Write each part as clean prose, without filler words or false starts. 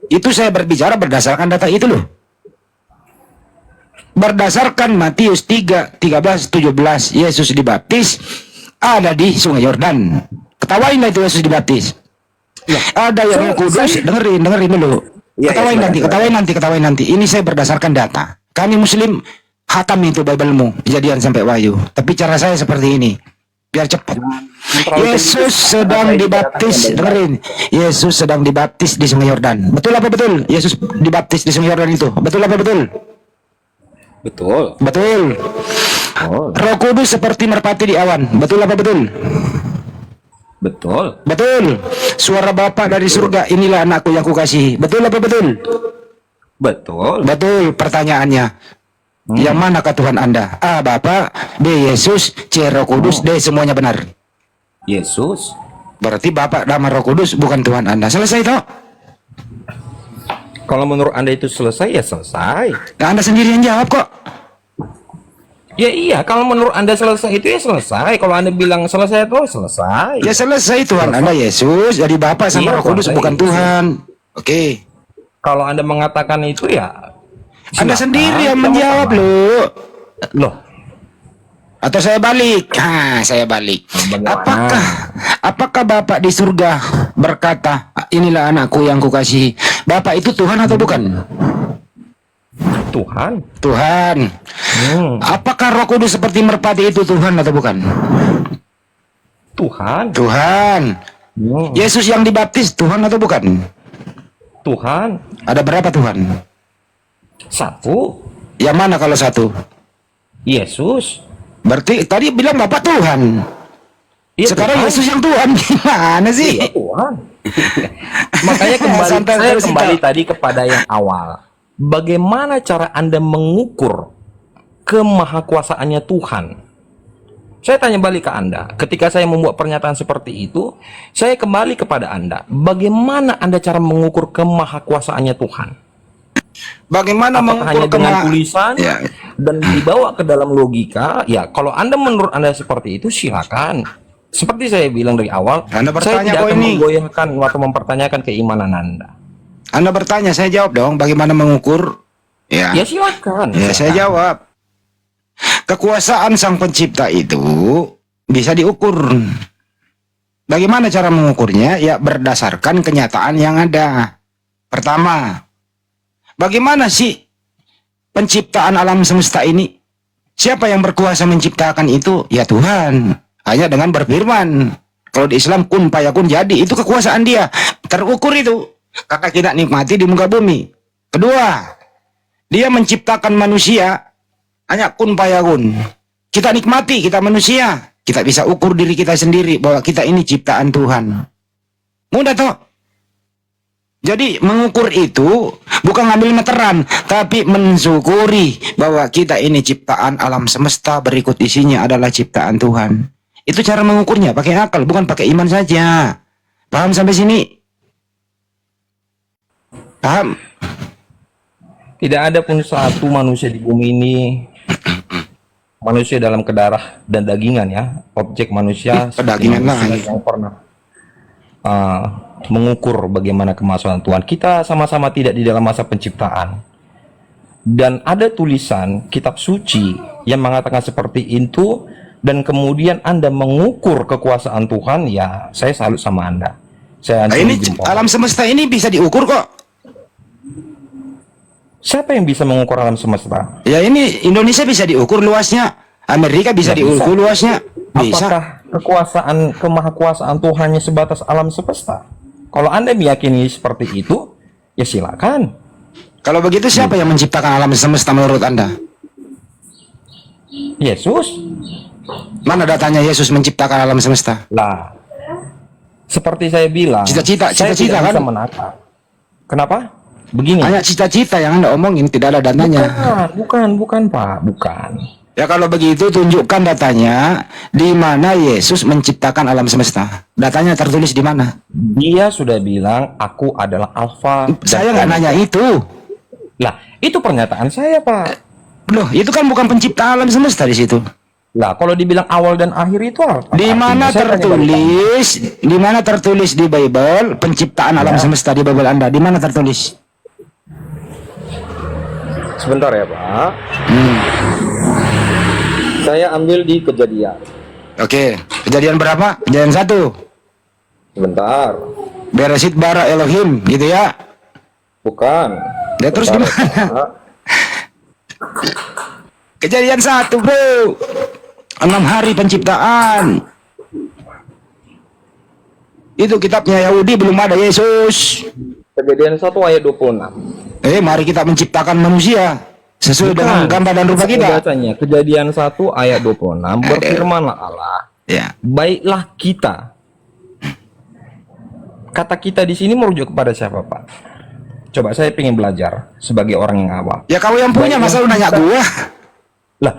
Itu saya berbicara berdasarkan data itu loh. Berdasarkan Matius 3, 13, 17, Yesus dibaptis ada di Sungai Yordan. Ketawain lah itu Yesus dibaptis. Ada yang Roh Kudus, dengerin dulu. Ketawain nanti. Ini saya berdasarkan data. Kami Muslim hatam itu Bible-mu, Kejadian sampai Wahyu. Tapi cara saya seperti ini, biar cepat. Yesus sedang dibaptis, dengerin. Yesus sedang dibaptis di Sungai Yordan. Betul apa betul? Yesus dibaptis di Sungai Yordan itu. Betul apa betul? Betul. Oh. Roh Kudus seperti merpati di awan. Betul apa betul? Betul. Suara Bapa dari surga, inilah anakku yang kukasihi. Betul apa betul? Betul. Pertanyaannya, yang manakah Tuhan Anda? A. Bapa, B. Yesus, C. Roh Kudus, D. Semuanya benar. Yesus. Berarti Bapa dan Roh Kudus bukan Tuhan Anda. Selesai toh? Kalau menurut Anda itu selesai, ya selesai. Nah, Anda sendiri yang jawab kok. Ya iya, kalau menurut Anda selesai itu ya selesai. Kalau Anda bilang selesai itu selesai. Ya selesai, Tuhan Anda Yesus, jadi Bapa sama Roh Kudus bukan Tuhan. Oke. Kalau Anda mengatakan itu ya Anda sendiri yang menjawab loh. Atau saya balik? Saya balik. Apakah Bapak di surga berkata, inilah anakku yang kukasihi? Bapak itu Tuhan atau bukan? Tuhan. Apakah Roh Kudus seperti merpati itu Tuhan atau bukan? Tuhan. Yesus yang dibaptis Tuhan atau bukan? Tuhan. Ada berapa Tuhan? Satu. Yang mana kalau satu? Yesus. Berarti tadi bilang Bapak Tuhan. Iya, sekarang Tuhan. Yesus yang Tuhan. Gimana sih? Iya, Tuhan. Makanya kembali tadi kepada yang awal. Bagaimana cara Anda mengukur kemahakuasaannya Tuhan? Saya tanya balik ke Anda. Ketika saya membuat pernyataan seperti itu, saya kembali kepada Anda. Bagaimana Anda cara mengukur kemahakuasaannya Tuhan? Bagaimana hanya dengan tulisan dan dibawa ke dalam logika? Ya, kalau Anda menurut Anda seperti itu, silakan. Seperti saya bilang dari awal, saya tidak akan menggoyahkan atau mempertanyakan keimanan Anda. Anda bertanya, saya jawab dong. Bagaimana mengukur? Ya silakan. Ya, saya jawab. Kekuasaan Sang Pencipta itu bisa diukur. Bagaimana cara mengukurnya? Ya, berdasarkan kenyataan yang ada. Pertama, bagaimana sih penciptaan alam semesta ini? Siapa yang berkuasa menciptakan itu? Ya Tuhan. Hanya dengan berfirman. Kalau di Islam kun fayakun, jadi. Itu kekuasaan dia. Terukur itu. Karena kita nikmati di muka bumi. Kedua, dia menciptakan manusia. Hanya kun fayakun. Kita nikmati, kita manusia. Kita bisa ukur diri kita sendiri bahwa kita ini ciptaan Tuhan. Mudah toh? Jadi mengukur itu bukan ngambil meteran, tapi mensyukuri bahwa kita ini ciptaan alam semesta, berikut isinya adalah ciptaan Tuhan. Itu cara mengukurnya, pakai akal, bukan pakai iman saja. Paham sampai sini? Paham? Tidak ada pun satu manusia di bumi ini, manusia dalam kedarah dan dagingan ya, objek manusia pedagingan yang pernah mengukur bagaimana kemahakuasaan Tuhan. Kita sama-sama tidak di dalam masa penciptaan. Dan ada tulisan kitab suci yang mengatakan seperti itu, dan kemudian Anda mengukur kekuasaan Tuhan, ya saya salut sama Anda. Ini alam semesta ini bisa diukur kok. Siapa yang bisa mengukur alam semesta? Ya ini Indonesia bisa diukur luasnya, Amerika bisa diukur luasnya. Bisa. Apakah kemahakuasaan Tuhannya sebatas alam semesta? Kalau Anda meyakini seperti itu, ya silakan. Kalau begitu siapa yang menciptakan alam semesta menurut Anda? Yesus. Mana datanya Yesus menciptakan alam semesta? Lah, seperti saya bilang, cita-cita kan? Bisa menata. Kenapa? Begini. Hanya cita-cita yang Anda omongin, tidak ada datanya. Bukan Pak, bukan. Ya kalau begitu tunjukkan datanya di mana Yesus menciptakan alam semesta. Datanya tertulis di mana? Dia sudah bilang, aku adalah Alfa. Saya nggak nanya itu. Lah, itu pernyataan saya, Pak. Loh, itu kan bukan pencipta alam semesta di situ. Lah, kalau dibilang awal dan akhir itu apa? Di mana tertulis di Bible penciptaan alam semesta di Bible Anda? Di mana tertulis? Sebentar ya, Pak. Saya ambil di Kejadian. Oke, Kejadian berapa? Kejadian 1. Sebentar. Bereshit bara Elohim, gitu ya? Bukan. Ya terus Sebentar, gimana? Pak. Kejadian 1, bro. 6 hari penciptaan. Itu kitabnya Yahudi, belum ada Yesus. Kejadian 1 ayat 26. Mari kita menciptakan manusia sesuai Bukan. dengan gambar dan rupa kita. Bacanya Kejadian 1 ayat 26, berfirmanlah Allah, Ya. baiklah kita. Kata kita di sini merujuk kepada siapa, Pak? Coba saya ingin belajar sebagai orang yang awam. Ya kau yang punya, masa lu nanya gua? Lah,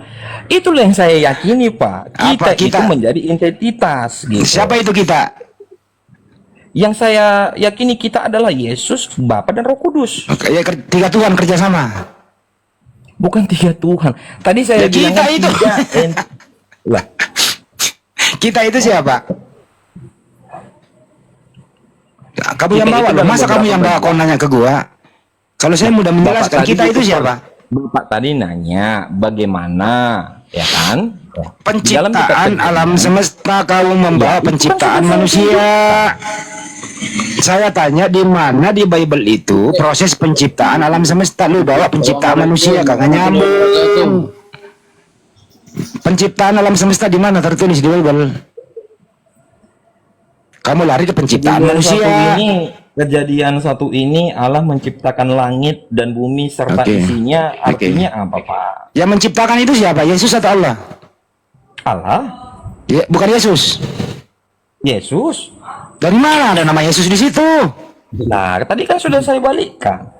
itulah yang saya yakini, Pak. Apa Kita itu menjadi identitas gitu. Siapa itu kita? Yang saya yakini kita adalah Yesus, Bapa dan Roh Kudus. Ya, 3 Tuhan kerjasama. Bukan 3 Tuhan. Tadi saya Ya, bilang kita itu. Lah, Kita itu siapa? Ya, kamu yang Kita bawa itu loh. dalam Masa kamu yang bawa beberapa kau nanya ke gua? Kalau saya mudah menjelaskan, Bapak kita tadi itu siapa? Bapak tadi nanya bagaimana, ya kan? Di dalam kitab Penciptaan Kejadian, alam semesta, kau membawa Ya, itu penciptaan kan sudah manusia. Saya tanya di mana di Bible itu proses penciptaan alam semesta, lu bawa penciptaan manusia, kagak nyambung. Penciptaan alam semesta di mana tertulis di Bible? Kamu lari ke penciptaan manusia. Kejadian 1 ini Allah menciptakan langit dan bumi serta Oke. isinya. Artinya apa, Pak? Yang menciptakan itu siapa? Yesus atau Allah? Allah, Ya, bukan Yesus. Yesus. Dari mana ada nama Yesus di situ? Nah, tadi kan sudah saya balikkan.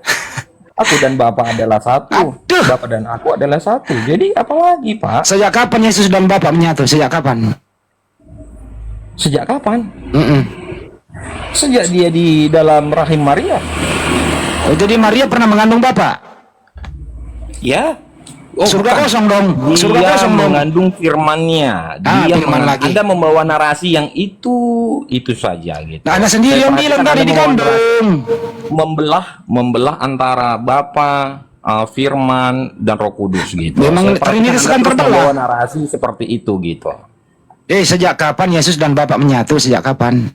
Aku dan Bapa adalah satu. Aduh. Bapa dan aku adalah satu. Jadi apa lagi, Pak? Sejak kapan Yesus dan Bapa menyatu? Sejak kapan? Sejak kapan? Mm-mm. Sejak dia di dalam rahim Maria. Oh, jadi Maria pernah mengandung Bapa? Ya. Surga bukan. kosong dong. Surga Dia kosong dong. mengandung firman-Nya. Dia firman lagi. Anda membawa narasi yang itu saja gitu. Nah, Anda sendiri Saya yang bilang perhatikan tadi Anda di membawa narasi. kandung. membelah antara Bapa, Firman dan Roh Kudus gitu. Memang Saya perhatikan Trinitas Anda kan terus terbelah. membawa narasi seperti itu gitu. Sejak kapan Yesus dan Bapa menyatu? Sejak kapan?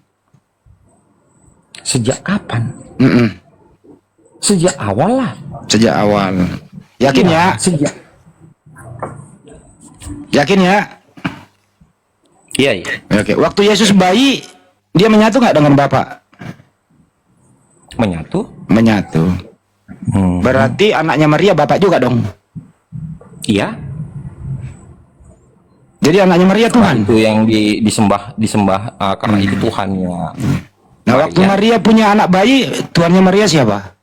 Sejak kapan? Mm-mm. Sejak awal lah. Sejak awal. Yakin ya? Sejak. Yakin ya? Iya, iya. Oke. Waktu Yesus bayi, dia menyatu nggak dengan Bapa? Menyatu. Menyatu. Berarti anaknya Maria Bapak juga dong. Iya. Jadi anaknya Maria Tuhan. Itu yang disembah karena itu Tuhannya. Nah, waktu Maria punya anak bayi, Tuhannya Maria siapa?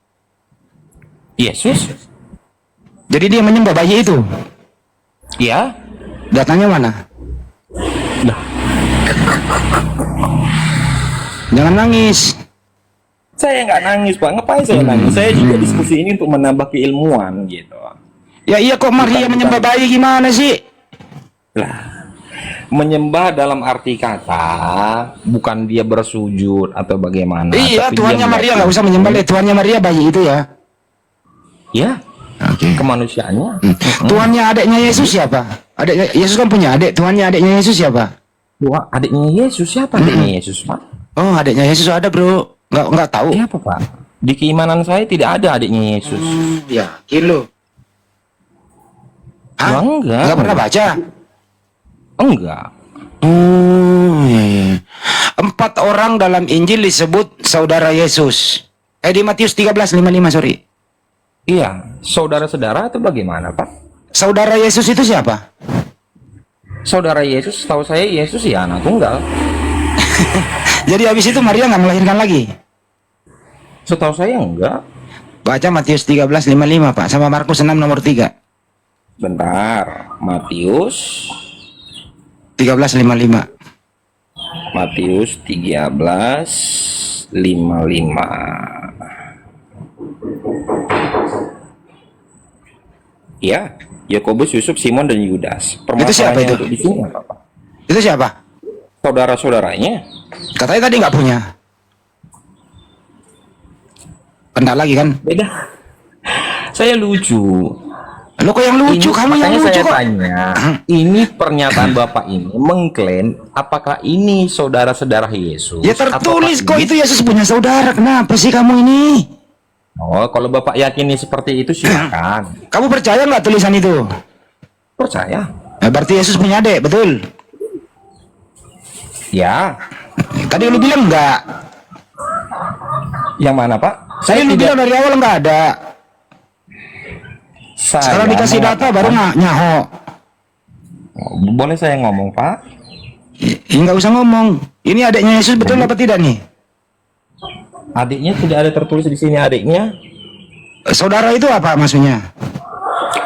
Yesus. Jadi dia menyembah bayi itu. Iya. Datanya mana? Lah. Jangan nangis. Saya nggak nangis, Pak. Ngapain saya nangis? Saya juga diskusi ini untuk menambah keilmuan gitu. Ya iya, kok Maria menyembah bayi gimana sih? Lah, menyembah dalam arti kata bukan dia bersujud atau bagaimana. Iya, tapi Tuhannya dia Maria nggak usah menyembah. Tuhannya Maria bayi itu ya. Ya, Oke. kemanusiaannya. Tuhannya adiknya Yesus siapa? Adiknya Yesus kan punya adik. Tuhannya adiknya Yesus siapa? Wah, adiknya Yesus siapa? Adiknya Yesus, Pak? Oh, adiknya Yesus ada, bro. Nggak tahu. Siapa, Pak? Di keimanan saya tidak ada adiknya Yesus. Ya, kilo. Hah? Enggak. Nggak pernah baca? Enggak. Iya. 4 orang dalam Injil disebut saudara Yesus. Di Matius 13:55, sorry. Iya, saudara-saudara atau bagaimana, Pak? Saudara Yesus itu siapa? Saudara Yesus, tahu saya Yesus ya anak tunggal. Jadi habis itu Maria nggak melahirkan lagi? Setahu saya enggak. Baca Matius 13:55, Pak, sama Markus 6 nomor 3. Bentar, Matius 13:55. Matius 13:55. Ya, Yakobus, Yusuf, Simon, dan Yudas. Itu siapa itu? Di sini apa, Pak? Itu siapa? Saudara-saudaranya. Katanya tadi nggak punya. Pendak lagi kan? Beda. Saya lucu. Lo kok yang lucu? Kamu yang Makanya lucu saya kok. tanya, ini pernyataan Bapak ini mengklaim apakah ini saudara-saudara Yesus? Ya tertulis ataukah kok ini- itu Yesus punya saudara. Kenapa sih kamu ini? Oh, kalau Bapak yakini seperti itu silakan. Kamu percaya nggak tulisan itu? Percaya? Berarti Yesus punya adik, betul? Ya. Tadi lu bilang nggak? Yang mana, Pak? Saya lu bilang dari awal nggak ada. Sekarang dikasih data baru nyaho. Boleh saya ngomong, Pak? Nggak usah ngomong. Ini adiknya Yesus betul apa tidak nih? Adiknya tidak ada tertulis di sini adiknya. Saudara itu apa maksudnya?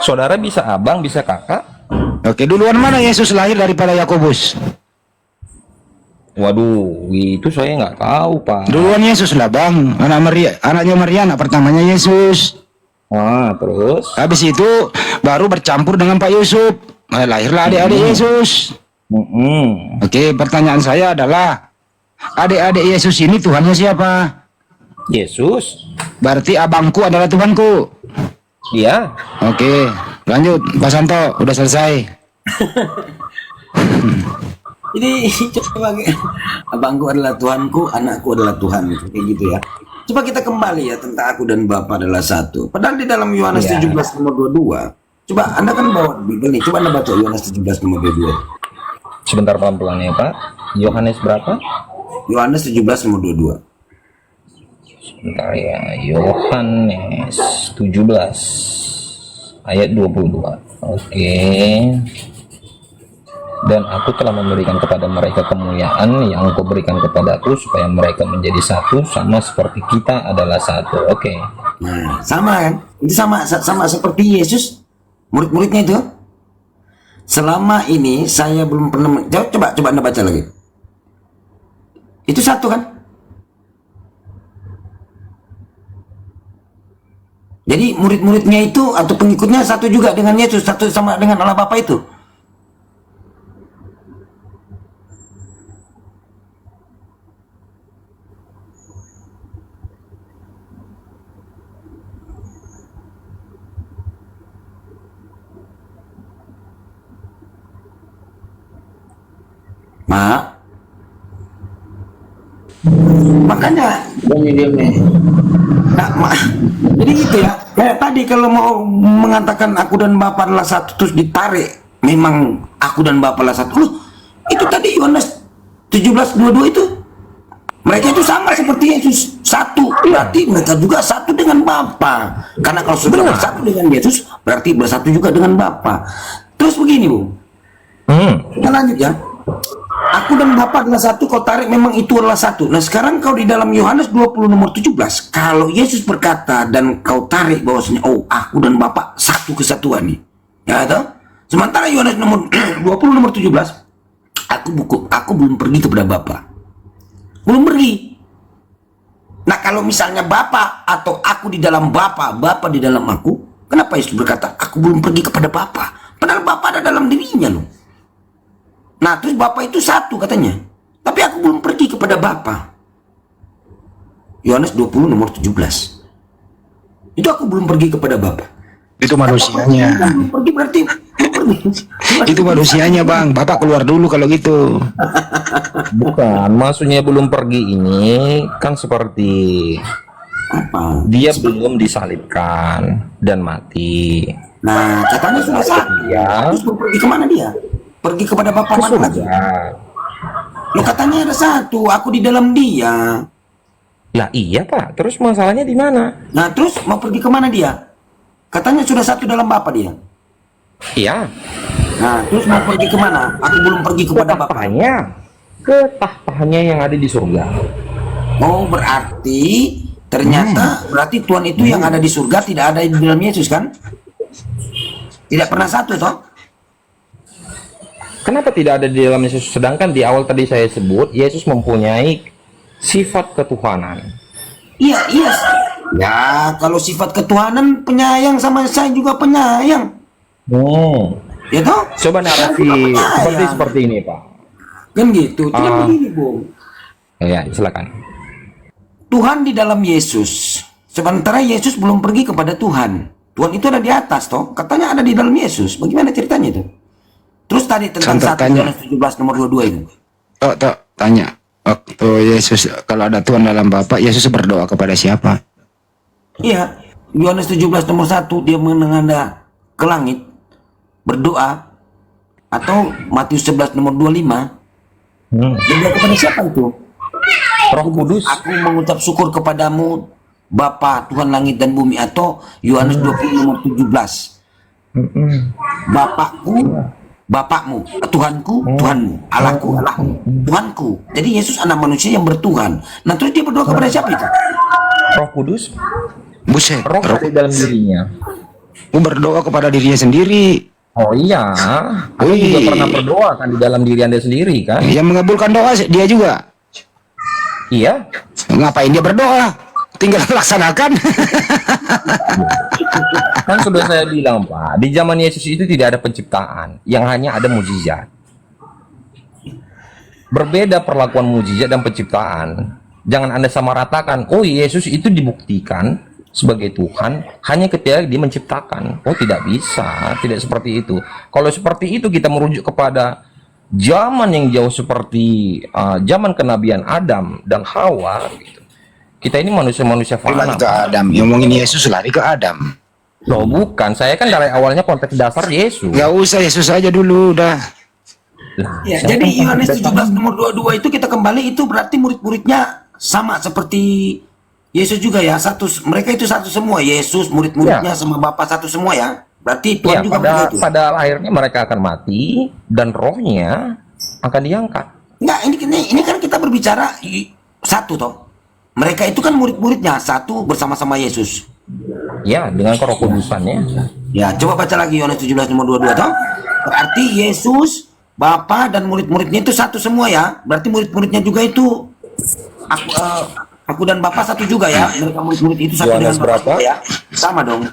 Saudara bisa abang, bisa kakak. Oke, duluan mana Yesus lahir daripada Yakobus? Waduh, itu saya nggak tahu, Pak. Duluan Yesus lah bang. Anaknya Maria, anak pertamanya Yesus. Wah, terus? Habis itu baru bercampur dengan Pak Yusuf. Lahirlah adik-adik Yesus. Oke, pertanyaan saya adalah adik-adik Yesus ini Tuhannya siapa? Yesus. Berarti abangku adalah Tuhanku. Iya. Oke, lanjut Pak Santo, udah selesai. Jadi coba abangku adalah Tuhanku, anakku adalah Tuhan, kayak gitu ya. Coba kita kembali ya tentang aku dan Bapa adalah satu. Padahal di dalam Yohanes Ya. 17 nomor 22. Coba Anda kan bawa Bible nih, coba Anda baca Yohanes 17 nomor 22. Sebentar pelan-pelan ya, Pak. Yohanes berapa? Yohanes 17 nomor 22. Sebentar ya. Yohanes 17 ayat 22. Oke. Dan aku telah memberikan kepada mereka kemuliaan yang Engkau berikan kepadaku supaya mereka menjadi satu sama seperti kita adalah satu. Oke. Nah, sama kan? Itu sama seperti Yesus, murid-muridnya itu. Selama ini saya belum pernah coba Anda baca lagi. Itu satu kan? Jadi murid-muridnya itu atau pengikutnya satu juga dengan Yesus, satu sama dengan Allah Bapa itu. Makanya jadi gitu ya, kayak tadi kalau mau mengatakan aku dan Bapa adalah satu terus ditarik memang aku dan Bapa adalah satu. Loh, itu tadi Yohanes 17:22 itu mereka itu sama seperti Yesus, satu, berarti mereka juga satu dengan Bapa. Karena kalau sudah bersatu dengan Yesus berarti bersatu juga dengan Bapa. Terus begini Bu, kita lanjut ya. Aku dan Bapa adalah satu, kau tarik memang itu adalah satu. Nah sekarang kau di dalam Yohanes 20 nomor 17, kalau Yesus berkata dan kau tarik bahwasanya oh aku dan Bapa satu kesatuan nih, ya toh? Sementara Yohanes nomor 20 nomor 17, aku belum pergi kepada Bapa, belum pergi. Nah kalau misalnya Bapa atau aku di dalam Bapa, Bapa di dalam aku, kenapa Yesus berkata aku belum pergi kepada Bapa? Padahal Bapa ada dalam dirinya loh. Nah terus Bapa itu satu katanya, tapi aku belum pergi kepada Bapa. Yohanes 20 nomor 17. Itu aku belum pergi kepada Bapa. Itu manusianya. Belum pergi berarti belum pergi. Itu manusianya bang. Bapak keluar dulu kalau gitu. Bukan, maksudnya belum pergi ini kan seperti Apa? dia belum disalibkan dan mati. Nah katanya sudah satu. Ya. Terus mau pergi kemana dia? Pergi kepada Bapa mana lagi? Surga. Lo katanya ada satu, aku di dalam dia. Lah iya, Pak. Terus masalahnya di mana? Nah terus mau pergi kemana dia? Katanya sudah satu dalam Bapa dia. Iya. Nah terus mau pergi kemana? Aku belum pergi kepada Bapa. Ke tahtaannya yang ada di surga. Oh berarti ternyata berarti Tuhan itu yang ada di surga tidak ada di dalam Yesus kan? Tidak pernah satu toh? Kenapa tidak ada di dalam Yesus? Sedangkan di awal tadi saya sebut Yesus mempunyai sifat ketuhanan. Iya, iya. Ya, kalau sifat ketuhanan penyayang sama saya juga penyayang. Oh. Ya toh? Coba narasi seperti ini, Pak. Kan gitu. Tidak begini, Bung. Ya, silakan. Tuhan di dalam Yesus. Sementara Yesus belum pergi kepada Tuhan. Tuhan itu ada di atas toh. Katanya ada di dalam Yesus. Bagaimana ceritanya itu? Terus tadi tentang 1 Yohanes 17 nomor 22 itu. Tanya. Waktu Yesus, kalau ada Tuhan dalam Bapa, Yesus berdoa kepada siapa? Iya. Yohanes 17 nomor 1 dia menengadah ke langit berdoa, atau Matius 11 nomor 25 berdoa kepada siapa itu? Roh Kudus. Aku mengucap syukur kepadamu Bapa Tuhan langit dan bumi, atau Yohanes 20 nomor 17 Bapakku Bapakmu, Tuhanku, Tuhanmu, Allahku, Allahmu, Tuhanku. Jadi Yesus anak manusia yang bertuhan. Nah terus dia berdoa kepada siapa itu? Roh Kudus. Buset. Roh di dalam dirinya. Berdoa kepada dirinya sendiri. Oh iya. Anda juga pernah berdoa kan di dalam diri Anda sendiri kan? Yang mengabulkan doa dia juga. Iya. Ngapain dia berdoa? Tinggal laksanakan. Kan sudah saya bilang, Pak, di zaman Yesus itu tidak ada penciptaan, yang hanya ada mukjizat. Berbeda perlakuan mukjizat dan penciptaan. Jangan Anda samaratakan, oh Yesus itu dibuktikan sebagai Tuhan hanya ketika dia menciptakan. Oh tidak bisa, tidak seperti itu. Kalau seperti itu kita merujuk kepada zaman yang jauh seperti zaman kenabian Adam dan Hawa gitu. Kita ini manusia-manusia fana. Lari ke Adam, ngomongin Yesus lari ke Adam. Loh bukan, saya kan dari awalnya konteks dasar Yesus. Gak usah, Yesus aja dulu udah. Ya, jadi Yohanes 17 nomor 22 itu kita kembali, itu berarti murid-muridnya sama seperti Yesus juga ya, satu, mereka itu satu semua. Yesus murid-muridnya sama Bapa satu semua ya. Berarti Tuhan juga begitu. Pada akhirnya mereka akan mati dan rohnya akan diangkat. Enggak, ini kan kita berbicara satu toh. Mereka itu kan murid-muridnya satu bersama-sama Yesus. Ya, dengan Roh Kudusannya. Ya, coba baca lagi Yohanes 17 nomor 22 toh. Berarti Yesus, Bapa dan murid-muridnya itu satu semua ya. Berarti murid-muridnya juga itu aku dan Bapak satu juga ya. Mereka murid-murid itu satu Yohanes dengan Bapak berapa? ya. Sama dong.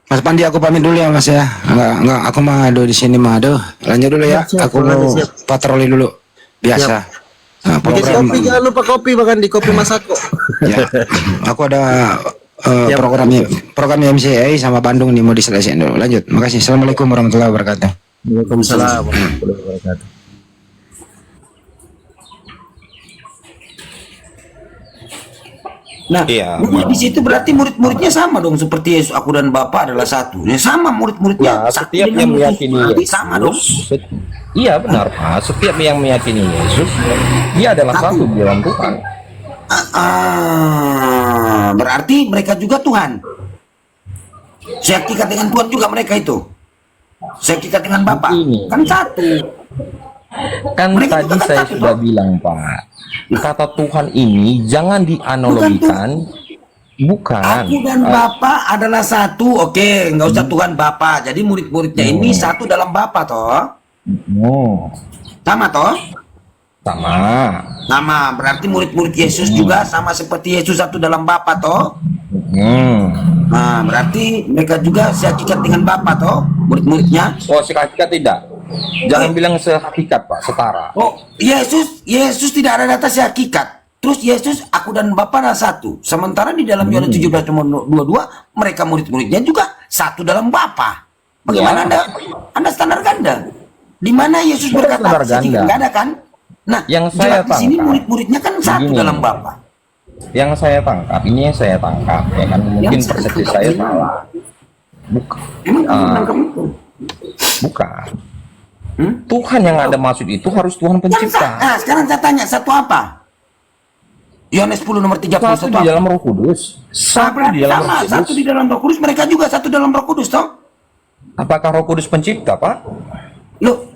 Mas Pandi, aku pamit dulu ya Mas ya. Enggak, aku mah aduh di sini mah aduh. Lanjut dulu ya. Siap, Aku mau patroli dulu. Biasa. Nah, Oke, kopi jangan lupa kopi, makan di kopi Masako. Ya. Aku ada program MCA sama Bandung nih mau diselesaikan dulu. Lanjut. Makasih. Assalamualaikum warahmatullahi wabarakatuh. Waalaikumsalam warahmatullahi wabarakatuh. Nah, Iya. di situ berarti murid-muridnya sama dong, seperti Yesus, aku dan Bapa adalah satu. Ya sama murid-muridnya. Ya, satu setiap dengan yang meyakini Yesus. Sama dong. Iya benar Pak. Setiap yang meyakini Yesus, dia adalah satu di dalam Tuhan. Berarti mereka juga Tuhan. Sehakikat dengan Tuhan juga mereka itu. Sehakikat dengan Bapa. Ini. Kan satu. Kan Mereka tadi juga saya satu, sudah toh? bilang Pak, kata Tuhan ini jangan dianalogikan. Bukan. Aku dan Bapa adalah satu. Oke, nggak usah Tuhan Bapa. Jadi murid-muridnya ini satu dalam Bapa toh. Oh, Sama toh? sama. Sama. Berarti murid-murid Yesus juga sama seperti Yesus satu dalam Bapa toh. Nah, berarti mereka juga sehakikat dengan Bapa toh, murid-muridnya. Oh, sehakikat tidak. Jangan bilang sehakikat Pak, setara. Oh, Yesus tidak ada data sehakikat. Terus Yesus, aku dan Bapa adalah satu. Sementara di dalam Yohanes 17 nomor 22, mereka murid-muridnya juga satu dalam Bapa. Bagaimana Ya. Anda standar ganda? Di mana Yesus Bukan berkata standar sehakikat? ganda. Nggak ada kan? Nah, Yang saya jelas di sini tangkap, murid-muridnya kan satu begini. dalam Bapa. Yang saya tangkap, ini yang saya tangkap, ya kan mungkin Yang saya persepsi tangkap saya ini. salah. Bukan. Emang kamu menangkap itu? Bukan. Tuhan yang Anda maksud itu harus Tuhan pencipta. Nah, sekarang saya tanya, satu apa? Yohanes 10 nomor 31 Satu di dalam Roh Kudus. Satu di dalam Roh Kudus. Satu di dalam Roh Kudus, mereka juga satu dalam Roh Kudus toh? Apakah Roh Kudus pencipta, Pak? Loh,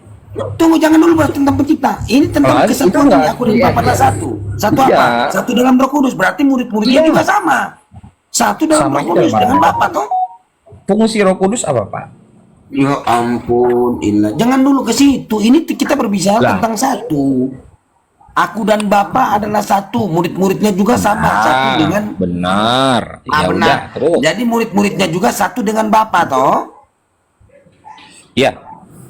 tunggu, jangan dulu bahas tentang pencipta. Ini tentang Ah, itu kesatuan enggak. aku dan Bapa adalah satu. Satu Iya. apa? Satu dalam Roh Kudus. Berarti murid-muridnya Iya. juga sama. Satu dalam Sama Roh Kudus juga, Pak. dengan Bapa toh? Fungsi Roh Kudus apa, Pak? Ya ampun, Ilah. Jangan dulu ke situ. Ini kita berbicara Lah. tentang satu. Aku dan Bapa adalah satu. Murid-muridnya juga sama. Satu dengan benar. Ya benar. udah, terus. Jadi murid-muridnya juga satu dengan Bapa toh? Ya,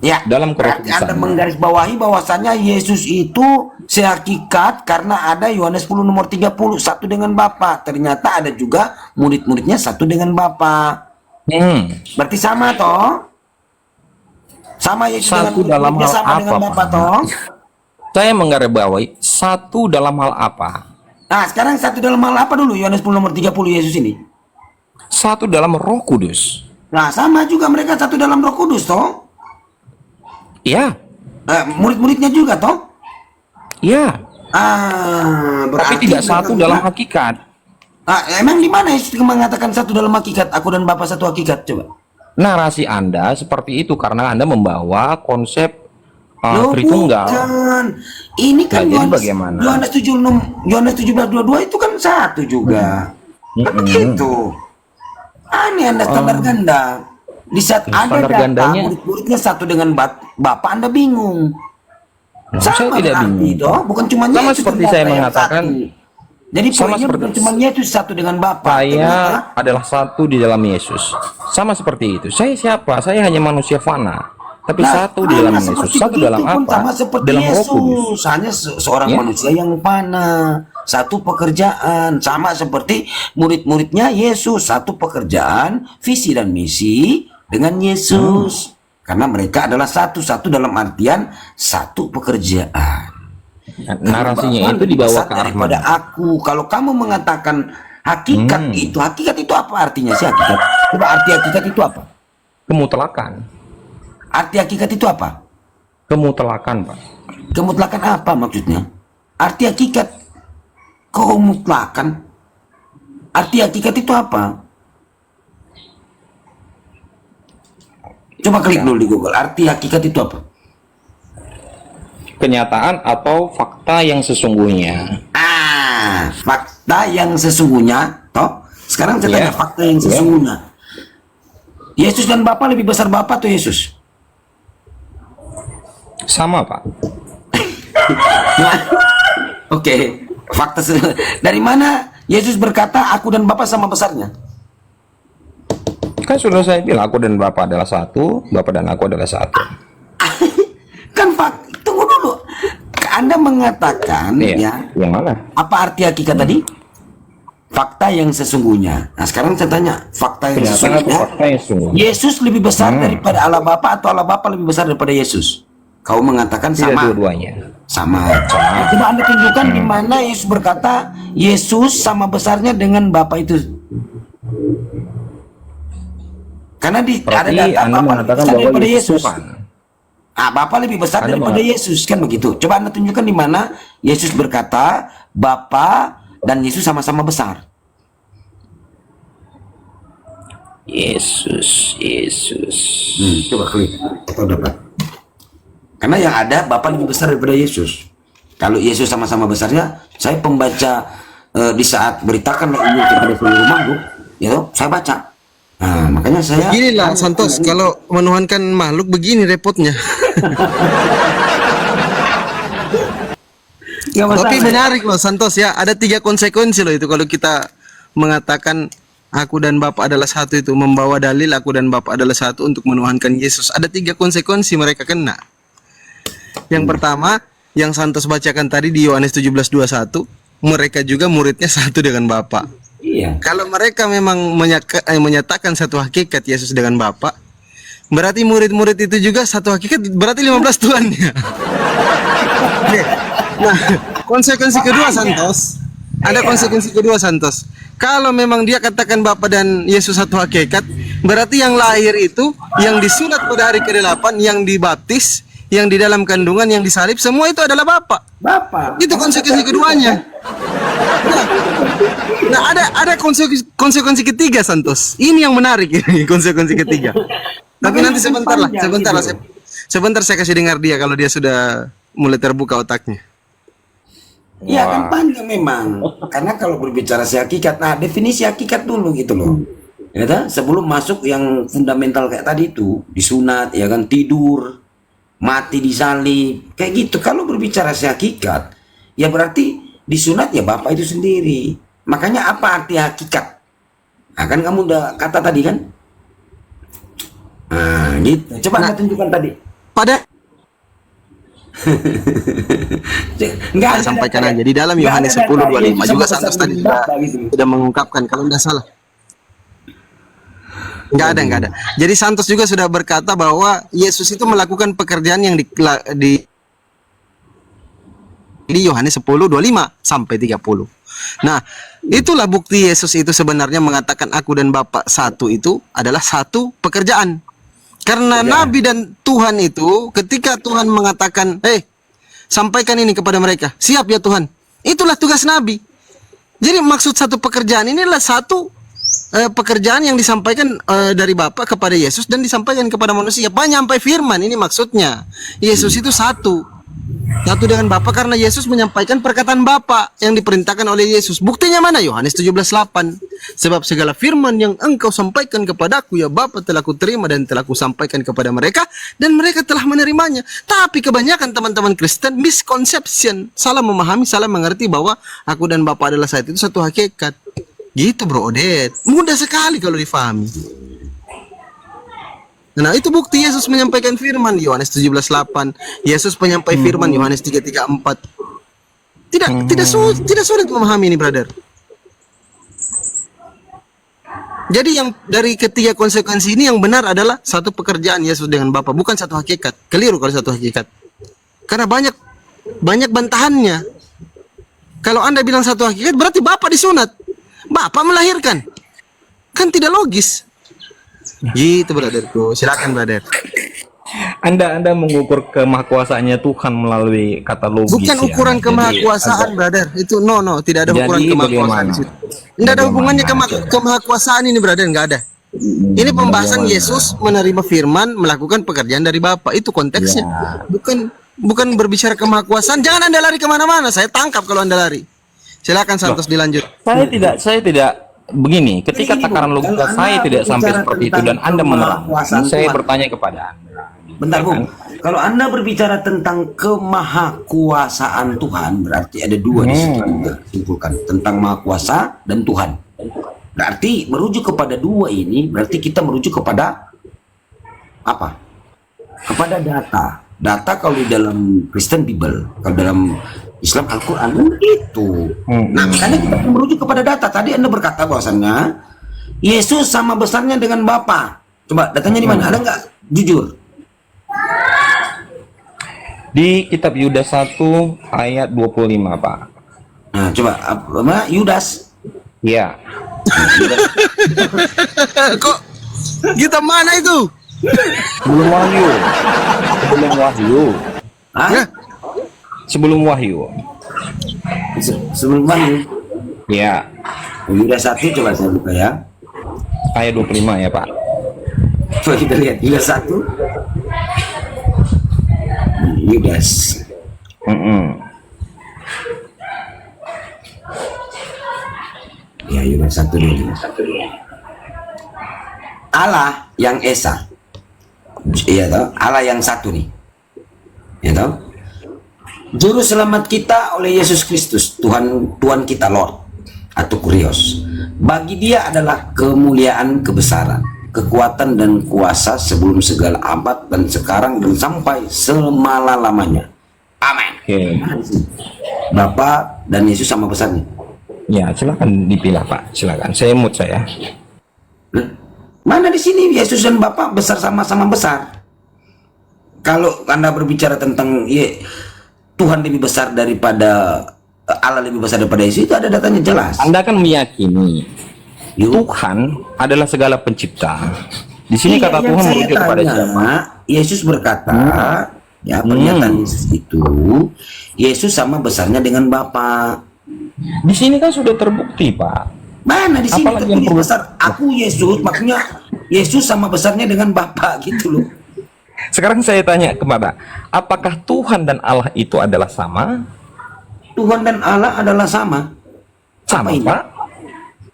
Ya, dalam berarti Anda keresahan. menggarisbawahi bahwasannya Yesus itu sehakikat karena ada Yohanes 10 nomor 30 satu dengan Bapa. Ternyata ada juga murid-muridnya satu dengan Bapa. Berarti sama toh? Sama Yesus Satu dengan dalam murid-muridnya hal sama dengan apa, Bapa Pak? toh? Saya menggarisbawahi satu dalam hal apa? Nah, sekarang satu dalam hal apa dulu Yohanes 10 nomor 30 Yesus ini? Satu dalam Roh Kudus. Nah, sama juga mereka satu dalam Roh Kudus toh? Ya, Murid-muridnya juga toh? ya. Ah, Tapi berarti tidak satu mereka- dalam hakikat. Emang di mana Yesus mengatakan satu dalam hakikat? Aku dan Bapa satu hakikat, coba. Narasi Anda seperti itu karena Anda membawa konsep Loh, Tritunggal. bukan. Ini kan Nah, jadi Yohanes, bagaimana? Yohanes 76, Yohanes 17:22 itu kan satu juga. Kan begitu. Aneh Anda standar ganda. Di saat ada Standar data gandanya- murid-muridnya satu dengan Bapak, Anda bingung. Saya tidak berarti bingung. toh, bukan cuma Sama Yesus seperti dan saya Bapa yang mengatakan, satu. Jadi sama poinnya seperti- bukan cuma Yesus satu dengan Bapa. Saya adalah satu di dalam Yesus. Sama seperti itu. Saya siapa? Saya hanya manusia fana. Tapi satu di dalam Yesus. Satu dalam apa? Sama seperti Dalam Roh Kudus. Yesus. Hanya seorang Ya. manusia yang panah. Satu pekerjaan. Sama seperti murid-muridnya Yesus. Satu pekerjaan, visi dan misi dengan Yesus. Karena mereka adalah satu-satu dalam artian satu pekerjaan. Narasinya Bahkan itu dibawa besar ke arah daripada mana? aku. Kalau kamu mengatakan hakikat itu apa artinya sih hakikat? Coba arti hakikat itu apa? Kemutlakan. Arti hakikat itu apa? Kemutlakan, Pak. Kemutlakan apa maksudnya? Arti hakikat kemutlakan. Arti hakikat itu apa? Coba klik dulu di Google. Arti hakikat itu apa? Kenyataan atau fakta yang sesungguhnya. Fakta yang sesungguhnya. Toh, sekarang saya tanya Ya. fakta yang Ya. sesungguhnya. Yesus dan Bapa lebih besar Bapa atau Yesus? Sama, Pak. Oke, fakta dari mana Yesus berkata aku dan Bapa sama besarnya? Kan sudah saya bilang, aku dan Bapa adalah satu, Bapa dan aku adalah satu. Kan tunggu dulu. Anda mengatakan Iya. ya, Yang mana? apa arti hakikat tadi? Fakta yang sesungguhnya. Nah, sekarang saya tanya, fakta yang Kenyataan atau sesungguhnya. fakta yang sesungguhnya. Yesus lebih besar daripada Allah Bapa atau Allah Bapa lebih besar daripada Yesus? Kau mengatakan Tidak sama. dua-duanya. Sama. Nah, coba Anda tunjukkan di mana Yesus berkata Yesus sama besarnya dengan Bapa itu. Karena ada Berarti data Anda Bapa lebih mengatakan besar bahwa daripada Yesus Yesus. Tuhan. Bapa lebih besar Anda daripada Yesus kan begitu. Coba Anda tunjukkan di mana Yesus berkata Bapa dan Yesus sama-sama besar. Yesus. Coba klik. Atau dapat. Karena yang ada Bapa lebih besar daripada Yesus. Kalau Yesus sama-sama besarnya, saya pembaca di saat beritakan Injil kepada seluruh makhluk, ya, saya baca. Nah, makanya saya. Beginilah Santos, kalau menuhankan makhluk begini repotnya. Nggak masalah. Tapi menarik loh Santos ya, ada 3 konsekuensi loh itu kalau kita mengatakan aku dan Bapa adalah satu, itu membawa dalil aku dan Bapa adalah satu untuk menuhankan Yesus. Ada 3 konsekuensi mereka kena. Yang pertama, yang Santos bacakan tadi di Yohanes 17:21, mereka juga muridnya satu dengan Bapa. Iya. Kalau mereka memang menyatakan satu hakikat Yesus dengan Bapa, berarti murid-murid itu juga satu hakikat, berarti 15 Tuhannya. Oke. Nah, konsekuensi kedua Santos, ada konsekuensi kedua Santos. Kalau memang dia katakan Bapa dan Yesus satu hakikat, berarti yang lahir itu, yang disunat pada hari ke-8, yang dibaptis, yang di dalam kandungan, yang disalib, semua itu adalah Bapa. Bapak. Itu konsekuensi keduanya. Nah, ada konsekuensi ketiga Santos. Ini yang menarik ini, konsekuensi ketiga. Tapi nanti sebentar lah, sebentar saya kasih dengar dia kalau dia sudah mulai terbuka otaknya. Iya kan panjang memang. Karena kalau berbicara si hakikat, nah definisi hakikat dulu gitu loh. Ya kan? Sebelum masuk yang fundamental kayak tadi itu, disunat, ya kan, tidur, mati disalib, kayak gitu. Kalau berbicara si hakikat, ya berarti disunat ya Bapak itu sendiri. Makanya apa arti hakikat? Nah, kan kamu udah kata tadi kan? Nah, Nah, gitu. Coba Anda tunjukkan tadi. Pada Enggak saya sampaikan aja di dalam Yohanes 10:25 juga Santos tadi sudah mengungkapkan kalau tidak salah. Enggak ada. Jadi Santos juga sudah berkata bahwa Yesus itu melakukan pekerjaan yang di Yohanes 10:25 sampai 30. Nah, itulah bukti Yesus itu sebenarnya mengatakan aku dan Bapa satu itu adalah satu pekerjaan. Karena Nabi dan Tuhan itu ketika Tuhan mengatakan, sampaikan ini kepada mereka. Siap ya Tuhan. Itulah tugas Nabi. Jadi maksud satu pekerjaan ini adalah satu pekerjaan yang disampaikan dari Bapa kepada Yesus dan disampaikan kepada manusia. Penyampai firman ini maksudnya. Yesus itu satu dengan Bapa karena Yesus menyampaikan perkataan Bapa yang diperintahkan oleh Yesus. Buktinya mana? Yohanes 17:8. Sebab segala firman yang engkau sampaikan kepadaku ya Bapa telah kuterima dan telah kusampaikan kepada mereka dan mereka telah menerimanya. Tapi kebanyakan teman-teman Kristen misconception, salah memahami, salah mengerti bahwa aku dan Bapa adalah satu, itu satu hakikat. Gitu bro Odet. Mudah sekali kalau difahami. Nah, itu bukti Yesus menyampaikan firman Yohanes 17:8. Yesus penyampai firman Yohanes 3:34. Tidak sulit memahami ini, brother. Jadi yang dari ketiga konsekuensi ini yang benar adalah satu pekerjaan Yesus dengan Bapa, bukan satu hakikat. Keliru kalau satu hakikat. Karena banyak bantahannya. Kalau Anda bilang satu hakikat berarti Bapa disunat. Bapa melahirkan. Kan tidak logis. Gitu brotherku, silakan brother. Anda mengukur kemahakuasaannya Tuhan melalui kata logis. Bukan ukuran kemahakuasaan, brother. Itu no, tidak ada ukuran kemahakuasaan di situ. Tidak ada hubungannya kemahakuasaan ini, brother, nggak ada. Ini pembahasan Yesus menerima firman, melakukan pekerjaan dari Bapa. Itu konteksnya. Bukan berbicara kemahakuasaan. Jangan Anda lari kemana-mana. Saya tangkap kalau Anda lari. Silakan Santos dilanjut. Saya tidak begini, ketika takaran logika saya tidak sampai seperti itu dan Anda menerangkan, saya bertanya kepada Anda. Bentar Bung, kalau Anda berbicara tentang kemahakuasaan Tuhan, berarti ada dua di situ Anda simpulkan, tentang maha kuasa dan Tuhan. Berarti merujuk kepada dua ini, berarti kita merujuk kepada apa? Kepada data. Data kalau di dalam Kristen Bible, kalau dalam Islam Al-Quran itu. Nah, makanya kita merujuk kepada data. Tadi Anda berkata bahwasannya Yesus sama besarnya dengan Bapa. Coba datanya di mana? Ada nggak? Jujur. Di kitab Yudas 1 ayat 25, Pak. Nah, coba apa? Yudas. Iya. Kok kita mana itu? Sebelum Wahyu. Hah? Ya. Sebelum Wahyu. Sebelum Wahyu. Ya. Yudas 1 coba saya buka ya. Ayat 25 ya, Pak. Coba kita lihat Yudas 1. Yudas. Ya, Yudas 1 dulu. Allah yang Esa. Iya toh? Allah yang satu nih. Ya toh? Juru selamat kita oleh Yesus Kristus, Tuhan kita Lord atau Kurios. Bagi dia adalah kemuliaan, kebesaran, kekuatan dan kuasa sebelum segala abad dan sekarang dan sampai selama-lamanya. Amin. Oke. Bapa dan Yesus sama besarnya. Ya, silakan dipilah, Pak. Silakan. Saya mood saya. Mana di sini Yesus dan Bapa besar sama-sama besar? Kalau Anda berbicara tentang Tuhan lebih besar daripada Allah lebih besar daripada Yesus, itu ada datanya jelas. Anda kan meyakini Tuhan adalah segala pencipta. Di sini kata yang Tuhan saya merujuk kepada tanya, siapa? Yesus berkata, ya pernyataan Yesus itu, Yesus sama besarnya dengan Bapa. Di sini kan sudah terbukti, Pak. Mana di sini Apalagi yang tertulis perlu- besar? Aku Yesus, maksudnya Yesus sama besarnya dengan Bapa gitu loh. Sekarang saya tanya kepada, apakah Tuhan dan Allah itu adalah sama? Tuhan dan Allah adalah sama. Sama, Apa ini? Pak?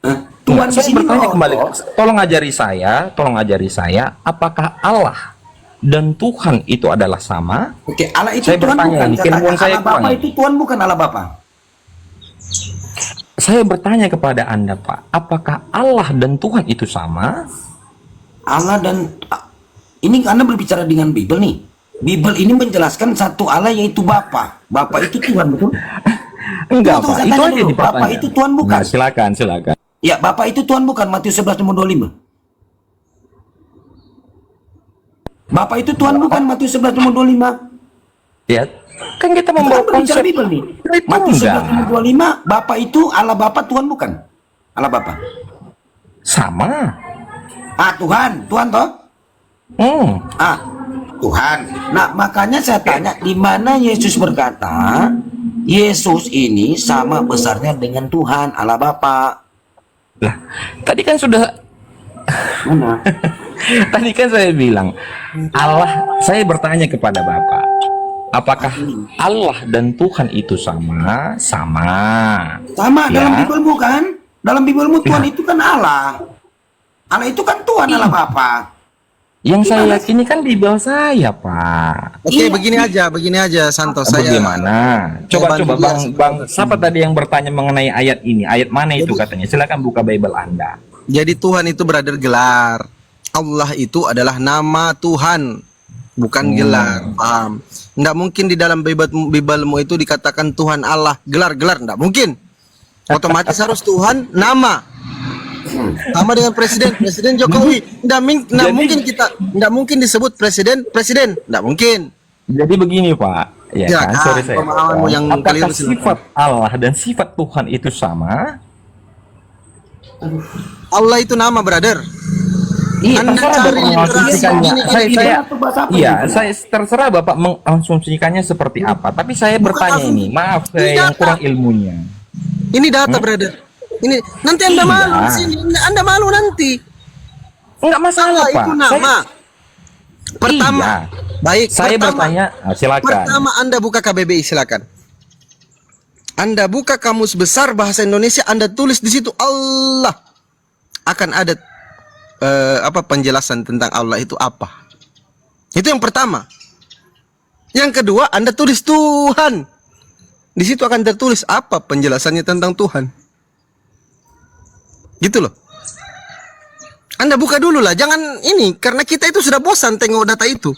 Hah? Tuhan di Saya sini bertanya loh. kembali. Tolong ajari saya, apakah Allah dan Tuhan itu adalah sama? Oke, Allah itu Saya Tuhan bertanya bukan. nih, keinginan saya Allah Bapa kurang. itu Tuhan bukan Allah Bapa. Saya bertanya kepada Anda, Pak, apakah Allah dan Tuhan itu sama? Allah dan Ini Anda berbicara dengan Bible nih. Bible ini menjelaskan satu Allah yaitu Bapa. Bapa itu Tuhan, betul? Enggak, Tunggu, Pak. saya Itu tanya aja dulu. dipertanyaan. Bapak itu Tuhan bukan? Nah, silakan. Ya, Bapa itu Tuhan bukan? Matius 11 nomor 25. Bapak itu Tuhan bukan? Matius 11 nomor 25. Ya, kan kita membawa Kita berbicara konsep Bible nih. itu Matius 11 enggak. nomor 25, Bapak itu Allah Bapa Tuhan bukan? Allah Bapa. Sama. Tuhan toh? Tuhan. Nah, makanya saya tanya, di mana Yesus berkata, Yesus ini sama besarnya dengan Tuhan, Allah Bapa. Lah, tadi kan sudah Mana? tadi kan saya bilang Allah, saya bertanya kepada Bapak, apakah Allah dan Tuhan itu sama? Sama. Sama, Ya. dalam Bible bukan? Dalam Biblemu Tuhan itu kan Allah. Allah itu kan Tuhan, Allah Bapa. Yang saya yakini kan Bible saya, Pak. Oke, Iya. begini aja Santo, saya Bagaimana? Coba bantu dia Bang, siapa tadi yang bertanya mengenai ayat ini? Ayat mana itu katanya? Silakan buka Bible Anda. Jadi Tuhan itu brother gelar. Allah itu adalah nama Tuhan, bukan gelar. Paham? Nggak mungkin di dalam Biblemu itu dikatakan Tuhan Allah gelar-gelar, nggak mungkin. Otomatis harus Tuhan nama. Sama dengan Presiden Jokowi. Nggak mungkin disebut presiden, nggak mungkin. Jadi begini, Pak. Ya, Ya kan? kan, Sorry saya. pemahamanmu yang Apakah keliru, silakan. sifat Allah dan sifat Tuhan itu sama? Allah itu nama, brother. Anda terserah cari Bapak mengasumsikannya. Iya, Saya terserah Bapak mengasumsikannya seperti apa. Tapi saya bertanya ini, maaf saya yang kurang ilmunya. Ini data, brother. Ini nanti Anda Iya. malu di sini. Anda malu nanti. Enggak masalah, Allah Pak. itu nama. Pertama, Iya. baik. Saya pertama, bertanya, silakan. Pertama Anda buka KBBI, silakan. Anda buka Kamus Besar Bahasa Indonesia, Anda tulis di situ Allah. Akan ada penjelasan tentang Allah itu apa. Itu yang pertama. Yang kedua, Anda tulis Tuhan. Di situ akan tertulis apa penjelasannya tentang Tuhan. Gitu loh. Anda buka dulu lah, jangan ini, karena kita itu sudah bosan tengok data itu.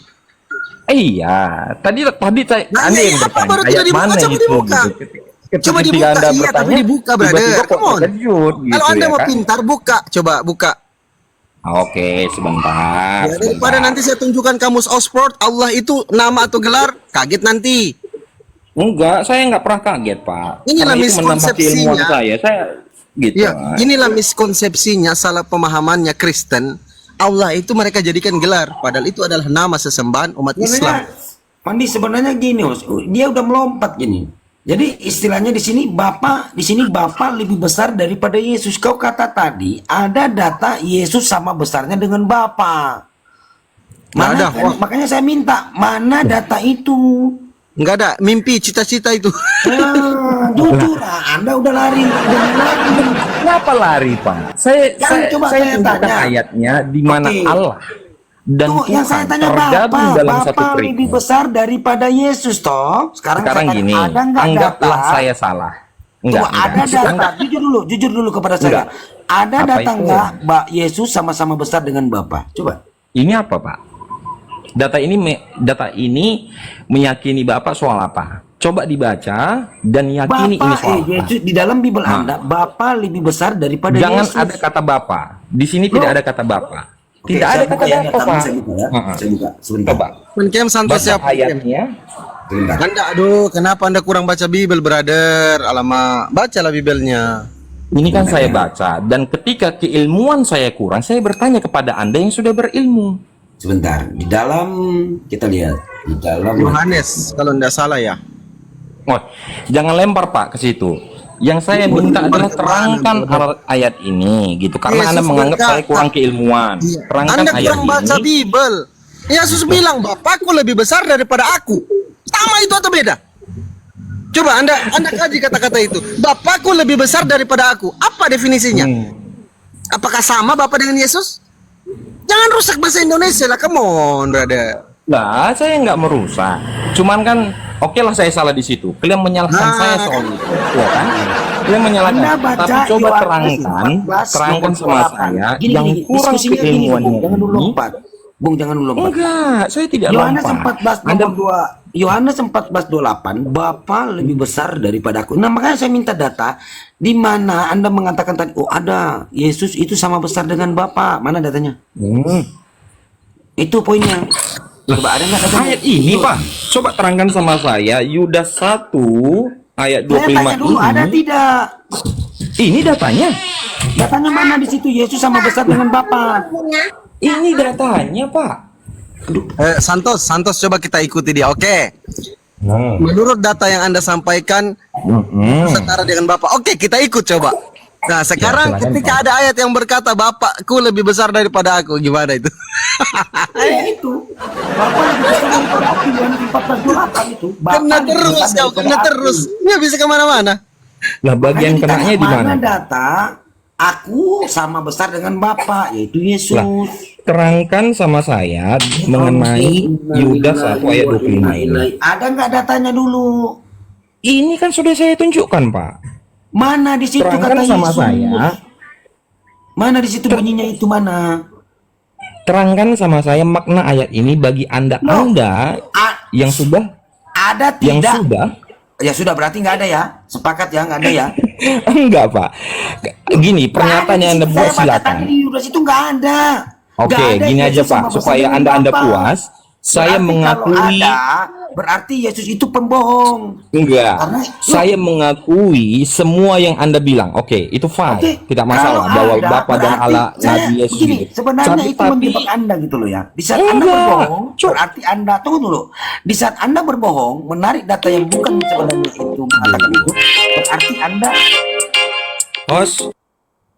Iya, tadi saya Nah, Anda iya, yang apa bertanya baru tidak ayat dibuka? mana Coba itu dibuka. gitu. Ketika Coba dibuka, Anda iya, bertanya, tapi dibuka, brother. tiba-tiba kok Come on. terkejut, gitu, Kalau Anda ya mau kan? pintar, buka, coba buka. Oke, sebentar. Ya, daripada sebentar. nanti saya tunjukkan kamus Oxford, Allah itu nama atau gelar, kaget nanti. Enggak, saya enggak pernah kaget, Pak. Inilah Karena itu menambah miskonsepsinya. keilmuan saya gitu. Ya, inilah miskonsepsinya, salah pemahamannya Kristen. Allah itu mereka jadikan gelar, padahal itu adalah nama sesembahan umat Islam. Mandi sebenarnya gini, Mas. Dia udah melompat gini. Jadi istilahnya di sini Bapa lebih besar daripada Yesus. Kau kata tadi ada data Yesus sama besarnya dengan Bapa. Mana? Nggak ada. Makanya saya minta mana data itu. Enggak ada mimpi, cita-cita itu. Jujur, Anda udah lari. Kenapa lari, Pak? Saya coba saya saya tunjukkan tanya. ayatnya di mana Oke. Allah dan Tuh, yang saya Tuhan tanya tergabung dalam satu Bapa lebih perikop. besar daripada Yesus toh. Sekarang saya Sekarang tanya, gini, ada nggak anggaplah data? saya salah. Tuh, ada data. Jujur dulu kepada saya. Enggak. Ada Apa data itu? nggak Mbak Yesus sama-sama besar dengan Bapa? Coba. Ini apa, Pak? Data ini meyakini Bapak soal apa? Coba dibaca dan yakini ini soal apa. Yesus di dalam Bible Anda, Bapa lebih besar daripada Jangan Yesus. ada kata Bapak. Di sini tidak ada kata Bapak. Oke, Tidak saya ada buka kata ya, Bapak, Taman, Pak. saya buka ya. Heeh. Saya buka sebentar. Coba Menkem Santo baca siapa? ayatnya. Sebentar. Aduh, kenapa Anda kurang baca Bible, brother? Alamak, bacalah Biblenya. Ini kan saya baca, dan ketika keilmuan saya kurang, saya bertanya kepada Anda yang sudah berilmu. Sebentar. Di dalam kita lihat di dalam Yohanes, kalau tidak salah ya. Oh, jangan lempar, Pak, ke situ. Yang saya minta adalah terangkan ayat ini, gitu. Karena Yesus Anda menganggap berkata- saya kurang keilmuan. Terangkan Anda ayat kurang baca ini. Bible. Yesus bilang, Bapakku lebih besar daripada aku. Sama itu atau beda? Coba Anda kaji kata-kata itu. Bapakku lebih besar daripada aku. Apa definisinya? Apakah sama Bapak dengan Yesus? Jangan rusak bahasa Indonesia lah, come on, brother. Lah, saya nggak merusak. Cuman kan, oke lah saya salah di situ. Kalian menyalahkan Nah. saya soal itu, ya kan? Kalian menyalahkan. Anda baca Tapi coba Yohanes terangkan 14, sama 28. saya Gini, yang kurang diskusinya gini, keilmuannya jangan dulu ini. lompat. Bung, jangan lu lompat. Enggak, saya tidak Yohanes lompat. 14 Anda nomor 2. Yohanes 14:28, Bapa lebih besar daripada aku. Nah, makanya saya minta data di mana Anda mengatakan tadi, oh ada, Yesus itu sama besar dengan Bapa. Mana datanya? Itu poinnya. Coba ada nggak datanya? ayat ini, Pak. Coba terangkan sama saya Yudas 1 ayat Saya 25 tanya dulu, ini. ada tidak? Ini datanya. Datanya mana di situ Yesus sama besar dengan Bapa? Ini datanya, Pak. Santos, coba kita ikuti dia. Oke. Nah. Menurut data yang Anda sampaikan setara dengan Bapak. Oke, kita ikut coba. Nah, sekarang silakan, ketika ada ayat yang berkata Bapakku lebih besar daripada aku, gimana itu? Itu. Bapa lebih besar daripada aku. Yohanes 14:28 itu. Bapa Kena lebih terus, besar kau daripada kena aku. terus. Nggak bisa kemana-mana. Lah bagian Makanya kenanya di ditanya, mana? data aku sama besar dengan Bapa, yaitu Yesus. Lah, terangkan sama saya mengenai Yudas 1 ayat 25 ini. Ada nggak datanya dulu? Ini kan sudah saya tunjukkan, Pak. Mana di situ Terangkan kata sama Yesus? saya. Mana di situ bunyinya itu mana? Terangkan sama saya makna ayat ini bagi Anda yang sudah Ada yang tidak? sudah Ya sudah, berarti nggak ada ya. Sepakat ya, nggak ada ya. enggak, Pak. Gini, pernyataan yang Anda buat Saya baca silakan. tadi di Yudas itu nggak ada. Oke, Nggak ada gini aja, Yesus Pak, sama besar supaya dengan Anda Bapa. puas. Saya Berarti mengakui kalau ada, berarti Yesus itu pembohong. enggak. Karena- Saya mengakui semua yang Anda bilang. Oke, itu fine. Oke, Tidak masalah kalau bahwa ada, Bapa dan berarti Allah saya Nabi Yesus begini, gitu. sebenarnya itu menjebak Anda gitu loh ya. Di saat Anda Enggak. berbohong, Cuk. berarti Anda tunggu dulu. Di saat Anda berbohong, menarik data yang bukan sebenarnya itu mengatakan itu, berarti Host,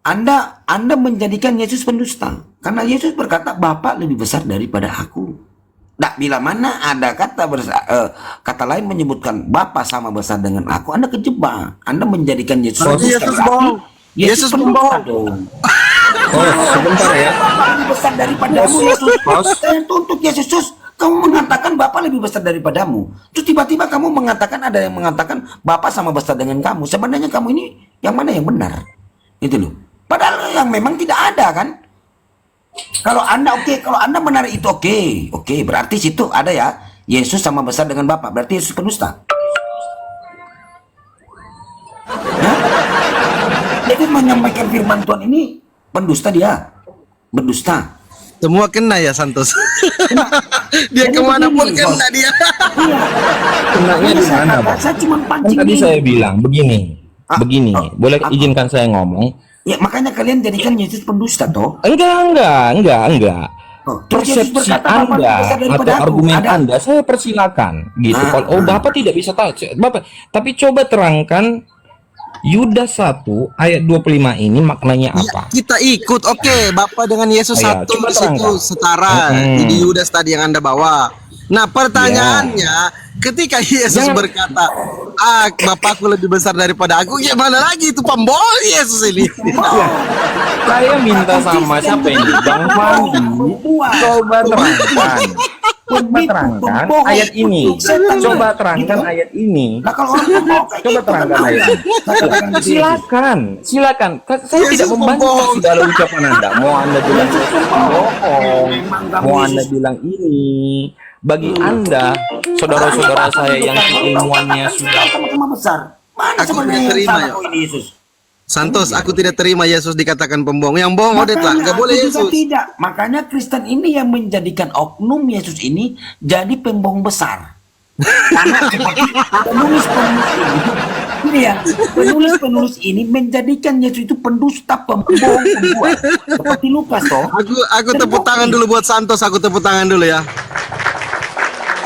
Anda menjadikan Yesus pendusta. Karena Yesus berkata Bapa lebih besar daripada aku. Nah, bila mana ada kata lain menyebutkan Bapa sama besar dengan aku, Anda kejebak. Anda menjadikan Yesus Berarti pendusta. Yesus Berarti bohong. Yesus pendusta pembohong. dong. sebentar ya. Bapa lebih besar daripadamu, Yesus. Saya tuntut Yesus. Kamu mengatakan Bapa lebih besar daripadamu. Terus tiba-tiba kamu mengatakan, ada yang mengatakan Bapa sama besar dengan kamu. Sebenarnya kamu ini yang mana yang benar? Itu loh. Padahal yang memang tidak ada kan? Kalau Anda kalau Anda menarik itu oke, berarti situ ada ya Yesus sama besar dengan Bapa, berarti Yesus pendusta. Hah? Jadi menyampaikan firman Tuhan ini pendusta dia, berdusta. Semua kena ya Santos. Dia Jadi kemanapun begini, kena dia. Iya. Kenanya di Saya mana, kata, Pak? saya cuma Kan pancing tadi nih. saya bilang begini. Ah, Begini, ah, boleh apa? izinkan saya ngomong? Ya makanya kalian jadikan Yesus pendusta toh. Enggak. Oh, terus Yesus Persepsi berkata, "Bapa lebih Anda besar daripada atau aku." argumen Ada. Anda saya persilakan gitu. Kalau Bapak tidak bisa tahu, Bapak, tapi coba terangkan Yudas 1 ayat 25 ini maknanya Ya, apa? kita ikut. Oke, Bapak dengan Yesus Iya, satu coba di situ terangkan. setara. Jadi Yudas tadi yang Anda bawa. Nah, pertanyaannya, ketika Yesus Jangan- berkata, Bapakku lebih besar daripada aku, gimana lagi itu pembohong Yesus ini? Saya minta sama siapa ini? Bang Fandi. Coba terangkan. Coba terangkan ayat ini. Coba terangkan ayat ini. Nah kalau orang pembohong kayak Coba gitu, terangkan kan ayat mau ini. kan? Saya katakan gitu, Silakan. Saya Yesus tidak membantah pembohong. segala ucapan Anda. Mau Anda bilang Yesus pembohong, mau Anda bilang ini. Bagi Anda, saudara-saudara saya yang keilmuannya sudah sama-sama besar. Mana Aku sebenarnya tidak yang terima, salah ya. kau ini Yesus? Santos, aku tidak terima Yesus dikatakan pembohong. Yang bohong Odet lah, nggak Makanya boleh aku juga Yesus. tidak. Makanya Kristen ini yang menjadikan oknum Yesus ini jadi pembohong besar. Karena seperti penulis-penulis ini ya, penulis-penulis ini menjadikan Yesus itu pendusta, pembohong, pembuat. Seperti Lukas toh. Aku tepuk tangan dulu buat Santos, aku tepuk tangan dulu ya.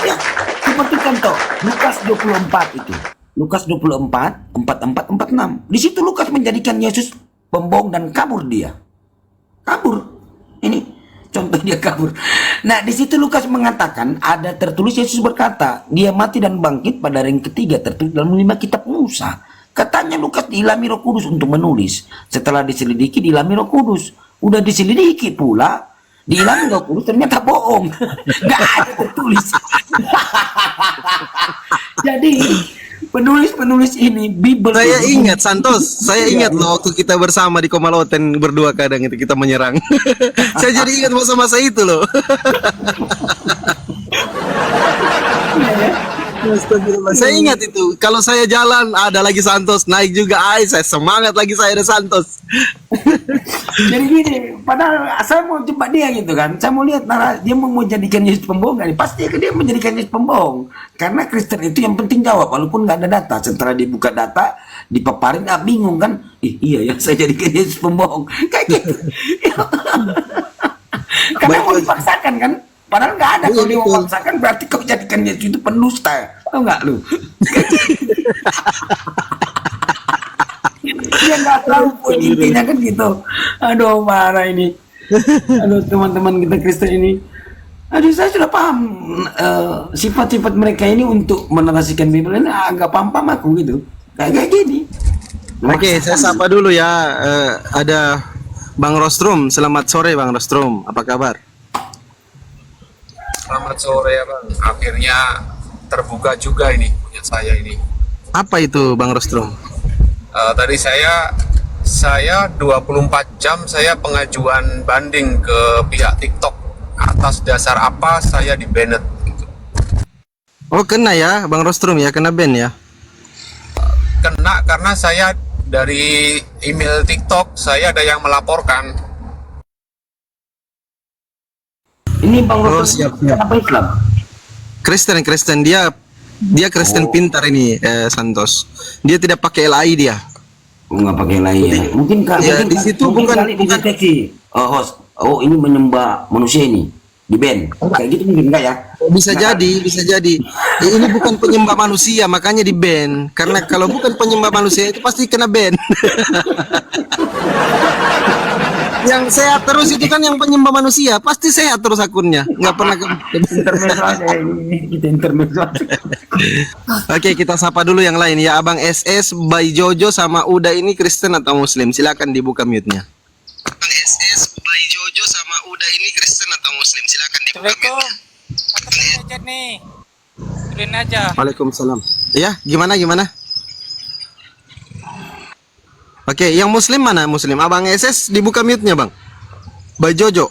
Ya, seperti contoh Lukas 24 itu. Lukas 24, 44, 46. Di situ Lukas menjadikan Yesus pembohong dan kabur dia. Kabur. Ini contoh dia kabur. Nah, di situ Lukas mengatakan ada tertulis Yesus berkata, dia mati dan bangkit pada hari ketiga tertulis dalam 5 kitab Musa. Katanya Lukas diilhami Roh Kudus untuk menulis. Setelah diselidiki diilhami Roh Kudus. Udah diselidiki pula diilhami Roh Kudus ternyata bohong. Nggak ada tertulis. Jadi penulis ini Bible. Saya ingat Santos, saya ingat loh waktu kita bersama di Komaloten berdua kadang itu kita menyerang. Saya jadi ingat masa-masa itu loh. Astagfirullah. Saya ingat itu. Kalau saya jalan ada lagi Santos naik juga, saya semangat lagi saya ada Santos. Jadi gini, padahal saya mau coba dia gitu kan. Saya mau lihat dia mau jadikan Yesus pembohong kan. Pasti dia menjadikan Yesus pembohong. Karena Kristen itu yang penting jawab walaupun nggak ada data. Setelah dibuka data, dipaparin bingung kan. Iya ya, saya jadikan Yesus pembohong. Kayak gitu. Karena mau dipaksakan kan. Padahal nggak ada. Kalau dia mau paksakan berarti kau jadikan Yesus itu penusta. Tahu nggak lu? Dia nggak tahu pun intinya kan gitu. Aduh marah ini. Aduh teman-teman kita Kristen ini. Aduh saya sudah paham sifat-sifat mereka ini untuk menarasikan Bible ini agak paham aku gitu. Kayak gini. Oke, saya sapa dulu ya. Ada Bang Rostrum. Selamat sore Bang Rostrum. Apa kabar? Selamat sore ya Bang. Akhirnya terbuka juga ini punya saya ini. Apa itu Bang Rostrum? Tadi saya 24 jam saya pengajuan banding ke pihak TikTok atas dasar apa saya di-banned gitu. Oh kena ya Bang Rostrum ya, kena ban ya? Kena karena saya dari email TikTok saya ada yang melaporkan. Ini Bang Oh, Rosul siap. apa Islam? Kristen dia Kristen pintar ini Santos. Dia tidak pakai LAI dia. Oh, nggak pakai lain ya. Mungkin Ya, di situ bukan deteksi. Oh ini menyembah manusia ini di band. Kayak gitu mungkin enggak ya? Bisa jadi. Ini bukan penyembah manusia makanya di ban. Karena kalau bukan penyembah manusia itu pasti kena ban. Yang sehat terus itu kan yang penyembah manusia, pasti sehat terus akunnya, nggak pernah Intermezzo aja ini, kita intermezzo aja. Oke, kita sapa dulu yang lain ya. Abang SS, Bay Jojo sama Uda ini Kristen atau Muslim? Silakan dibuka mute-nya. Abang SS, Bay Jojo sama Uda ini Kristen atau Muslim? Silakan dibuka mute-nya. Assalamualaikum. Chat nih. Turunin aja. Waalaikumsalam. Ya, gimana? Oke, yang Muslim mana? Muslim. Abang SS dibuka mute-nya, Bang. Bay Jojo.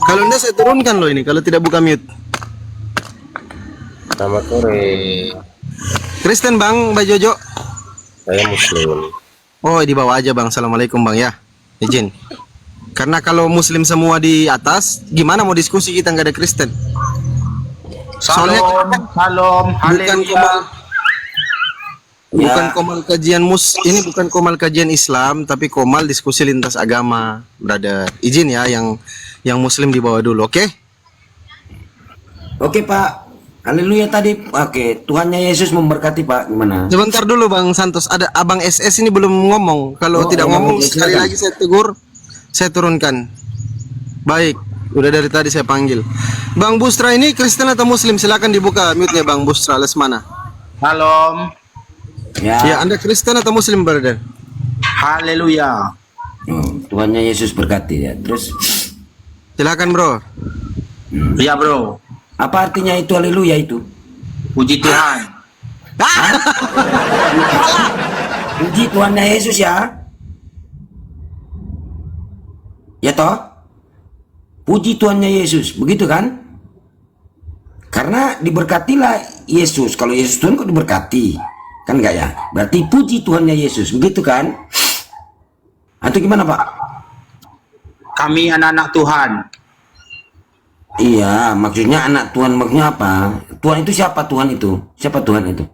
Kalau enggak saya turunkan loh ini kalau tidak buka mute. Selamat sore, Kristen, Bang, Bay Jojo. saya Muslim. Oh, di bawah aja, Bang. Assalamualaikum, Bang ya. Izin. Karena kalau Muslim semua di atas, gimana mau diskusi kita nggak ada Kristen? Soalnya Salam, bukan komal kajian ini bukan komal kajian Islam, tapi komal diskusi lintas agama, brother. Izin ya, yang Muslim di bawah dulu, oke? Oke Pak, haleluya tadi. Oke, Tuhannya Yesus memberkati Pak. Gimana? Sebentar dulu Bang Santos, ada Abang SS ini belum ngomong. Kalau tidak ngomong sekali lagi saya tegur, saya turunkan. Baik, udah dari tadi saya panggil. Bang Bustra ini Kristen atau Muslim? Silakan dibuka mute-nya Bang Bustra, Lesmana. Salam. Ya, Anda Kristen atau Muslim, brother? Haleluya. Tuhannya Yesus berkati ya. Terus Silakan, Bro. Iya, Bro. apa artinya itu haleluya itu? Puji Tuhan. Puji Tuhannya Yesus ya. Ya toh? Puji Tuhannya Yesus, begitu kan? Karena diberkatilah Yesus. Kalau Yesus Tuhan kok diberkati? Kan enggak ya? Berarti puji Tuhannya Yesus, begitu kan? Atau gimana Pak? Kami anak-anak Tuhan. Iya, maksudnya anak Tuhan maksudnya apa? Tuhan itu siapa Tuhan itu? Siapa Tuhan itu?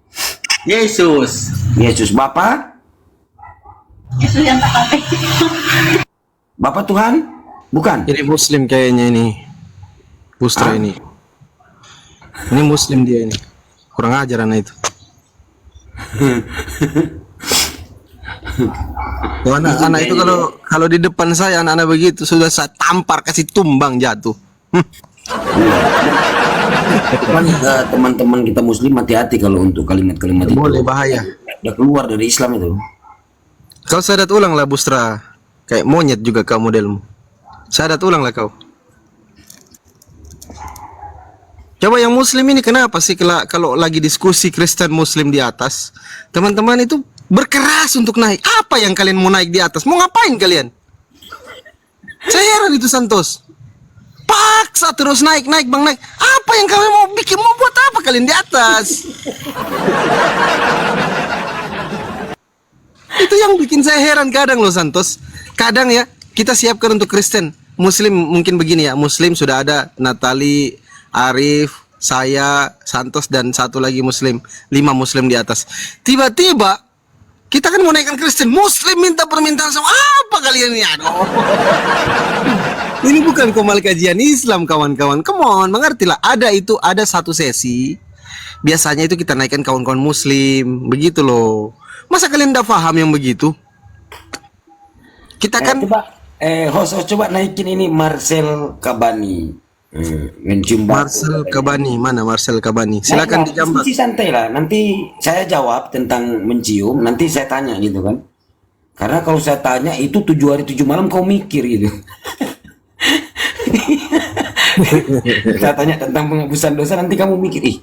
Yesus. Yesus Bapa? Yesus yang tak pakai. Bapak Tuhan? Bukan. Ini Muslim kayaknya ini. Bustra ini. Ini Muslim dia ini. Kurang ajar anak itu. Tuh, anak itu kalau di depan saya anak-anak begitu sudah saya tampar kasih tumbang jatuh. Kan teman-teman kita Muslim hati-hati kalau untuk kalimat-kalimat itu. Boleh bahaya. Udah keluar dari Islam itu. Kau sadat ulang lah Bustra. Kayak monyet juga kau modelmu. Sadat ulang lah kau. Coba yang muslim ini kenapa sih kalau lagi diskusi Kristen muslim di atas, teman-teman itu berkeras untuk naik. Apa yang kalian mau naik di atas? Mau ngapain kalian? Saya heran itu Santos. Paksa terus naik bang, naik. Apa yang kalian mau bikin? Mau buat apa kalian di atas? Itu yang bikin saya heran kadang loh Santos. Kadang ya kita siapkan untuk Kristen, Muslim mungkin begini ya. Muslim sudah ada Natali, Arif, saya, Santos dan satu lagi Muslim. 5 Muslim di atas. Tiba-tiba kita kan mau naikkan Kristen, Muslim minta permintaan sama apa kalian ini? Aduh. Ini bukan komal kajian Islam kawan-kawan. Come on, mengertilah. Ada satu sesi. Biasanya itu kita naikkan kawan-kawan Muslim, begitu loh. Masa kalian tidak paham yang begitu? Kita kan host coba naikin ini Marcel Kabani. Mencium batu. Marcel Kabani, mana Marcel Kabani? Silakan dijambak. Santai lah. Nanti saya jawab tentang mencium. Nanti saya tanya gitu kan. Karena kalau saya tanya itu 7 hari 7 malam kau mikir gitu. Saya tanya tentang penghapusan dosa nanti kamu mikir ih.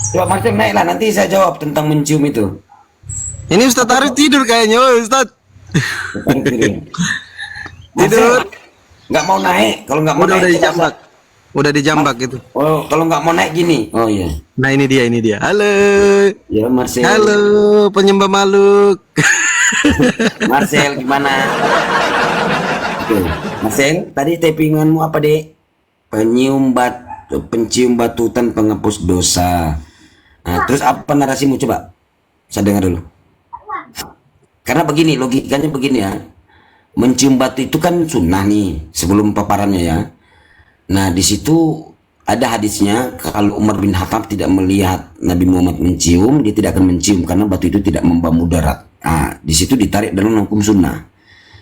Coba Marcel naik lah. Nanti saya jawab tentang mencium itu. Ini Ustadz Arif tidur kayaknya, Ustadz. Tidur. Nggak mau naik. Kalau nggak mau Udah naik dijambak. Udah dijambak gitu. Oh, kalau nggak mau naik gini. Oh iya. Nah ini dia. Halo. Ya Marcel. Halo, penyembah makhluk. Marcel gimana? Oke. Marcel, tadi tapinganmu apa dek? Pencium batutan penghapus dosa. Nah, terus apa narasimu coba? Saya dengar dulu. Karena begini, logikanya begini ya. Mencium batu itu kan sunnah nih sebelum paparannya ya. Nah di situ ada hadisnya kalau Umar bin Khattab tidak melihat Nabi Muhammad mencium, dia tidak akan mencium karena batu itu tidak membawa mudarat. Nah di situ ditarik dalam hukum sunnah.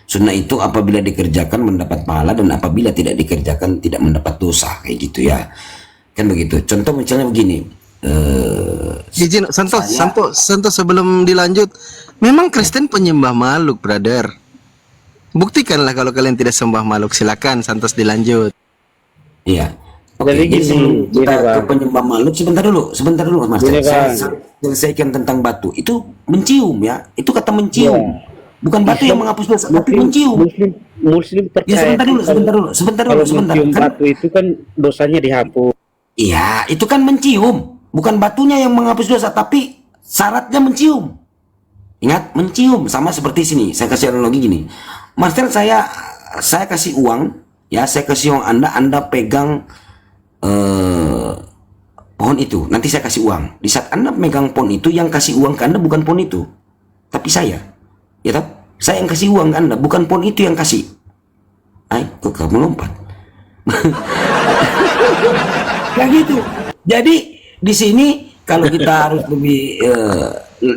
Sunnah itu apabila dikerjakan mendapat pahala dan apabila tidak dikerjakan tidak mendapat dosa kayak gitu ya. Kan begitu. Contoh misalnya begini. Izin Santos sebelum dilanjut, memang Kristen penyembah makhluk, brother. Buktikanlah kalau kalian tidak sembah makhluk. Silakan Santos dilanjut. Iya. Oke, Jadi jadi gini, sebelum kita gini, ke Bang. penyembah makhluk, sebentar dulu Mas. Gini, Saya Bang. selesaikan tentang batu. Itu mencium ya. Itu kata mencium. Ya. Bukan batu yang menghapus dosa, tapi mencium. Muslim percaya. Ya sebentar dulu. Kalau mencium Kan, batu itu kan dosanya dihapus. iya, itu kan mencium. Bukan batunya yang menghapus dosa, tapi syaratnya mencium. Ingat, mencium sama seperti sini. Saya kasih analogi gini. Marcel, saya kasih uang, ya, saya kasih uang Anda pegang pohon itu. Nanti saya kasih uang. Di saat Anda megang pohon itu, yang kasih uang ke Anda bukan pohon itu, tapi saya. Ya toh? Saya yang kasih uang ke Anda, bukan pohon itu yang kasih. Kok kamu lompat? Kayak gitu. Jadi di sini kalau kita harus lebih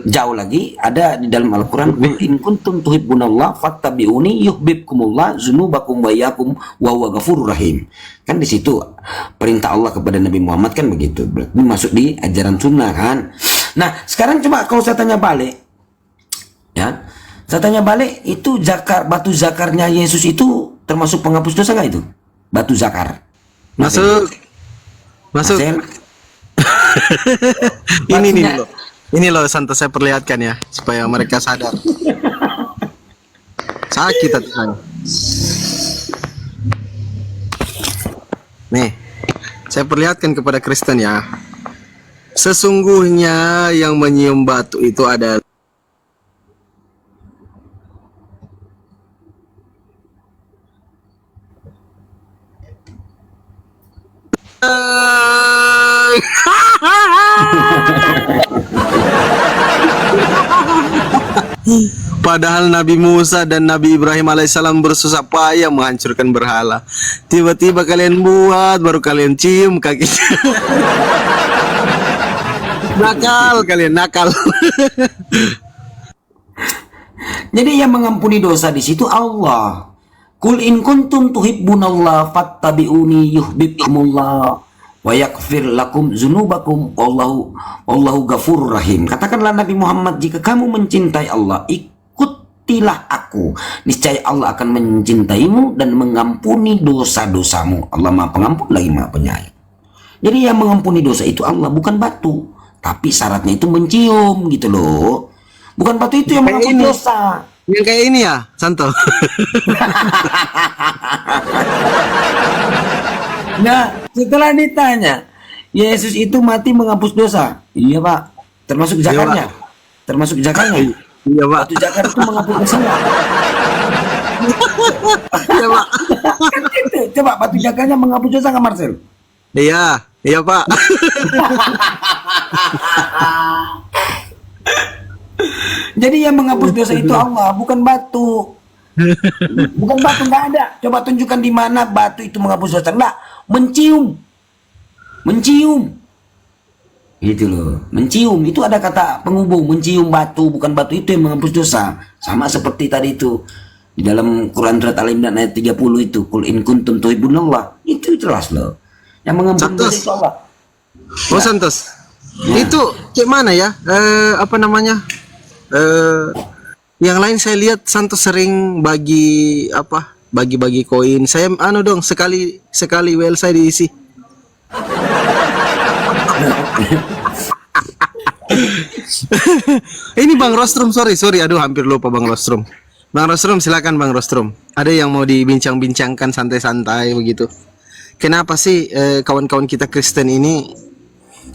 jauh lagi, ada di dalam Al-Quran, in kuntum tuhibbunallah fattabi'uni yuhibbukumullah dzunubakum wa iyyakum wa huwa ghafurur rahim. Kan di situ perintah Allah kepada Nabi Muhammad kan begitu. Berarti masuk di ajaran sunnah kan. Nah, sekarang coba kalau saya tanya balik. Ya. Saya tanya balik, itu batu zakarnya Yesus itu termasuk penghapus dosa nggak itu? Batu zakar. Masuk. Marcel. Ini loh Santos, saya perlihatkan ya supaya mereka sadar. Sakit hati saya. Nih, saya perlihatkan kepada Kristen ya. Sesungguhnya yang menyium batu itu adalah padahal Nabi Musa dan Nabi Ibrahim alaihissalam bersusah payah menghancurkan berhala. Tiba-tiba kalian buat, baru kalian cium kakinya. Nakal kalian, nakal. Jadi yang mengampuni dosa di situ Allah. Kul in kuntum tuhibbunallah fattabi'uni yuhibbukumullah wa yaghfir lakum dzunubakum wallahu ghafurur rahim. Katakanlah Nabi Muhammad, jika kamu mencintai Allah, ikutilah aku. Niscaya Allah akan mencintaimu dan mengampuni dosa-dosamu. Allah Maha Pengampun lagi Maha Penyayang. Jadi yang mengampuni dosa itu Allah, bukan batu. Tapi syaratnya itu mencium gitu loh. Bukan batu itu yang Kayak mengampuni ini. dosa. Yang kayak ini ya, Santo. Nah, setelah ditanya, Yesus itu mati menghapus dosa. Iya, Pak. Termasuk zakarnya. Termasuk zakarnya. Iya, Pak. Batu zakar itu menghapus dosa. Iya, Pak. Kan gitu. Coba batu zakarnya menghapus dosa nggak, Marcel? Iya, iya, Pak. Jadi yang menghapus dosa itu Allah, bukan batu. Bukan batu, nggak ada. Coba tunjukkan di mana batu itu menghapus dosa. Enggak, mencium. Mencium. Gitu loh. Mencium itu ada kata penghubung, mencium batu, bukan batu itu yang menghapus dosa. Sama seperti tadi itu di dalam Quran surat Al-Imran ayat 30 itu, qul in kuntum tuhibbunallah. Itu jelas loh. Yang mengampuni dosa itu Allah. Oh, Santos. Itu kayak mana ya? Apa namanya? Yang lain saya lihat Santos sering bagi apa? Bagi-bagi koin. Saya dong sekali WL saya diisi. Ini Bang Rostrum, sorry, aduh hampir lupa Bang Rostrum. Bang Rostrum, silakan Bang Rostrum. Ada yang mau dibincang-bincangkan santai-santai begitu. Kenapa sih kawan-kawan kita Kristen ini,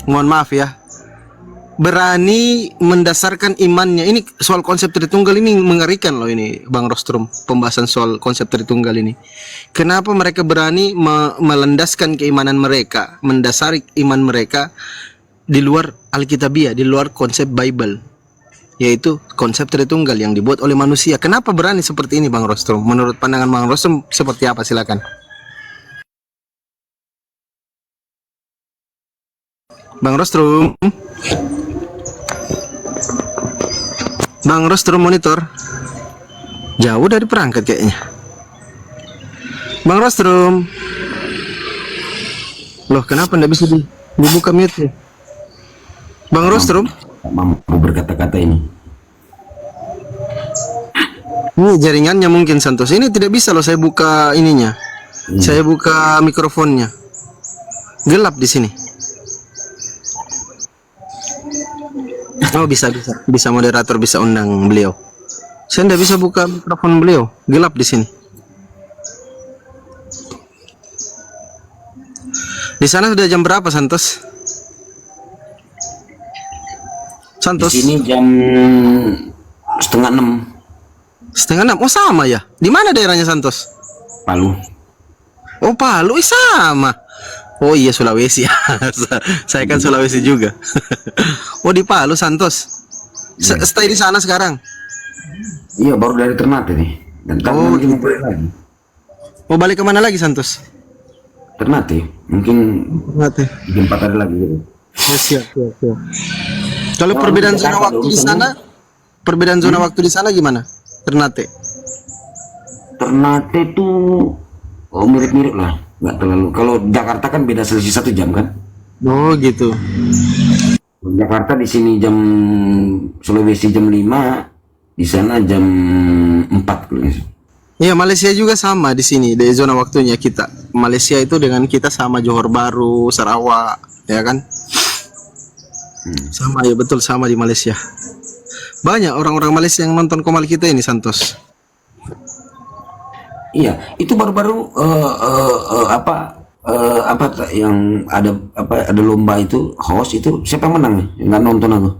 mohon maaf ya, berani mendasarkan imannya? Ini soal konsep Tritunggal ini mengerikan loh ini Bang Rostrum, pembahasan soal konsep Tritunggal ini. Kenapa mereka berani melandaskan keimanan mereka, mendasari iman mereka di luar Alkitabiah, di luar konsep Bible, yaitu konsep Tritunggal yang dibuat oleh manusia. Kenapa berani seperti ini Bang Rostrum? Menurut pandangan Bang Rostrum seperti apa? Silakan. Bang Rostrum. Bang Rostrum monitor. Jauh dari perangkat kayaknya. Bang Rostrum. Loh, kenapa enggak bisa dibuka mute? Bang Rostrum. Tak mampu berkata-kata ini. Ini jaringannya mungkin Santos. Ini tidak bisa loh saya buka ininya. Saya buka mikrofonnya. Gelap di sini. Oh, bisa moderator bisa undang beliau. Saya tidak bisa buka mikrofon beliau, gelap di sini. Di sana sudah jam berapa, Santos? Santos. Di sini jam 5:30. 5:30. Oh, sama ya. Di mana daerahnya Santos? Palu. Oh, Palu, sama. Oh iya, Sulawesi. Saya kan Sulawesi juga. Oh, di Palu, Santos. Stay di sana sekarang? Iya, baru dari Ternate nih. Dan nanti mau balik lagi. Mau balik kemana lagi, Santos? Ternate. Mungkin Ternate. 4 hari lagi gitu. Oh, siap. Kalau perbedaan zona waktu di sana, gimana? Ternate. Ternate tuh mirip-mirip lah. Nggak terlalu. Kalau Jakarta kan beda selisih 1 jam kan. Oh gitu. Jakarta di sini jam, Sulawesi jam 5, di sana jam 4 kalau nggak salah. Iya, Malaysia juga sama di sini, di zona waktunya kita. Malaysia itu dengan kita sama, Johor Bahru, Sarawak, ya kan? Sama ya, betul, sama di Malaysia. Banyak orang-orang Malaysia yang nonton Komal kita ini, Santos. Iya, itu baru-baru yang ada lomba itu, host itu siapa yang menang nih? Nggak nonton aku.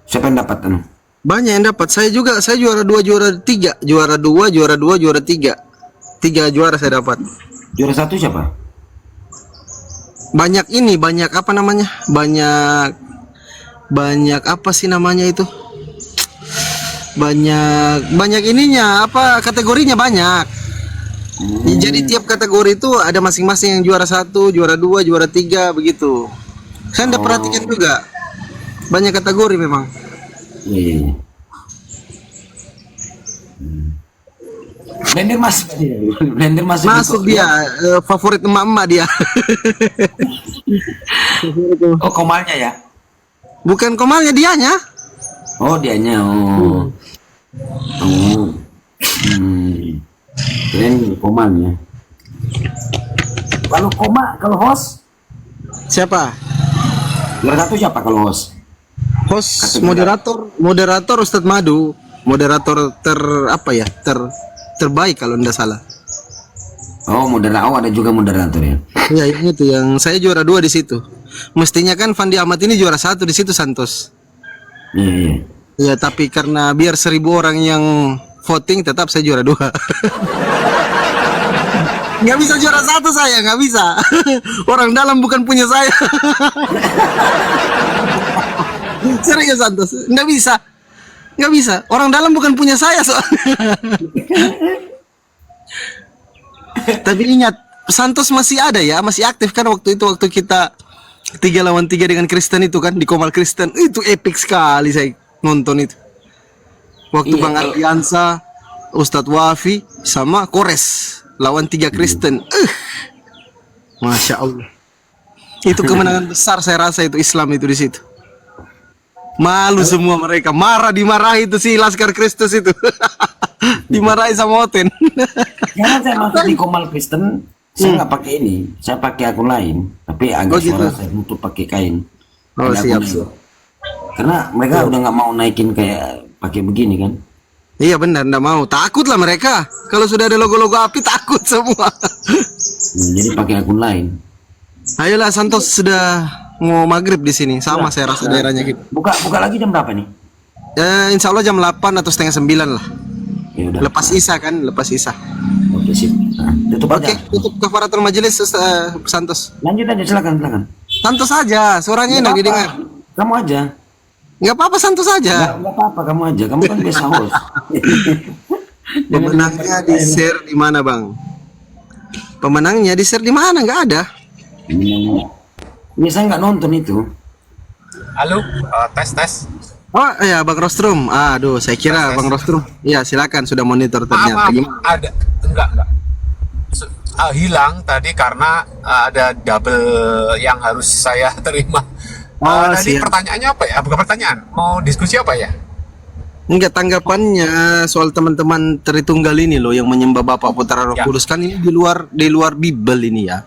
Siapa yang dapat anu? Banyak yang dapat. Saya juga, saya juara 2, juara 3, juara 2, juara 2, juara 3. 3 juara saya dapat. Juara 1 siapa? Banyak ini, banyak apa namanya? Banyak apa sih namanya itu? Banyak ininya, apa kategorinya banyak. Jadi tiap kategori itu ada masing-masing yang juara 1, juara 2, juara 3 begitu. Saya udah perhatikan juga. Banyak kategori memang. Iya. Blender Masuk dia, favorit emak-emak dia. Oh, Komalnya ya? Bukan Komalnya, dianya. Oh, dianya. Keren Komalnya. Kalau host Siapa? Juara satu siapa kalau host? Host, moderator Ustadz Madu, moderator terbaik kalau tidak salah. Oh, moderator, ada juga moderator ya. Ya itu yang saya juara 2 di situ. Mestinya kan Fandi Ahmad ini juara 1 di situ, Santos. Iya, iya. Ya tapi karena biar 1000 orang yang voting, tetap saya juara 2. Nggak bisa juara 1 saya, nggak bisa. Orang dalam bukan punya saya. Serius Santos, nggak bisa. Nggak bisa. Orang dalam bukan punya saya soalnya. Tapi ingat, Santos masih ada ya, masih aktif kan waktu itu, waktu kita 3 lawan 3 dengan Kristen itu kan, di Komal Kristen. Itu epic sekali saya nonton itu. Waktu Iya, Bang Ardiansa, Ustadz Wafi, sama Kores lawan 3 Kristen. Masya Allah. Itu kemenangan besar saya rasa itu Islam itu di situ. Malu semua mereka, dimarahi itu si Laskar Kristus itu. Dimarahi sama Oten. Karena saya masuk di Komal Kristen, saya nggak pakai ini, saya pakai akun lain, tapi agak gitu. suara saya tutup pakai kain. Oh, Ada siap, akun lain. siap. Karena mereka udah nggak mau naikin kayak pakai begini kan. Iya benar, nggak mau. Takut lah mereka. Kalau sudah ada logo-logo api, takut semua. Jadi pakai akun lain. Ayolah Santos, sudah mau maghrib di sini. Sama saya rasa daerahnya gitu. Buka lagi jam berapa nih? Insya Allah jam 8 atau setengah 9 lah. Ya udah. Lepas Isya kan, lepas Isya. Oke sip. Nah, tutup Oke, aja. tutup kafaratul majelis Santos. Lanjut aja, silakan. Santos aja, suaranya enak didengar. Kamu aja. Nggak apa-apa, Santos aja. Nggak apa-apa, kamu aja. Kamu kan biasa host. Pemenangnya di share di mana, Bang? Pemenangnya di share di mana? Nggak ada. Ini saya nggak nonton itu. Halo, tes. Oh ya, Bang Rostrum. Aduh, saya kira Bang Rostrum. Iya, silakan, sudah monitor ternyata. Maaf, Gimana? ada enggak. Hilang tadi karena ada double yang harus saya terima. Oh, Tadi siap. pertanyaannya apa ya? Bukan pertanyaan, mau diskusi apa ya? Enggak, tanggapannya soal teman-teman Tritunggal ini loh yang menyembah Bapak Putra Roh Ya. Kudus, kan ini di luar Bible ini ya.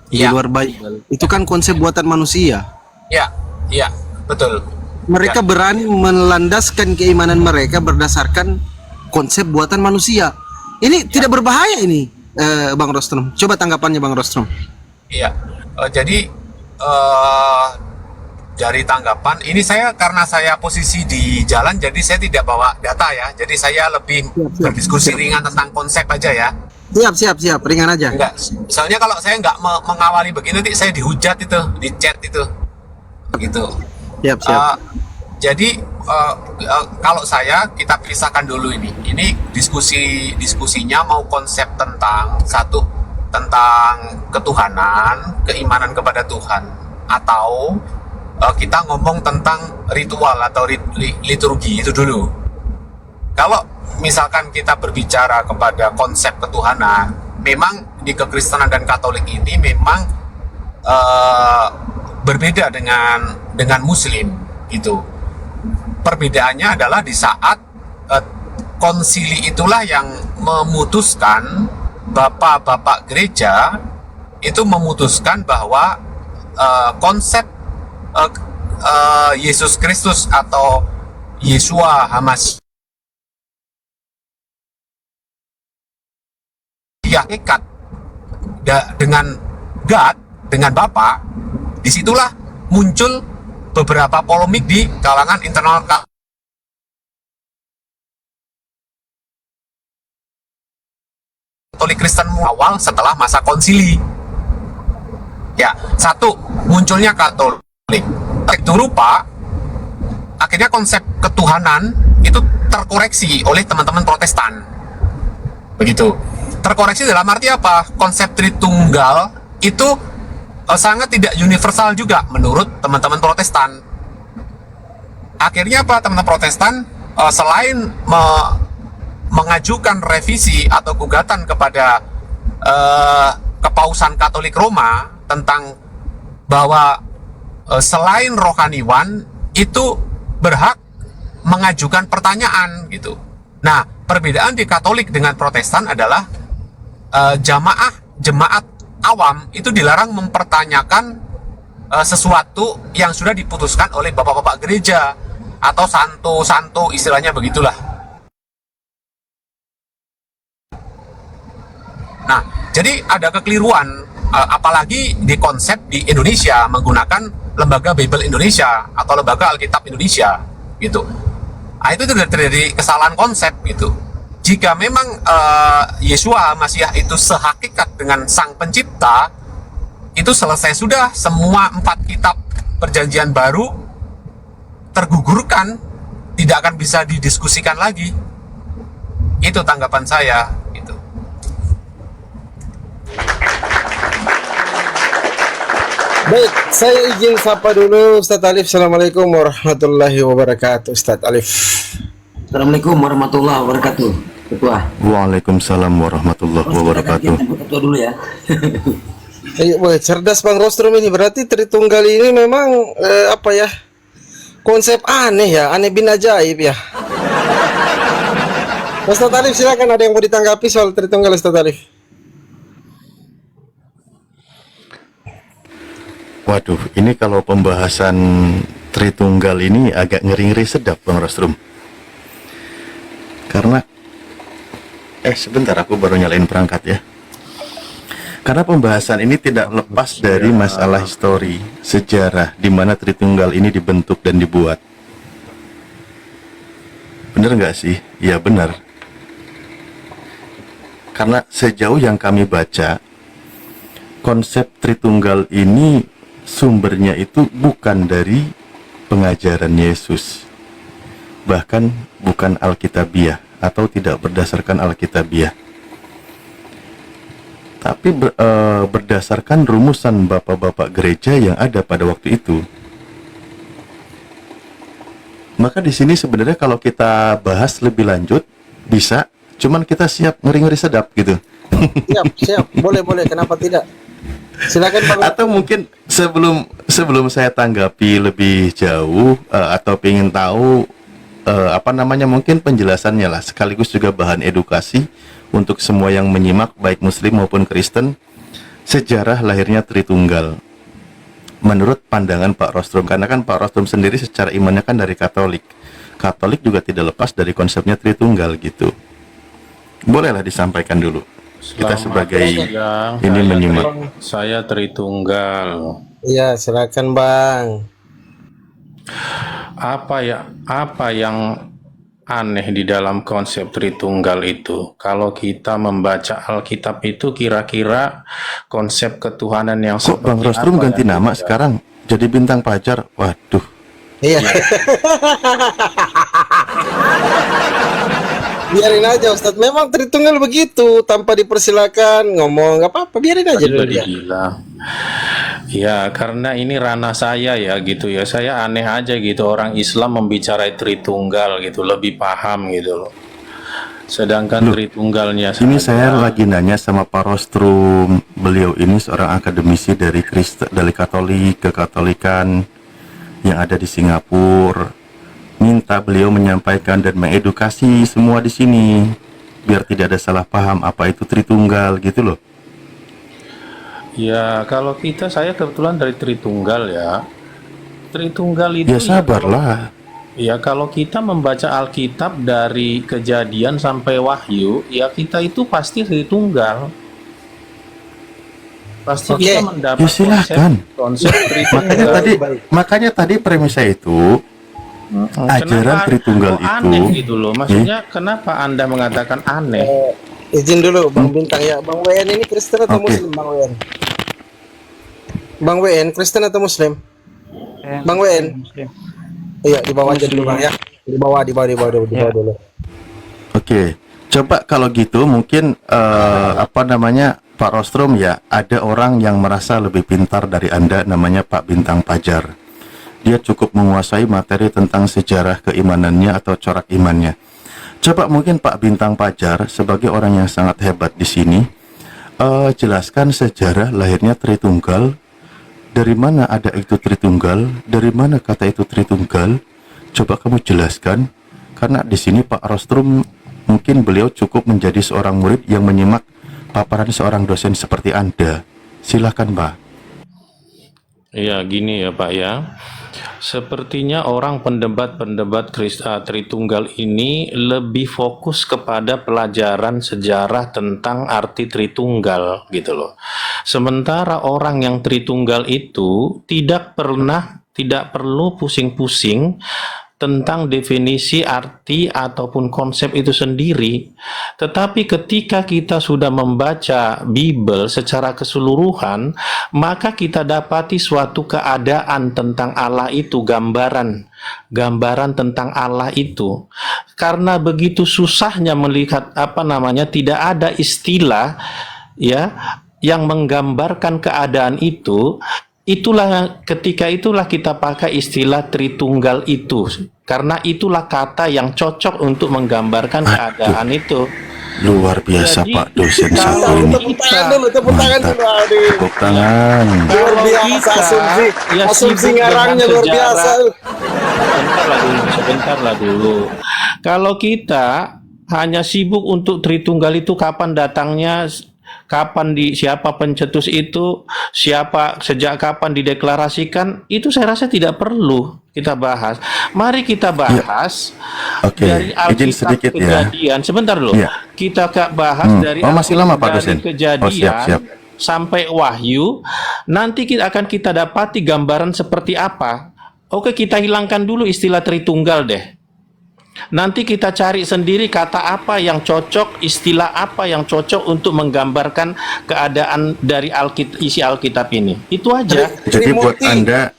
Di Ya. luar Bible. Itu kan konsep buatan manusia. Ya, betul. Mereka berani melandaskan keimanan mereka berdasarkan konsep buatan manusia. Ini tidak berbahaya ini, Bang Rostrum. Coba tanggapannya Bang Rostrum. Iya, jadi dari tanggapan ini karena saya posisi di jalan, jadi saya tidak bawa data ya. Jadi saya lebih berdiskusi ringan tentang konsep aja ya. Siap, ringan aja. Enggak, soalnya kalau saya nggak mengawali begini, nanti saya dihujat itu, di chat itu, gitu. Siap. Jadi kalau kita pisahkan dulu ini. Ini diskusinya mau konsep tentang tentang ketuhanan, keimanan kepada Tuhan, atau kita ngomong tentang ritual atau liturgi itu dulu. Kalau misalkan kita berbicara kepada konsep ketuhanan, memang di kekristenan dan Katolik ini memang berbeda dengan Muslim gitu. Perbedaannya adalah di saat konsili itulah yang memutuskan, bapak-bapak gereja itu memutuskan bahwa konsep Yesus Kristus atau Yeshua Hamashiach hakikat dengan God, dengan Bapa, disitulah muncul beberapa polemik di kalangan internal Katolik Kristen awal setelah masa konsili. Ya, satu, munculnya Katolik. Itu rupa, akhirnya konsep ketuhanan itu terkoreksi oleh teman-teman Protestan. Begitu. Terkoreksi dalam arti apa? Konsep Tritunggal itu sangat tidak universal juga menurut teman-teman Protestan. Akhirnya apa? Teman-teman Protestan selain mengajukan revisi atau gugatan kepada Kepausan Katolik Roma tentang bahwa selain rohaniwan itu berhak mengajukan pertanyaan gitu. Nah, perbedaan di Katolik dengan Protestan adalah jemaat awam itu dilarang mempertanyakan sesuatu yang sudah diputuskan oleh bapak-bapak gereja atau santo-santo, istilahnya begitulah. Nah, jadi ada kekeliruan, apalagi di konsep di Indonesia menggunakan lembaga Bible Indonesia atau lembaga Alkitab Indonesia, gitu. Nah, itu sudah terjadi kesalahan konsep, gitu. Jika memang Yesua Masiah itu sehakikat dengan Sang Pencipta, itu selesai sudah, semua 4 kitab Perjanjian Baru tergugurkan, tidak akan bisa didiskusikan lagi. Itu tanggapan saya, gitu. Baik, saya izin sapa dulu Ustadz Alif. Assalamualaikum warahmatullahi wabarakatuh. Ustadz Alif. Assalamualaikum warahmatullahi wabarakatuh. Ketua. Waalaikumsalam warahmatullahi wabarakatuh. Ketua dulu ya. Ayo, wah, cerdas Bang Rostrum ini. Berarti Tritunggal ini memang apa ya? Konsep aneh ya, aneh bin ajaib ya. Ustadz Alif, silakan, ada yang mau ditanggapi soal Tritunggal, Ustadz Alif? Waduh, ini kalau pembahasan Tritunggal ini agak ngeri-ngeri sedap, Bang Rostrum. Karena sebentar, aku baru nyalain perangkat ya. Karena pembahasan ini tidak lepas dari masalah histori, sejarah di mana Tritunggal ini dibentuk dan dibuat. Benar nggak sih? Ya benar. Karena sejauh yang kami baca, konsep Tritunggal ini sumbernya itu bukan dari pengajaran Yesus, bahkan bukan Alkitabiah atau tidak berdasarkan Alkitabiah, tapi berdasarkan rumusan bapak-bapak gereja yang ada pada waktu itu. Maka di sini sebenarnya kalau kita bahas lebih lanjut bisa, cuman kita siap ngeri-ngeri sedap gitu. Siap, boleh, kenapa tidak? Silakan Bang. Atau mungkin sebelum saya tanggapi lebih jauh atau pengen tahu mungkin penjelasannya lah, sekaligus juga bahan edukasi untuk semua yang menyimak, baik Muslim maupun Kristen, sejarah lahirnya Tritunggal menurut pandangan Pak Rostrum. Karena kan Pak Rostrum sendiri secara imannya kan dari Katolik. Katolik juga tidak lepas dari konsepnya Tritunggal gitu. Bolehlah disampaikan dulu. Kita sebagai ini menyimak. Saya Tritunggal. Iya, silakan Bang. Apa yang aneh di dalam konsep Tritunggal itu? Kalau kita membaca Alkitab itu kira-kira konsep ketuhanan yang kok Bang Rostrum ganti nama sekarang jadi Bintang Pajar? Waduh. Iya. Biarin aja Ustadz, memang Tritunggal begitu, tanpa dipersilakan ngomong, nggak apa-apa, biarin aja dulu dia. Gila. Ya, karena ini ranah saya ya gitu ya. Saya aneh aja gitu orang Islam membicarai Tritunggal gitu, lebih paham gitu loh. Sedangkan Tritunggalnya ini saya lagi nanya sama Pak Rostrum. Beliau ini seorang akademisi dari Katolik, kekatolikan yang ada di Singapura. Minta beliau menyampaikan dan mengedukasi semua di sini biar tidak ada salah paham apa itu Tritunggal gitu loh. Ya, kalau saya kebetulan dari Tritunggal ya. Tritunggal itu ya sabarlah. Ya, kalau kita membaca Alkitab dari Kejadian sampai Wahyu, ya kita itu pasti Tritunggal. Pasti kita mendapat ya silakan. konsep Tritunggal. Makanya tadi premisnya itu ajaran Tritunggal itu aneh gitu loh. Maksudnya kenapa Anda mengatakan aneh? Izin dulu Bang Bintang ya. Bang WN ini Kristen atau Muslim Bang WN? Bang WN Kristen atau Muslim? Bang WN. Iya, di bawah aja dulu Bang ya. Di bawah dulu. Oke. Coba kalau gitu mungkin Pak Rostrum ya, ada orang yang merasa lebih pintar dari Anda, namanya Pak Bintang Pajar. Dia cukup menguasai materi tentang sejarah keimanannya atau corak imannya. Coba mungkin Pak Bintang Pajar sebagai orang yang sangat hebat di sini, jelaskan sejarah lahirnya Tritunggal. Dari mana ada itu Tritunggal? Dari mana kata itu Tritunggal? Coba kamu jelaskan. Karena di sini Pak Rostrum mungkin beliau cukup menjadi seorang murid yang menyimak paparan seorang dosen seperti Anda. Silakan, Pak. Ya, gini ya Pak ya. Sepertinya orang pendebat-pendebat Tritunggal ini lebih fokus kepada pelajaran sejarah tentang arti Tritunggal gitu loh. Sementara orang yang Tritunggal itu tidak perlu pusing-pusing tentang definisi arti ataupun konsep itu sendiri. Tetapi ketika kita sudah membaca Bible secara keseluruhan, maka kita dapati suatu keadaan tentang Allah itu, gambaran tentang Allah itu. Karena begitu susahnya melihat tidak ada istilah ya yang menggambarkan keadaan itu. Ketika itulah kita pakai istilah Tritunggal itu, karena itulah kata yang cocok untuk menggambarkan keadaan itu. Luar biasa. Jadi, Pak dosen satu ini. Tepuk tangan dulu, tepuk tangan dulu. Tepuk tangan. Luar biasa asumsi ngarangnya luar biasa. Sebentar lah dulu. Kalau kita hanya sibuk untuk Tritunggal itu kapan datangnya, siapa pencetus itu, sejak kapan dideklarasikan, itu saya rasa tidak perlu kita bahas. Mari kita bahas dari Alkitab Kejadian. Sebentar dulu. Kita bahas dari masih lama, Pak dosen. Kejadian sampai Wahyu. Nanti akan kita dapati gambaran seperti apa. Oke, kita hilangkan dulu istilah Tritunggal deh. Nanti kita cari sendiri kata apa yang cocok, istilah apa yang cocok untuk menggambarkan keadaan dari isi Alkitab ini. Itu aja. Jadi buat Anda,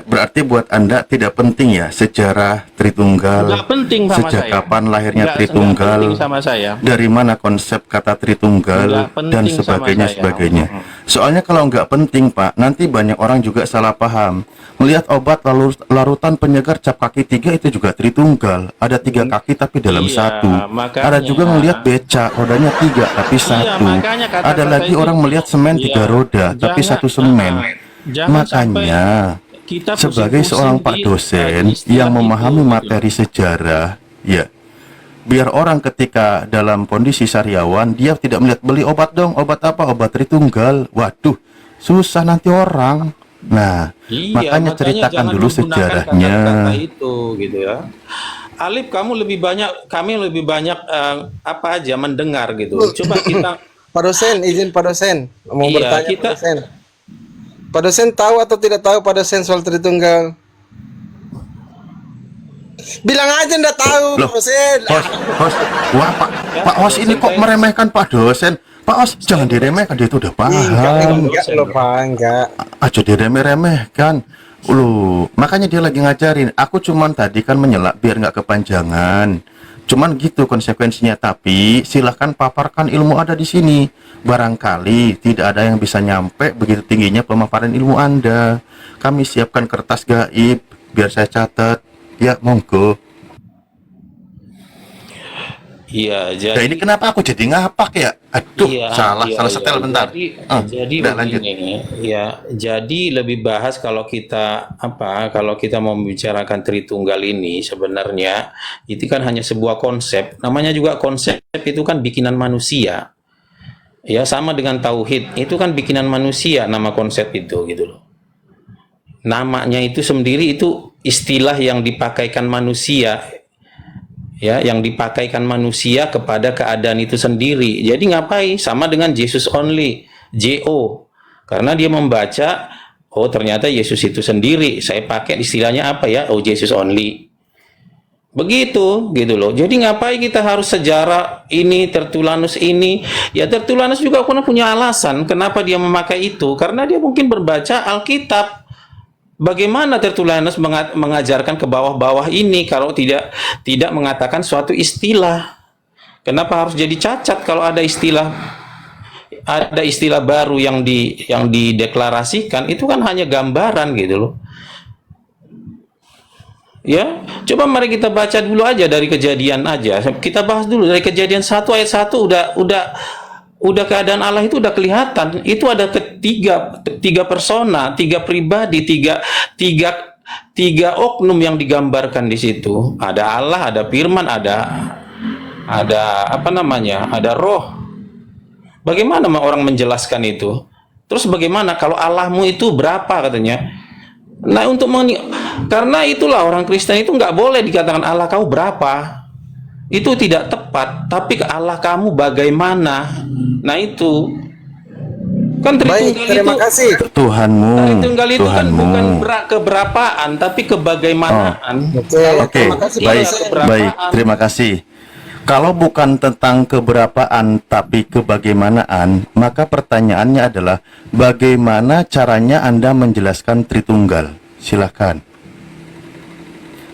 berarti buat Anda tidak penting ya sejarah Tritunggal. Nggak penting sama sejak saya. Kapan lahirnya Nggak Tritunggal? penting sama saya. Dari mana konsep kata Tritunggal dan sebagainya. Soalnya kalau nggak penting Pak, nanti banyak orang juga salah paham. Melihat obat larutan penyegar cap kaki 3 itu juga Tritunggal. Ada 3 kaki tapi dalam satu. Ada juga melihat beca rodanya 3 tapi satu. Ada lagi orang melihat semen 3 roda tapi satu semen. Makanya sebagai seorang Pak dosen yang memahami materi sejarah, ya biar orang ketika dalam kondisi sariawan dia tidak melihat beli obat dong, obat apa, obat Tritunggal. Waduh, susah nanti orang. Nah, makanya ceritakan dulu sejarahnya. Kata itu gitu ya. Alif, kami lebih banyak apa aja mendengar gitu. Coba kita Pak dosen, izin Pak dosen mau bertanya Pak dosen. Pak dosen tahu atau tidak tahu Pak dosen soal Tritunggal? Bilang aja ndak tahu, Pak dosen. Wah, Pak Os ini kok meremehkan Pak dosen? Pak Os, jangan diremehkan, dia itu udah paham. Enggak loh Pak, enggak. Aja diremeh-remehkan. Makanya dia lagi ngajarin. Aku cuman tadi kan menyelak biar nggak kepanjangan. Cuman gitu konsekuensinya. Tapi silahkan paparkan ilmu ada di sini. Barangkali tidak ada yang bisa nyampe begitu tingginya pemaparan ilmu Anda. Kami siapkan kertas gaib biar saya catat. Ya, monggo. Iya, jadi Nah, ini kenapa aku jadi ngapak ya? Aduh, salah setel bentar. Jadi begini, ya. Jadi lebih bahas kalau kita mau membicarakan Tritunggal ini sebenarnya itu kan hanya sebuah konsep. Namanya juga konsep itu kan bikinan manusia. Ya, sama dengan tauhid, itu kan bikinan manusia nama konsep itu gitu loh. Namanya itu sendiri itu istilah yang dipakaikan manusia. Ya, yang dipakaikan manusia kepada keadaan itu sendiri. Jadi ngapain? Sama dengan Jesus only, JO. Karena dia membaca, oh ternyata Yesus itu sendiri. Saya pakai istilahnya apa ya? Oh, Jesus only. Begitu, gitu loh. Jadi ngapain kita harus sejarah ini, Tertulanus ini? Ya Tertulanus juga punya alasan kenapa dia memakai itu. Karena dia mungkin berbaca Alkitab. Bagaimana Tertulanus mengajarkan ke bawah-bawah ini kalau tidak mengatakan suatu istilah? Kenapa harus jadi cacat kalau ada istilah baru yang dideklarasikan? Itu kan hanya gambaran gitu loh. Ya, coba mari kita baca dulu aja dari Kejadian aja. Kita bahas dulu dari Kejadian 1 ayat 1 udah keadaan Allah itu udah kelihatan. Itu ada tiga persona, 3 pribadi, tiga oknum yang digambarkan di situ. Ada Allah, ada Firman, ada apa namanya? Ada Roh. Bagaimana orang menjelaskan itu? Terus bagaimana kalau Allahmu itu berapa katanya? Nah, karena itulah orang Kristen itu nggak boleh dikatakan Allah kau berapa. Itu tidak tepat. Tapi Allah kamu bagaimana? Nah itu kan Baik, terima kasih. Tuhanmu, Tritunggal itu kan Tuhanmu. bukan keberapaan, tapi kebagaimanaan. Oke, baik, baik, terima kasih. Kalau bukan tentang keberapaan tapi kebagaimanaan, maka pertanyaannya adalah bagaimana caranya Anda menjelaskan Tritunggal? Silakan.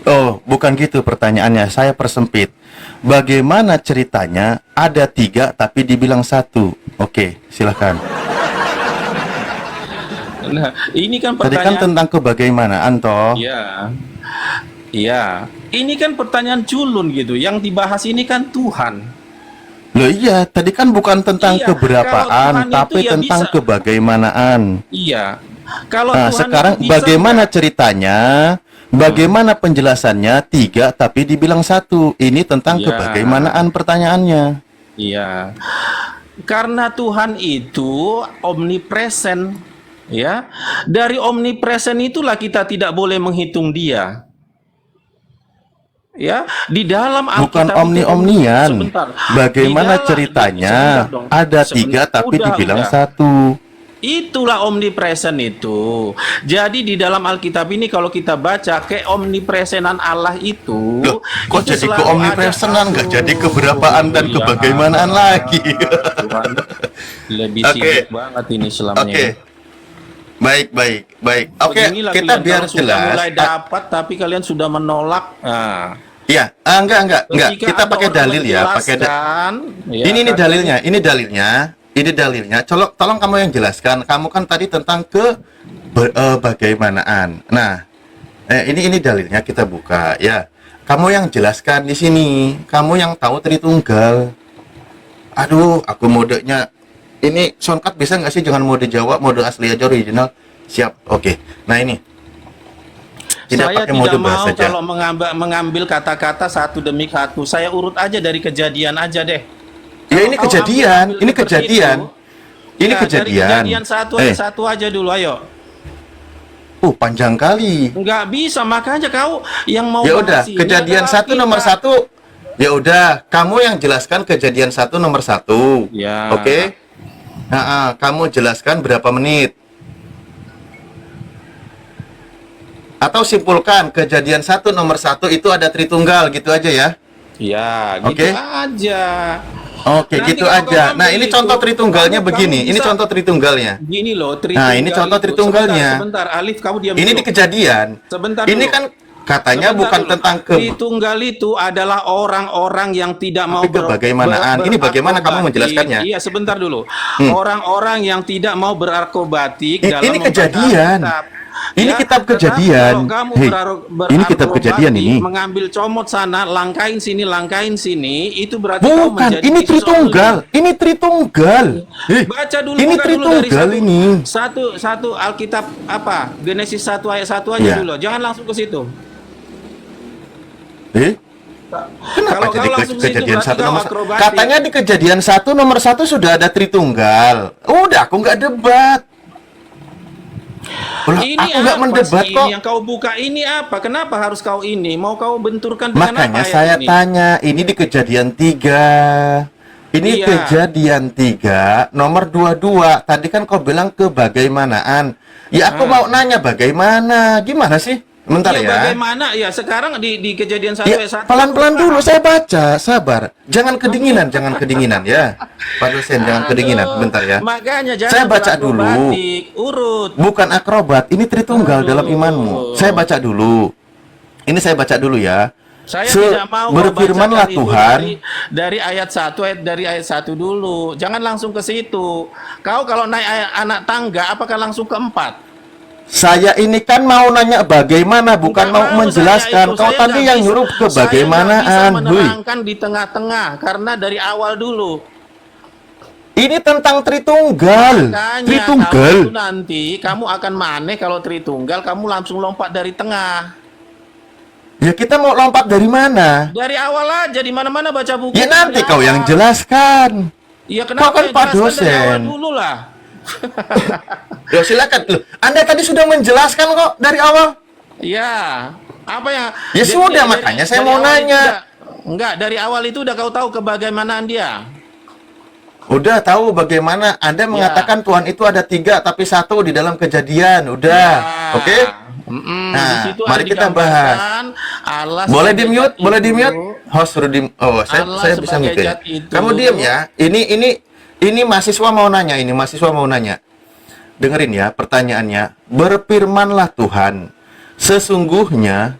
Oh, bukan gitu pertanyaannya, saya persempit. Bagaimana ceritanya ada 3 tapi dibilang 1? Oke, silakan. Nah, ini kan Tadi kan pertanyaan. tentang kebagaimanaan toh. Iya, iya. Ini kan pertanyaan culun gitu. Yang dibahas ini kan Tuhan. Loh iya, tadi kan bukan tentang Iya, keberapaan kalau Tuhan tapi itu ya tentang bisa. kebagaimanaan. Iya. Kalau Nah, Tuhan sekarang itu bisa bagaimana nggak? ceritanya? Bagaimana penjelasannya 3 tapi dibilang 1? Ini tentang Ya. kebagaimanaan pertanyaannya. Iya. Karena Tuhan itu omnipresent, ya. Dari omnipresent itulah kita tidak boleh menghitung Dia. Ya, di dalam Bukan Alkitab itu- omni-omnian. Sebentar. Bagaimana Di dalam- ceritanya sebentar dong. ada 3 Sebentar. tapi dibilang Udah. 1? Itulah omnipresent itu. Jadi di dalam Alkitab ini kalau kita baca keomnipresenan Allah itu, Loh, kok itu jadi selalu keomnipresenan, ada nggak satu. jadi keberapaan dan Iya, kebagaimanaan lagi? Tuhan, lebih Oke. sibuk banget ini Islamnya. Oke. Baik, baik, baik. Oke, Beginilah kita kalian biar kalau sudah jelas. mulai dapat tapi kalian sudah menolak. Nah, Iya, enggak. ketika Kita ada pakai orang dalil ya, pakai menjelaskan, ya, ini kan? dalilnya, ini dalilnya. Tolong kamu yang jelaskan. Kamu kan tadi tentang bagaimanaan. Nah, ini dalilnya kita buka ya. Kamu yang jelaskan di sini. Kamu yang tahu Tritunggal. Aduh, aku modenya ini shortcut bisa nggak sih? Jangan mode Jawa, mode asli aja original. Siap. Oke. Nah ini. Tidak Saya pakai mode tidak mau bahasa Jawa. kalau mengambil kata-kata satu demi satu. Saya urut aja dari kejadian aja deh. Ya ini Kalau kau kejadian, ambil ini seperti kejadian. itu, Ini ya, dari kejadian. kejadian satu aja dulu, ayo. Panjang kali. Nggak bisa, makanya kau yang mau Ya udah, bahas ini kejadian adalah 1 nomor kita. 1. Ya udah, kamu yang jelaskan kejadian 1 nomor 1. Ya. Oke. Nah, kamu jelaskan berapa menit? Atau simpulkan kejadian 1 nomor 1 itu ada Tritunggal gitu aja ya. Ya, gitu Oke. aja. Oke, Nanti gitu kalau aja. kamu Nah, ambil ini itu, contoh Tritunggalnya kamu begini. Ini bisa- contoh Tritunggalnya. Gini loh, Nah, ini contoh itu. Tritunggalnya. Sebentar, Alif, kamu diam Ini dulu. di kejadian. Sebentar Ini dulu. kan katanya Sebentar bukan dulu. tentang Tritunggal itu adalah orang-orang yang tidak mau Tapi kebagaimanaan. Ini bagaimana kamu menjelaskannya? Iya, sebentar dulu. Orang-orang yang tidak mau berakrobatik dalam ini membaca kejadian. Alkitab. Ini kitab tetapi kejadian. kalau kamu Hei, ini kitab berakrobatik, kejadian ini. mengambil comot sana, langkain sini, itu berarti kau Bukan, menjadi ini Yesus Tritunggal. Ini Tritunggal. Baca dulu, Ini buka dulu dari Tritunggal ini. satu Alkitab apa? Genesis 1 ayat 1 aja Iya. dulu. Jangan langsung ke situ. Kenapa Kalau jadi kau langsung ke situ kejadian berarti 1 kau nomor akrobatik. Katanya di kejadian 1 nomor 1 sudah ada Tritunggal. Udah, aku nggak debat. Lah, Ini aku nggak apa mendebat sih kok. ini yang kau buka ini apa? Kenapa harus kau ini? Mau kau benturkan dengan Makanya apa ayat saya ini? tanya, ini di kejadian 3. Ini Iya. kejadian 3 nomor 22. Tadi kan kau bilang kebagaimanaan. Ya aku mau nanya bagaimana? Gimana sih? Bentar Ya, ya. bagaimana? Ya sekarang di kejadian 1 Ya, ayat 1. pelan-pelan dulu saya baca, sabar. Jangan kedinginan ya. Pak dosen, jangan kedinginan, bentar ya. Makanya jangan Saya baca dulu. berakrobatik, urut. Bukan akrobat, ini Tritunggal dalam imanmu. Saya baca dulu. Ini saya baca dulu ya. Saya tidak mau kau Berfirmanlah bacakan itu Tuhan. dari ayat 1 dulu. Jangan langsung ke situ. Kau kalau naik anak tangga apakah langsung ke 4? Saya ini kan mau nanya bagaimana, bukan Nggak mau menjelaskan. saya itu. Kau Saya tadi nggak yang bisa- nyuruh Saya kebagaimanaan. nggak bisa Hui. menerangkan di tengah-tengah karena dari awal dulu. Ini tentang Tritunggal. Makanya Tritunggal. kamu itu nanti kamu akan maneh kalau Tritunggal kamu langsung lompat dari tengah. Ya kita mau lompat dari mana? Dari awal aja di mana-mana baca buku. Ya itu nanti dari kau awal. yang jelaskan. Iya kenapa? Kau kan ya? Pak Jelaskan dari awal dosen. dulu lah. Loh, silakan. Loh, Anda tadi sudah menjelaskan kok dari awal. Ya, apa yang Ya sudah, makanya saya mau awal itu nanya. enggak, dari awal itu udah kau tahu kebagaimanaan dia. Udah tahu bagaimana Anda mengatakan Tuhan itu ada 3 tapi 1 di dalam Kejadian. Udah, oke? Di Nah, situ mari ada kita bahas. digambarkan Allah Boleh sebagai di-mute? zat Boleh itu. di-mute? Host suruh di Oh, saya Allah bisa sebagai mute ya. zat itu. Kamu diam ya. Ini mahasiswa mau nanya, ini mahasiswa mau nanya. Dengerin ya pertanyaannya. Berfirmanlah Tuhan, sesungguhnya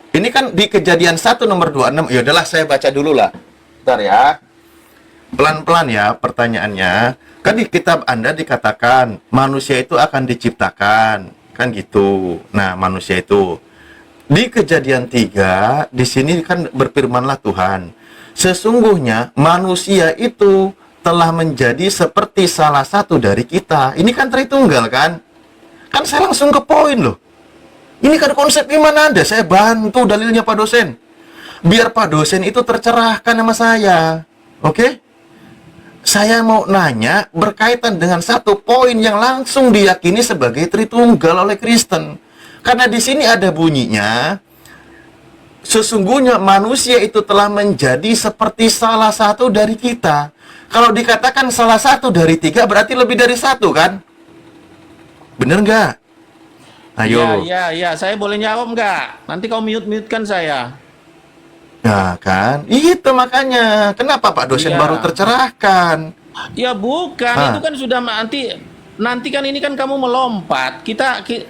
ini kan di Kejadian 1 nomor 26. Ya udahlah saya baca dulu lah. Bentar ya. Pelan-pelan ya pertanyaannya. Kan di kitab Anda dikatakan manusia itu akan diciptakan, kan gitu. Nah, manusia itu di Kejadian 3 di sini kan berfirmanlah Tuhan, sesungguhnya manusia itu telah menjadi seperti salah satu dari kita. Ini kan Tritunggal kan? Kan saya langsung ke poin loh. Ini kan konsep iman Anda. Saya bantu dalilnya Pak dosen. Biar Pak dosen itu tercerahkan sama saya. Oke? Saya mau nanya berkaitan dengan satu poin yang langsung diyakini sebagai Tritunggal oleh Kristen. Karena di sini ada bunyinya, sesungguhnya manusia itu telah menjadi seperti salah satu dari kita. Kalau dikatakan salah satu dari 3 berarti lebih dari 1 kan? Bener nggak? Ayo. Ya, saya boleh jawab nggak? Nanti kau mute-kan saya. Nah kan, itu makanya. Kenapa Pak dosen Iya. baru tercerahkan? Ya bukan, itu kan sudah nanti kan ini kan kamu melompat.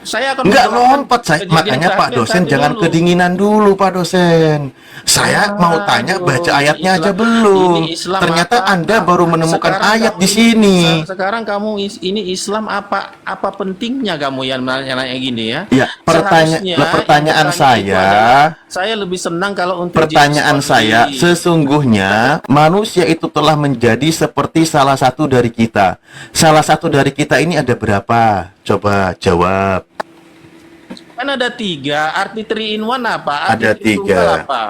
Saya akan Enggak menjelaskan lompat, saya. kejadian Makanya Pak terakhir dosen satu jangan dulu. kedinginan dulu Pak dosen. Saya mau tanya Aduh, baca ayatnya Islam- aja belum. ini Islam Ternyata apa? Anda baru menemukan Sekarang ayat kamu di sini. Sekarang kamu ini Islam apa pentingnya kamu yang nanya gini ya? Ya, Seharusnya pertanyaan yang bertanya itu saya. adalah, saya lebih senang kalau untuk Pertanyaan Jesus saya, only. sesungguhnya manusia itu telah menjadi seperti salah satu dari kita. Salah satu dari kita ini ada berapa? Coba jawab. Kan ada 3, arti 3 in 1 apa? Ada Arti Tritunggal 3. apa?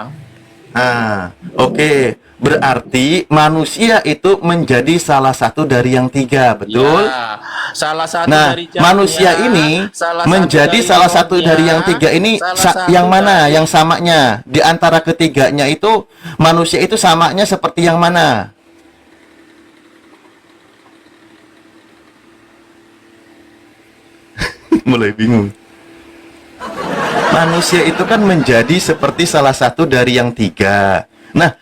Oke. Berarti manusia itu menjadi salah satu dari yang 3, betul? Ya, salah satu Nah, dari jamnya, manusia ini salah satu menjadi dari salah satu rohnya, dari yang 3 ini salah satu yang mana? dari- Yang samanya di antara ketiganya itu manusia itu samanya seperti yang mana? Mulai bingung. Manusia itu kan menjadi seperti salah satu dari yang 3. Nah,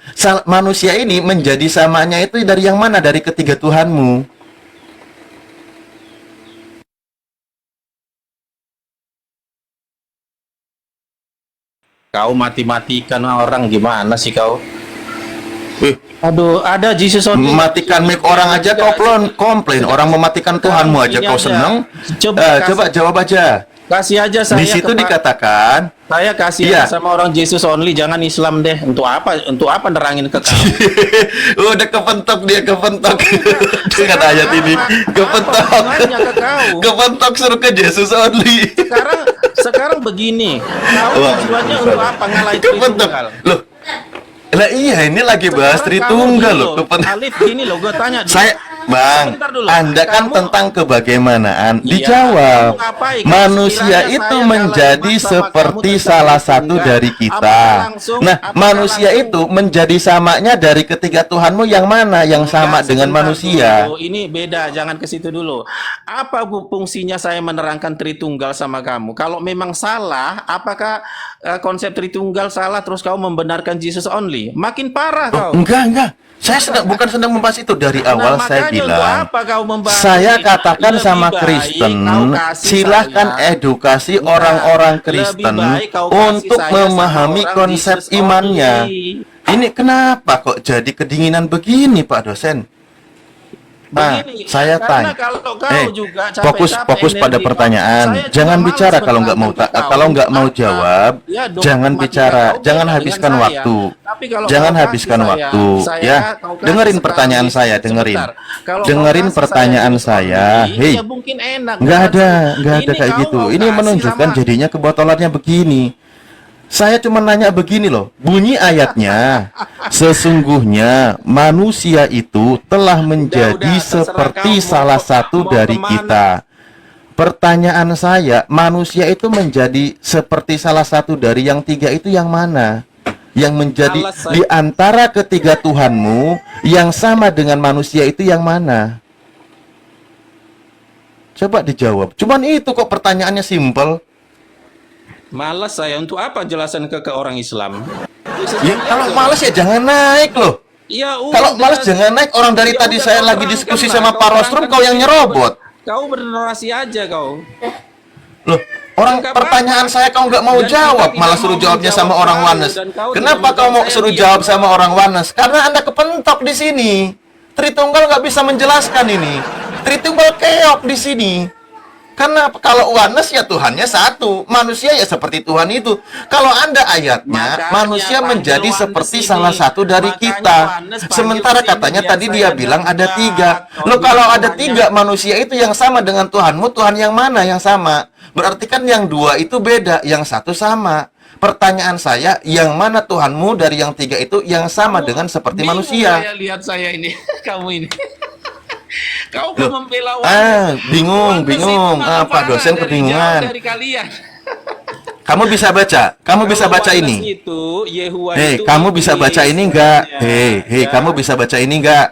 manusia ini menjadi samanya itu dari yang mana? Dari ketiga Tuhanmu. Kau mati-matikan orang gimana sih kau? Wih, Aduh, ada Jesus only. mematikan mic orang aja kau komplain. Orang mematikan Tuhanmu aja Ini kau aja. seneng. Coba Coba jawab aja. Kasih aja saya. Di situ dikatakan, saya kasih Iya. aja sama orang Jesus only, jangan Islam deh. Untuk apa? Untuk apa nerangin ke kau? udah kepentok dia kepentok dengan ayat ini. Kepentok. hubungannya ke kau? Kepentok suruh ke Yesus only. Sekarang begini. Kau Wah, tujuannya bisa. untuk apa ngalahin Kepentok. Tritunggal? Loh. Lah iya, ini lagi bahas Tritunggal loh. Alif gini loh, gue tanya. Saya, Bang, Sebentar dulu. Anda kan Kamu- tentang kebagaimanaan. Iya, Dijawab. kamu ngapain? Manusia Sekiranya itu saya menjadi kalah iman sama seperti kamu tentang salah satu Tritunggal, dari kita. apakah langsung- Nah, apakah manusia langsung- itu menjadi samanya dari ketiga Tuhanmu yang mana? Yang sama Enggak, dengan sebentar manusia. dulu. Ini beda, jangan ke situ dulu. Apa fungsinya saya menerangkan Tritunggal sama kamu? Kalau memang salah, apakah konsep Tritunggal salah terus kau membenarkan Jesus only? Makin parah kau. Enggak. Saya bukan sedang membahas itu dari awal. Nah, Saya makanya untuk bilang. apa kau membahas Saya ini? katakan Lebih sama baik Kristen, kau kasih silahkan saya- edukasi Enggak, orang-orang lebih Kristen baik kau kasih untuk saya memahami sama orang konsep Jesus imannya. only. Ini kenapa kok jadi kedinginan begini, Pak dosen? Nah, Begini, saya karena tanya. kalau kau juga capek-capek Fokus pada energi pertanyaan. kau, saya Jangan cuma bicara malas kalau nggak mau menerangkan ke kau. kalau nggak mau Apa? jawab. Ya, Jangan dogmatika bicara, kau jangan beda habiskan dengan waktu. saya. Tapi kalau Jangan kau kasih habiskan saya, waktu, saya- ya. kau kasih Dengerin sekali, pertanyaan saya, dengerin. sebentar. Kalau Dengerin kau kasih pertanyaan Jesus saya. only, Hei. ya mungkin enak. Nggak Jangan ada ini kayak kau gitu. mau Ini kasih menunjukkan sama- jadinya kebotolannya begini. Saya cuma nanya begini loh, bunyi ayatnya, sesungguhnya manusia itu telah menjadi terserah seperti kamu salah satu mau dari kemana. kita. Pertanyaan saya, manusia itu menjadi seperti salah satu dari yang tiga itu yang mana? Yang menjadi Alas saya- di antara ketiga Tuhanmu yang sama dengan manusia itu yang mana? Coba dijawab. Cuman itu kok pertanyaannya simpel. Malas saya untuk apa jelasan ke orang Islam? Ya, kalau males ya jangan naik loh. Ya Kalau udah. males jangan naik. Orang dari Ya tadi udah, saya kau lagi terangkan diskusi lah, sama kau Pak Rostrum, terangkan kau yang sendiri. nyerobot. Kau bernarasi aja kau. Loh, orang Nggak pertanyaan apa-apa. saya kau nggak mau Dan kita jawab, tidak malah mau suruh jawabnya menjawab sama orang kau, Wanes. dan kau Kenapa tidak kau mau menjawab suruh saya, jawab diam. sama orang Wanes? Karena Anda kepentok di sini. Tritunggal nggak bisa menjelaskan ini. Tritunggal keok di sini. Karena kalau Wanes ya Tuhannya satu, manusia ya seperti Tuhan itu. Kalau Anda ayatnya, Makanya manusia panggil menjadi Wanes seperti ini. salah satu dari Makanya kita. Wanes panggil Sementara sini katanya biar tadi saya dia bilang ada debat. tiga. Kau Loh, kalau bilang ada hanya- tiga manusia itu yang sama dengan Tuhanmu, Tuhan yang mana yang sama? Berarti kan yang dua itu beda, yang satu sama. Pertanyaan saya, yang mana Tuhanmu dari yang tiga itu yang sama dengan seperti Bingung manusia? saya lihat saya ini, kamu ini. Kau Loh, kok membela Wanes. bingung, Wanes itu bingung. malah Apa dosen parah kebingungan? dari kalian. Kamu bisa baca? Kamu bisa Kalau baca Wanes ini? Itu, Yehua Hei, itu kamu bisa iblis baca ini enggak? sebenarnya, Hei, ya. kamu bisa baca ini enggak?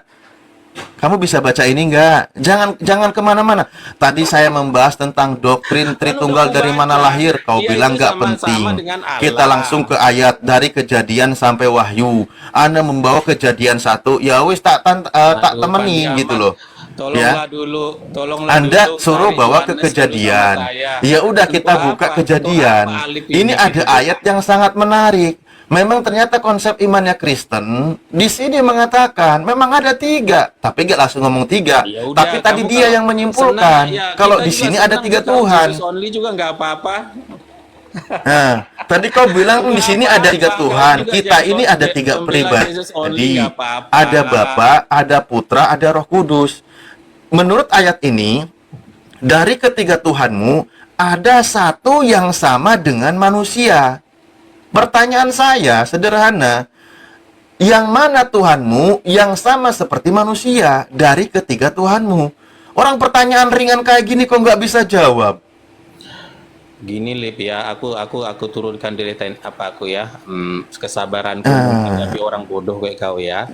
Kamu bisa baca ini enggak? Jangan kemana-mana. Tadi saya membahas tentang doktrin Tritunggal dari mana lahir. Kau Dia bilang itu enggak sama-sama penting. dengan Allah. Kita langsung ke ayat dari Kejadian sampai Wahyu. Anda membawa Kejadian 1, ya wis tak Aduh, temani Pak gitu Diaman, loh. Tolonglah Ya. dulu, tolonglah Anda dulu suruh tarik bawa ke Yohanes dulu Kejadian. sama saya. Ya udah kita Untuk buka apa? Kejadian. Untuk apa alif Ini ada gitu? ayat yang sangat menarik. Memang ternyata konsep imannya Kristen di sini mengatakan memang ada tiga, tapi nggak langsung ngomong tiga. Ya udah, Tapi tadi kamu dia kalau yang menyimpulkan senang, ya, kalau kita di juga sini ada senang tiga kalau Tuhan. Jesus only juga nggak apa-apa. Nah, tadi kau bilang di sini ada tiga Apa-apa, Tuhan. kau juga Kita jadi ini ada tiga pembela pribadi. Jesus only, Jadi nggak apa-apa. ada Bapa, ada Putra, ada Roh Kudus. Menurut ayat ini, dari ketiga Tuhanmu ada satu yang sama dengan manusia. Pertanyaan saya sederhana, yang mana Tuhanmu yang sama seperti manusia dari ketiga Tuhanmu? Orang pertanyaan ringan kayak gini kok nggak bisa jawab? Gini Lip ya, aku turunkan dari apa aku ya, kesabaranku Ah. menghadapi orang bodoh kayak kau ya.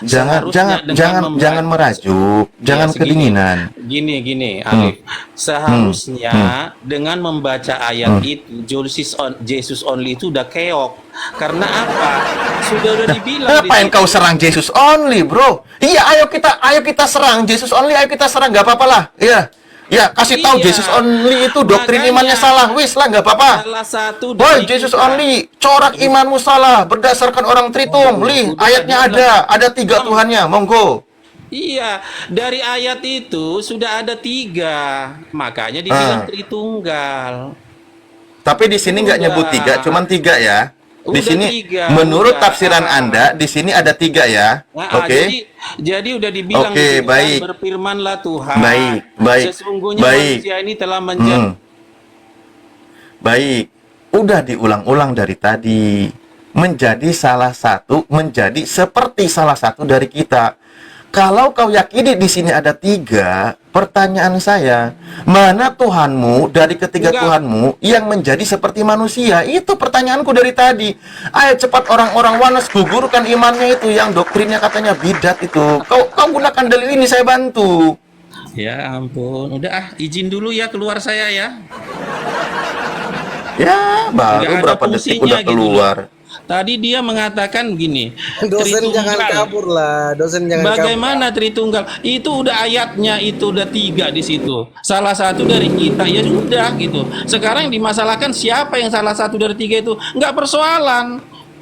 Jangan Seharusnya dengan jangan merajuk, jangan segini. kedinginan. Gini, Alif. Seharusnya dengan membaca ayat itu, Jesus only itu udah keok. Karena apa? Sudah dibilang di Ngapain situ. kau serang Jesus only, bro? Iya, ayo kita serang Jesus only, ayo kita serang, nggak apa-apa lah. Iya. Ya, kasih tahu Iya. Jesus only itu doktrin Makanya, imannya salah. Wis lah, nggak apa-apa. Salah satu Woi, dari Jesus kita. only, corak imanmu salah berdasarkan orang Tritung. Lih, udah ayatnya ada tiga Tuhannya, monggo. Iya, dari ayat itu sudah ada 3. Makanya dibilang Tritunggal. Tapi di sini nggak nyebut Udah. 3, cuman 3 ya. Di Udah sini, 3, menurut udah. tafsiran Anda, di sini ada 3 ya. Nah, Oke. jadi udah dibilang Oke, di situ kan, baik. berfirmanlah Tuhan. Baik. Sesungguhnya Baik. manusia ini telah menjadi Baik, udah diulang-ulang dari tadi. Menjadi seperti salah satu dari kita. Kalau kau yakini di sini ada 3, pertanyaan saya, mana Tuhanmu dari ketiga Enggak. Tuhanmu yang menjadi seperti manusia? Itu pertanyaanku dari tadi. Ayo cepat orang-orang Wanes gugurkan imannya itu yang doktrinnya katanya bidat itu. Kau gunakan dalil ini, saya bantu. Ya ampun, udah izin dulu ya keluar saya ya. Ya, Nggak baru ada berapa detik fungsinya udah gitu keluar. Tadi dia mengatakan gini, Dosen jangan Tritunggal. kabur lah, dosen jangan kabur. Bagaimana Tritunggal? Itu udah ayatnya, itu udah 3 di situ. Salah satu dari kita, ya sudah gitu. Sekarang yang dimasalahkan siapa yang salah satu dari 3 itu? Nggak persoalan.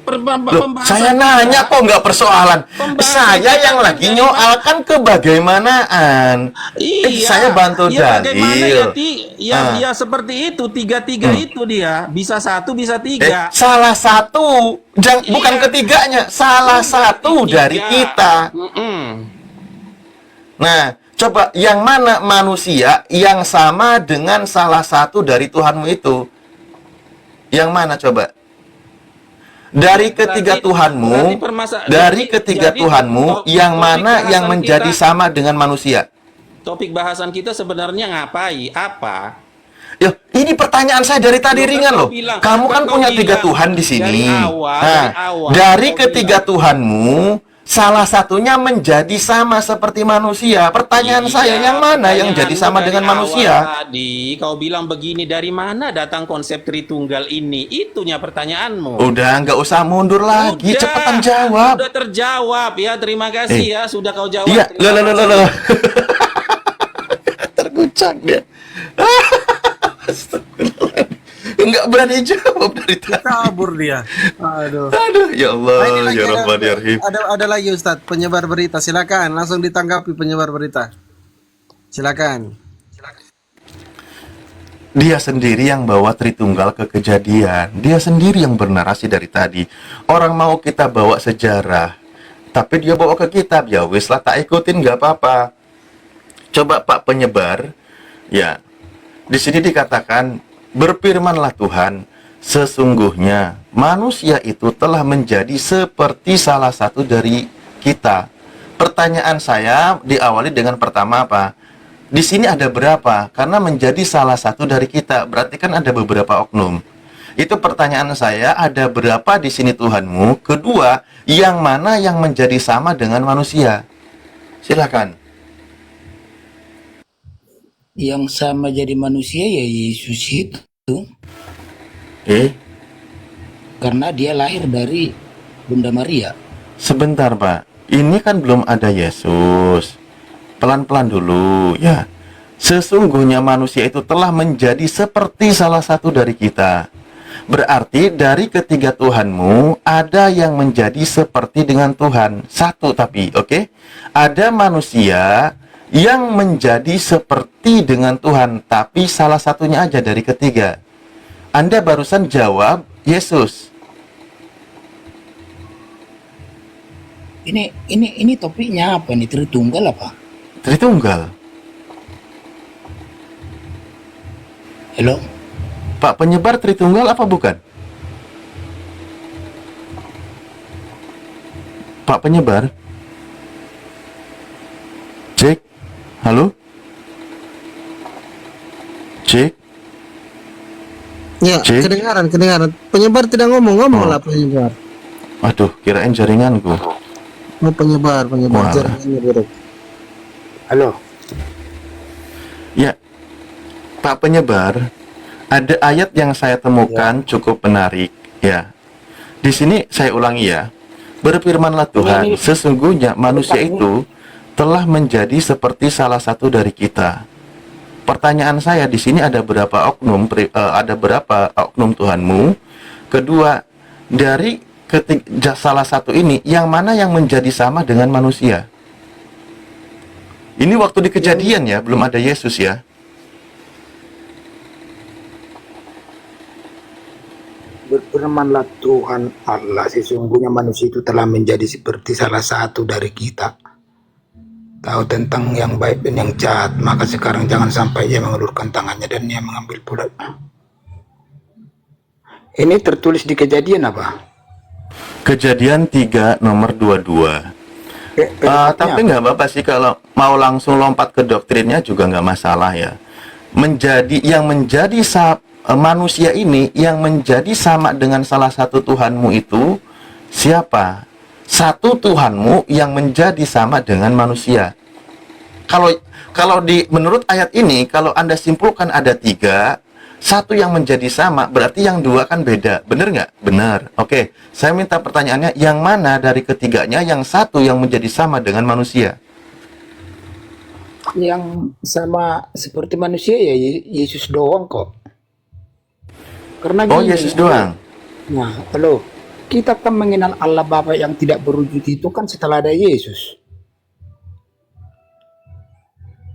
Loh, saya nanya kok nggak persoalan. Pembahasan Saya yang kita lagi dari nyoalkan kebagaimanaan. Iya, Saya bantu ya bagaimana dalil. ya seperti itu, 3-3 itu dia. Bisa 1, bisa 3. Salah satu, bukan ketiganya, salah satu dari kita. Nah, coba yang mana manusia yang sama dengan salah satu dari Tuhanmu itu? Yang mana coba? dari ketiga Tuhanmu, dari ketiga Tuhanmu, yang mana yang menjadi sama dengan manusia? Topik bahasan kita sebenarnya ngapain? Apa? Ya, ini pertanyaan saya dari tadi ringan loh. Kamu kan punya tiga Tuhan di sini. Dari ketiga Tuhanmu, salah satunya menjadi sama seperti manusia. Pertanyaan saya, yang mana yang jadi sama dengan manusia? Tadi kau bilang begini, dari mana datang konsep Tritunggal ini? Itunya pertanyaanmu. Udah, nggak usah mundur lagi, Udah, cepetan jawab. Sudah terjawab ya, terima kasih ya, sudah kau jawab. Iya, Terima kasih. Terguncang dia. Nggak berani jawab dari tadi. Kabur dia. Aduh. Aduh, ya Allah, Nah, ini lagi ya Rahman, ya Rahim. ada lagi Ustadz, penyebar berita. Silakan, langsung ditanggapi penyebar berita. Silakan. Dia sendiri yang bawa Tritunggal ke kejadian. Dia sendiri yang bernarasi dari tadi. Orang mau kita bawa sejarah, tapi dia bawa ke kitab. Ya wis lah, tak ikutin, nggak apa-apa. Coba Pak penyebar, ya. Di sini dikatakan, berfirmanlah Tuhan, sesungguhnya manusia itu telah menjadi seperti salah satu dari kita. Pertanyaan saya diawali dengan pertama apa? Di sini ada berapa? Karena menjadi salah satu dari kita, berarti kan ada beberapa oknum. Itu pertanyaan saya, ada berapa di sini Tuhanmu? Kedua, yang mana yang menjadi sama dengan manusia? Silakan. Yang sama jadi manusia ya Yesus itu, karena dia lahir dari Bunda Maria. Sebentar Pak, ini kan belum ada Yesus. Pelan-pelan dulu ya. Sesungguhnya manusia itu telah menjadi seperti salah satu dari kita. Berarti dari ketiga Tuhanmu ada yang menjadi seperti dengan Tuhan. Satu tapi, oke? Ada manusia yang menjadi seperti dengan Tuhan, tapi salah satunya aja dari ketiga. Anda barusan jawab Yesus. Ini topiknya apa nih? Tritunggal apa? Tritunggal. Halo? Pak penyebar Tritunggal apa bukan? Pak penyebar? Cek. Halo? Cek. Ya, Cek. kedengaran. Penyebar tidak ngomong lah penyebar. Aduh, kirain jaringanku. Oh, penyebar Wah. jaringannya buruk. Halo? Ya, Pak penyebar, ada ayat yang saya temukan cukup menarik. Ya, di sini saya ulangi ya. Berfirmanlah Tuhan, sesungguhnya manusia itu telah menjadi seperti salah satu dari kita. Pertanyaan saya di sini ada berapa oknum Tuhanmu? Kedua, dari salah satu ini, yang mana yang menjadi sama dengan manusia? Ini waktu di kejadian ya, belum ada Yesus ya. Berfirmanlah Tuhan Allah, sesungguhnya manusia itu telah menjadi seperti salah satu dari kita. Tahu tentang yang baik dan yang jahat, maka sekarang jangan sampai ia mengulurkan tangannya dan ia mengambil bulat. Ini tertulis di Kejadian apa? Kejadian 3 nomor 22. Tapi nggak apa-apa sih kalau mau langsung lompat ke doktrinnya juga nggak masalah ya. Manusia ini yang menjadi sama dengan salah satu Tuhanmu itu siapa? Satu Tuhanmu yang menjadi sama dengan manusia. Menurut ayat ini, kalau Anda simpulkan ada 3, satu yang menjadi sama, berarti yang 2 kan beda. Benar nggak? Benar. Oke, saya minta pertanyaannya, yang mana dari ketiganya yang satu yang menjadi sama dengan manusia? Yang sama seperti manusia ya Yesus doang kok. Karena gini, Yesus doang. Nah, halo. Kita kan mengenal Allah Bapa yang tidak berwujud itu kan setelah ada Yesus.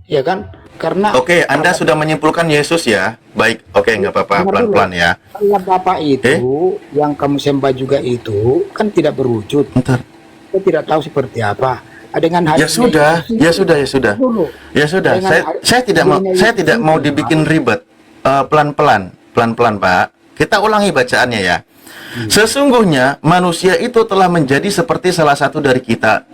Ya kan? Karena Oke, Anda sudah menyimpulkan Yesus ya. Baik, oke, nggak apa-apa, pelan-pelan ya. Allah Bapa itu yang kamu sembah juga itu kan tidak berwujud. Bentar. Kita tidak tahu seperti apa. Dengan Ya sudah. Saya tidak mau dibikin ribet. Pelan-pelan, Pak. Kita ulangi bacaannya ya. Sesungguhnya manusia itu telah menjadi seperti salah satu dari kita,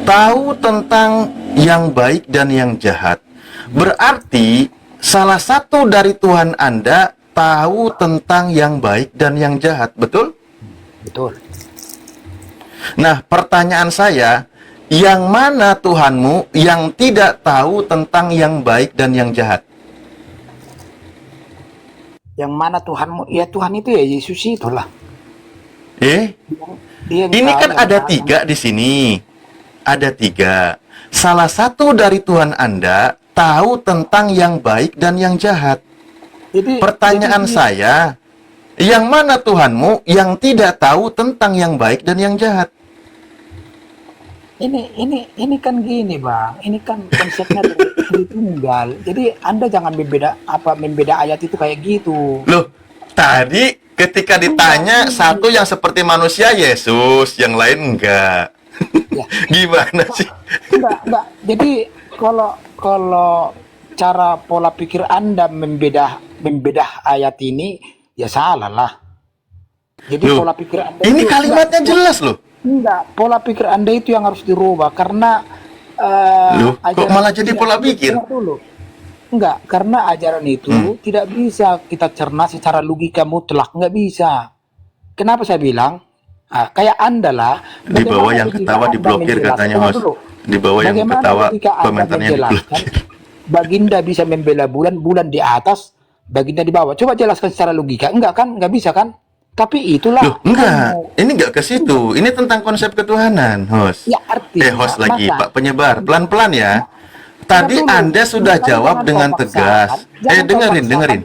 tahu tentang yang baik dan yang jahat. Berarti salah satu dari Tuhan Anda tahu tentang yang baik dan yang jahat, betul? Betul. Nah, pertanyaan saya, yang mana Tuhanmu yang tidak tahu tentang yang baik dan yang jahat? Yang mana Tuhanmu? Ya Tuhan itu ya Yesus itulah. Dia ini tahu kan ada yang 3 di sini. Ada 3. Salah satu dari Tuhan Anda tahu tentang yang baik dan yang jahat. Pertanyaan saya, yang mana Tuhanmu yang tidak tahu tentang yang baik dan yang jahat? Ini kan gini bang, ini kan konsepnya Tritunggal. Jadi Anda jangan membeda ayat itu kayak gitu. Loh, tadi ketika ditanya satu yang seperti manusia Yesus, yang lain enggak. Ya. Gimana sih? Enggak. Jadi kalau cara pola pikir Anda membedah ayat ini ya salah lah. Jadi Loh, pola pikir Anda ini itu kalimatnya jelas loh. Enggak, pola pikir Anda itu yang harus dirubah karena Loh, kok malah jadi pola pikir? Dengar dulu. Enggak, karena ajaran itu tidak bisa kita cerna secara logika mutlak, enggak bisa. Kenapa saya bilang? Kayak Anda lah. Di bawah yang ketawa diblokir katanya host. Di bawah yang ketawa komentarnya diblokir. Baginda bisa membela bulan, bulan di atas, Baginda di bawah. Coba jelaskan secara logika. Enggak kan? Enggak bisa kan? Tapi itulah. Loh, enggak. Ini enggak ke situ. Ini tentang konsep ketuhanan, host. Ya, artinya, host lagi, maka, Pak penyebar. Pelan-pelan ya. Tadi Anda sudah jawab dengan tegas. Dengerin.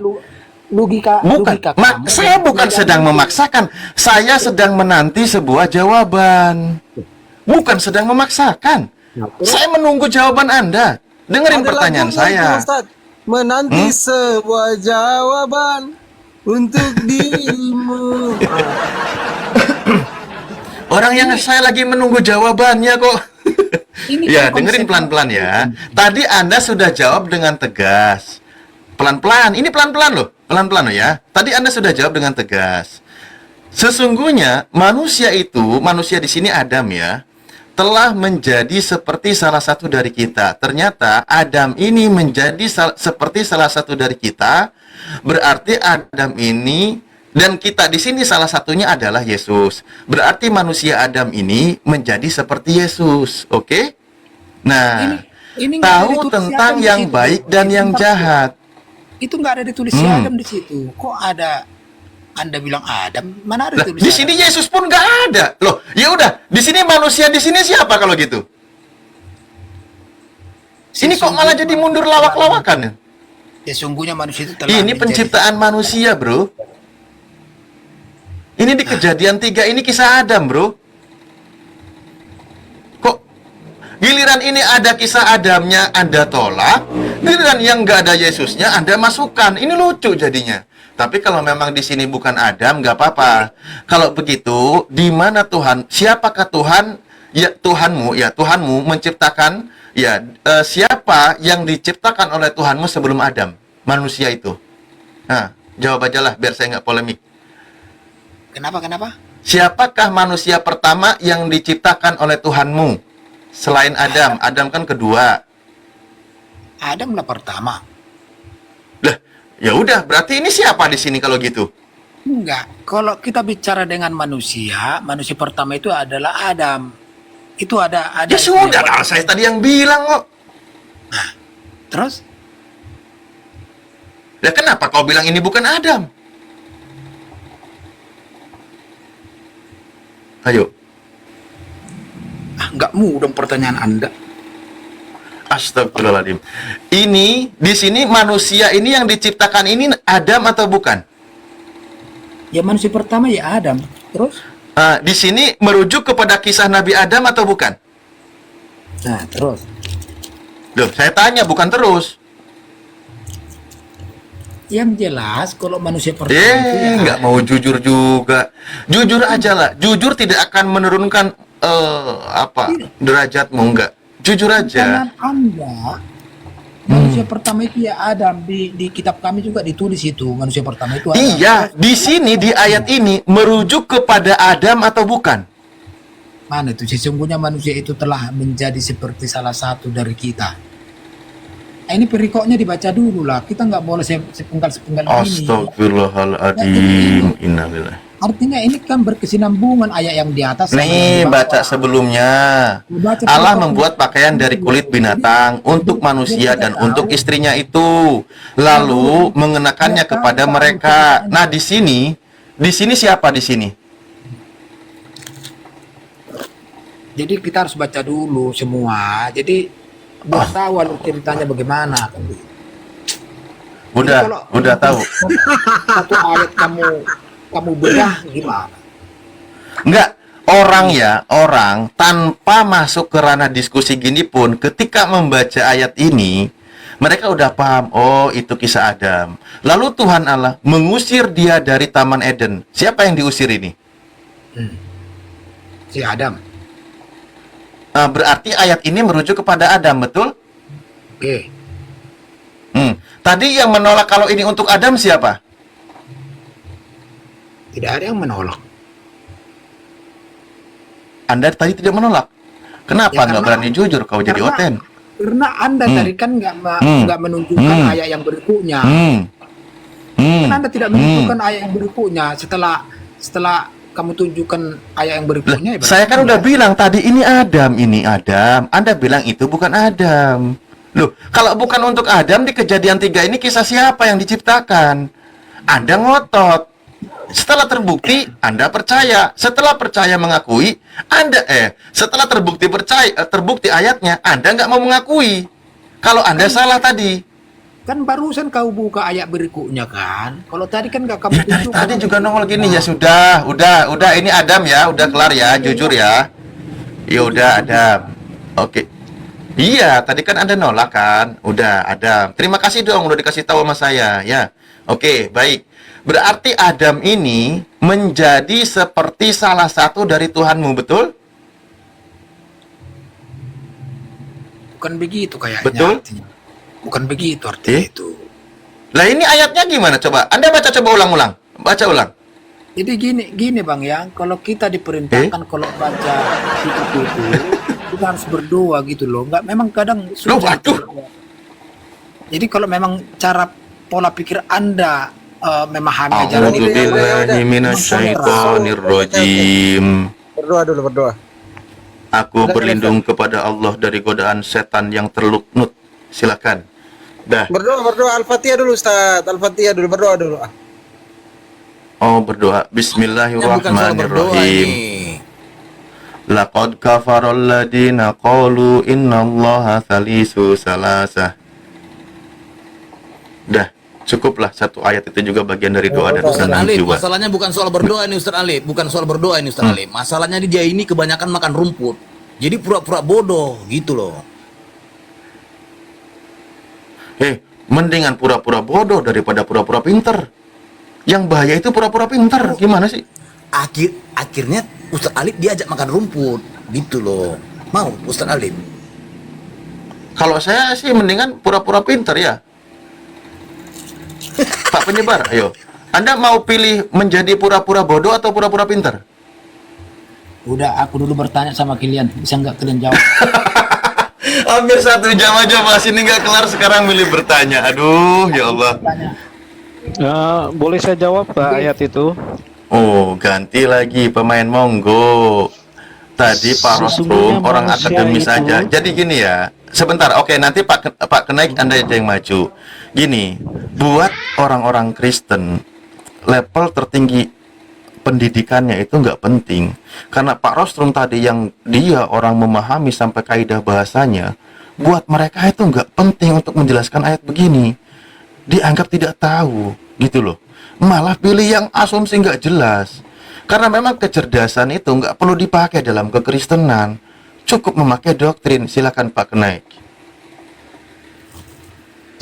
Logika. Saya bukan sedang memaksakan. Saya sedang menanti sebuah jawaban. Bukan sedang memaksakan. Saya menunggu jawaban Anda. Dengerin pertanyaan saya. Menanti sebuah jawaban untuk dirimu. Orang yang saya lagi menunggu jawabannya kok. Ya, dengerin pelan-pelan ya. Tadi Anda sudah jawab dengan tegas. Pelan-pelan, ini pelan-pelan loh. Pelan-pelan loh ya. Tadi Anda sudah jawab dengan tegas. Sesungguhnya manusia itu, manusia di sini Adam ya, telah menjadi seperti salah satu dari kita. Ternyata Adam ini menjadi seperti salah satu dari kita. Berarti Adam ini dan kita di sini salah satunya adalah Yesus. Berarti manusia Adam ini menjadi seperti Yesus. Oke? Nah, ini tahu tentang yang baik dan yang jahat. Itu nggak ada ditulis si Adam di situ. Kok ada? Anda bilang Adam, mana ada tulis di sini Adam? Yesus pun nggak ada. Loh, ya udah. Di sini manusia, di sini siapa kalau gitu? Ini kok malah jadi mundur lawak-lawakan? Sesungguhnya manusia itu telah ini penciptaan manusia, bro. Ini di Kejadian 3 ini kisah Adam, bro. Kok giliran ini ada kisah Adamnya Anda tolak, giliran yang nggak ada Yesusnya Anda masukkan. Ini lucu jadinya. Tapi kalau memang di sini bukan Adam, nggak apa-apa. Kalau begitu, di mana Tuhan? Siapakah Tuhan? Ya Tuhanmu, menciptakan. Ya siapa yang diciptakan oleh Tuhanmu sebelum Adam? Manusia itu. Nah, jawab aja lah, biar saya nggak polemik. Kenapa? Siapakah manusia pertama yang diciptakan oleh Tuhanmu selain Adam? Adam kan kedua. Adam lah pertama. Lah, ya udah, berarti ini siapa di sini kalau gitu? Enggak. Kalau kita bicara dengan manusia pertama itu adalah Adam. Itu ada. Ya sudah, kalau saya tadi yang bilang kok. Nah, terus? Ya kenapa kau bilang ini bukan Adam? Ayo. Enggak mudah pertanyaan Anda. Astagfirullahaladzim. Ini di sini manusia ini yang diciptakan ini Adam atau bukan? Ya manusia pertama ya Adam. Terus? Di sini merujuk kepada kisah Nabi Adam atau bukan? Nah, terus. Loh, saya tanya bukan terus. Yang jelas kalau manusia pertama itu ya nggak mau jujur juga. Jujur aja lah. Jujur tidak akan Manusia pertama itu ya Adam, di kitab kami juga ditulis itu manusia pertama itu Adam. Iya, di sini di ayat ini merujuk kepada Adam atau bukan? Mana itu sesungguhnya manusia itu telah menjadi seperti salah satu dari kita. Nah, ini perikopnya dibaca dulu lah. Kita nggak boleh sepenggal-sepenggal ini. Astagfirullahaladzim. Innalillahi. Artinya ini kan berkesinambungan ayat yang di atas. Nih, baca sebelumnya. Allah membuat pakaian dari kulit binatang untuk manusia dan untuk istrinya itu, lalu mengenakannya kepada mereka. Nah, di sini siapa di sini? Jadi kita harus baca dulu semua. Jadi biar tahu alur ceritanya bagaimana. Udah tahu. Satu ayat kamu bedah gimana? Enggak, orang tanpa masuk ke ranah diskusi gini pun ketika membaca ayat ini mereka udah paham, oh itu kisah Adam. Lalu Tuhan Allah mengusir dia dari Taman Eden. Siapa yang diusir ini? Si Adam. Berarti ayat ini merujuk kepada Adam, betul? Oke. Tadi yang menolak kalau ini untuk Adam siapa? Tidak ada yang menolak. Anda tadi tidak menolak. Kenapa nggak berani jujur kau jadi Oten? Karena Anda tadi kan nggak menunjukkan ayat yang berikutnya. Kan Anda tidak menunjukkan ayat yang berikutnya. Setelah kamu tunjukkan ayat yang berikutnya. Saya kan udah bilang tadi ini Adam. Anda bilang itu bukan Adam. Loh, kalau bukan untuk Adam di Kejadian 3 ini kisah siapa yang diciptakan? Anda ngotot. Setelah terbukti, Anda percaya. Setelah percaya mengakui, setelah terbukti ayatnya, Anda nggak mau mengakui. Kalau Anda salah tadi. Kan barusan kau buka ayat berikutnya kan. Kalau tadi kan nggak kamu tunjukkan. Tadi juga nongol gini ya sudah. Ini Adam ya, udah kelar ya, jujur ya. Ya udah Adam. Oke. Iya, tadi kan Anda nolak kan. Udah Adam. Terima kasih dong, udah dikasih tahu sama saya ya. Oke, baik. Berarti Adam ini menjadi seperti salah satu dari Tuhanmu, betul? Bukan begitu kayaknya. Betul? Artinya. Bukan begitu artinya itu. Lah ini ayatnya gimana coba? Anda baca coba ulang-ulang. Baca ulang. Jadi gini Bang ya, kalau kita diperintahkan kalau baca kitab itu kita harus berdoa gitu loh. Enggak, memang kadang susah. Jadi kalau memang cara pola pikir Anda memahami ajaran itu. Berdoa. Aku berlindung kepada Allah dari godaan setan yang terluknut. Silakan. Dah. Berdoa Al-Fatihah dulu Ustaz. Al-Fatihah dulu, berdoa dulu. Oh, berdoa. Bismillahirrahmanirrahim. Laqad kafaral ladina qalu innallaha thalithu salasah. Dah. Cukuplah satu ayat itu juga bagian dari doa dan senang jiwa. Masalahnya bukan soal berdoa ini Ustaz Ali, bukan soal berdoa ini Ustaz Ali. Masalahnya dia ini kebanyakan makan rumput. Jadi pura-pura bodoh gitu loh. Mendingan pura-pura bodoh daripada pura-pura pinter. Yang bahaya itu pura-pura pinter. Gimana sih? Akhirnya Ustaz Ali diajak makan rumput gitu loh. Mau Ustaz Ali? Kalau saya sih mendingan pura-pura pinter ya. Pak penyebar, ayo. Anda mau pilih menjadi pura-pura bodoh atau pura-pura pintar? Udah, aku dulu bertanya sama kalian. Bisa nggak kalian jawab? Hampir 1 jam aja bahas ini nggak kelar, sekarang milih bertanya. Aduh, ya Allah. Boleh saya jawab Pak ayat itu? Oh, ganti lagi pemain, monggo. Tadi Pak Rostrum orang akademis saja. Jadi gini ya. Sebentar, oke, nanti Pak Kenaik Anda aja yang maju. Gini, buat orang-orang Kristen, level tertinggi pendidikannya itu nggak penting. Karena Pak Rostrum tadi yang dia orang memahami sampai kaidah bahasanya, buat mereka itu nggak penting untuk menjelaskan ayat begini. Dianggap tidak tahu, gitu loh. Malah pilih yang asumsi nggak jelas. Karena memang kecerdasan itu nggak perlu dipakai dalam kekristenan. Cukup memakai doktrin. Silakan Pak Kenaik.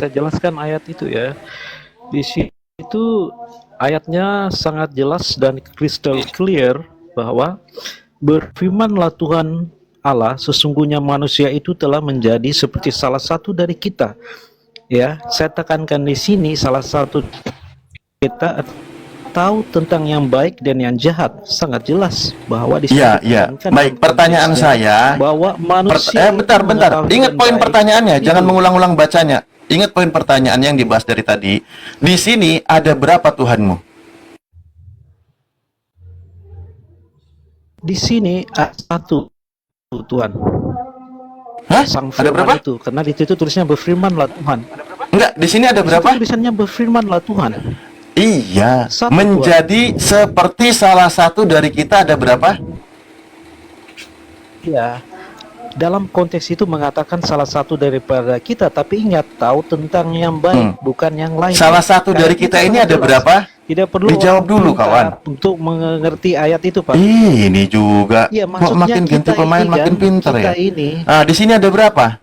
Saya jelaskan ayat itu ya. Di situ ayatnya sangat jelas dan crystal clear bahwa berfirmanlah Tuhan Allah, sesungguhnya manusia itu telah menjadi seperti salah satu dari kita, Ya, saya tekankan di sini salah satu kita tahu tentang yang baik dan yang jahat sangat jelas bahwa di sini Ya, ya. ditekankan Baik, dalam pertanyaan konteksnya saya. bahwa manusia Bentar. mengetahui Ingat yang poin baik pertanyaannya, itu. jangan mengulang-ulang bacanya. Ingat poin pertanyaan yang dibahas dari tadi. Di sini ada berapa Tuhanmu? Di sini ada satu Tuhan. Hah? Sang Ada firman berapa? itu, karena di situ tulisnya berfirmanlah Tuhan. Enggak, di sini ada Di situ berapa? tulisannya berfirmanlah Tuhan. Iya, Satu, menjadi seperti salah satu dari kita ada berapa? Ya, dalam konteks itu mengatakan salah satu daripada kita, tapi ingat tahu tentang yang baik, bukan yang lain. Salah satu dari Karena kita itu ini sangat ada jelas. berapa? Tidak perlu Dijawab orang dulu, pintar kawan. untuk mengerti ayat itu, Pak. Ini juga. Iya, Kok maksudnya makin ganti kita pemain ini makin kan, pintar kita ya? ini. Ah, di sini ada berapa?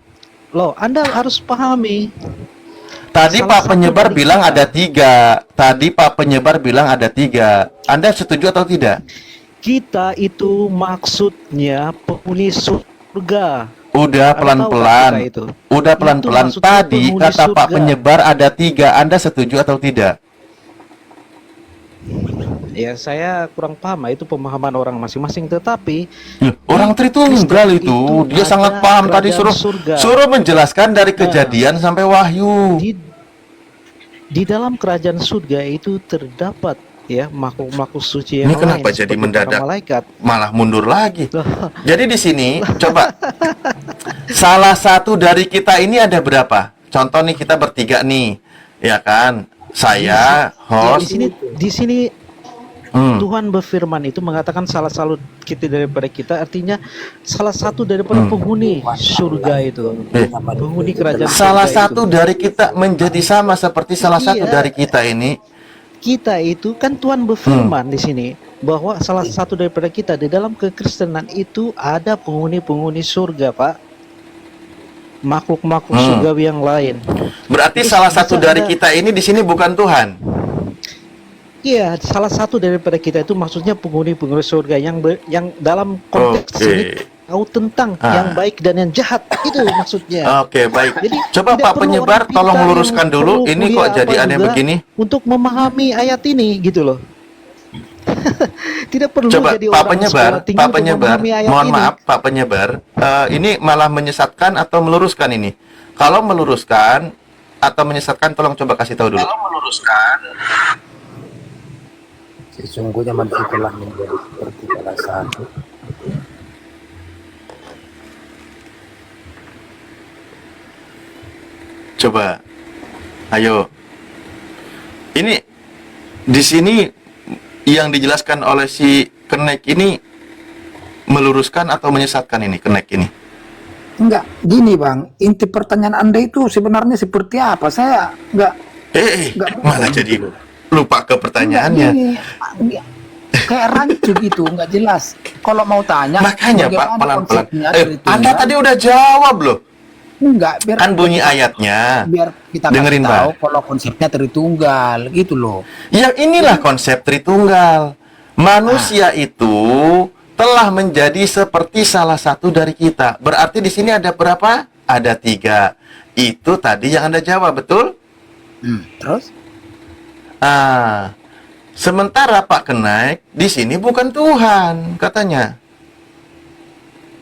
Loh, Anda harus pahami. Tadi Salah Pak satu Penyebar dari bilang kita. ada 3. Tadi Pak Penyebar bilang ada 3. Anda setuju atau tidak? Kita itu maksudnya penghuni surga. Udah Anda tahu tak pelan-pelan. kita itu? Udah Itu pelan-pelan. maksudnya Tadi penghuni kata Pak surga. Penyebar ada 3. Anda setuju atau tidak? Ya, saya kurang paham, itu pemahaman orang masing-masing, tetapi Orang Tritunggal Kristen itu dia ada sangat paham tadi kerajaan suruh surga. suruh menjelaskan dari Kejadian sampai Wahyu. Di dalam kerajaan surga itu terdapat ya makhluk-makhluk suci Ini yang kenapa lain jadi seperti mendadak para malaikat. malah mundur lagi? Loh, Jadi di sini coba salah satu dari kita ini ada berapa? Contoh nih kita bertiga nih, ya kan? Saya, ya, host. di sini Tuhan berfirman itu mengatakan salah satu kita daripada kita, artinya salah satu daripada penghuni surga itu, penghuni kerajaan Salah surga satu itu. dari kita menjadi sama seperti salah satu Iya. dari kita ini. Kita itu kan Tuhan berfirman di sini bahwa salah satu daripada kita di dalam kekristenan itu ada penghuni-penghuni surga, Pak. Makhluk-makhluk surgawi yang lain. Berarti Terus salah satu bisa dari ada- kita ini di sini bukan Tuhan. Iya, salah satu daripada kita itu maksudnya penghuni-penghuni surga yang dalam konteks Oke. ini tahu tentang yang baik dan yang jahat, itu maksudnya. Oke, baik. Jadi, Coba tidak Pak perlu Penyebar orang tolong pintar luruskan yang dulu. perlu Ini kok kuliah jadi apa aneh juga begini? untuk memahami ayat ini gitu loh. Tidak perlu Coba jadi Pak orang Penyebar, sekolah tinggi Pak untuk Penyebar, memahami ayat mohon ini. maaf Pak Penyebar, ini malah menyesatkan atau meluruskan ini? Kalau meluruskan atau menyesatkan, tolong coba kasih tahu dulu. Kalau meluruskan, Sesungguhnya manusia telah menjadi seperti salah satu. coba, ayo. Ini di sini yang dijelaskan oleh si Kenek ini meluruskan atau menyesatkan ini Kenek ini? Enggak, gini Bang, inti pertanyaan Anda itu sebenarnya seperti apa? Saya enggak Malah jadi lupa ke pertanyaannya. Gini, kayak rancu gitu, enggak jelas. Kalau mau tanya, Makanya Pak, bagaimana pelan-pelan. konsepnya dari Anda Tuhan? tadi udah jawab loh. Enggak, biar Kan bunyi ayatnya. biar kita Dengerin, kasih tahu Pak. kalau konsepnya Tritunggal gitu loh. Ya inilah konsep Tritunggal. Manusia itu telah menjadi seperti salah satu dari kita. Berarti di sini ada berapa? Ada 3. Itu tadi yang Anda jawab, betul? Terus? Sementara Pak Kenaik di sini bukan Tuhan, katanya.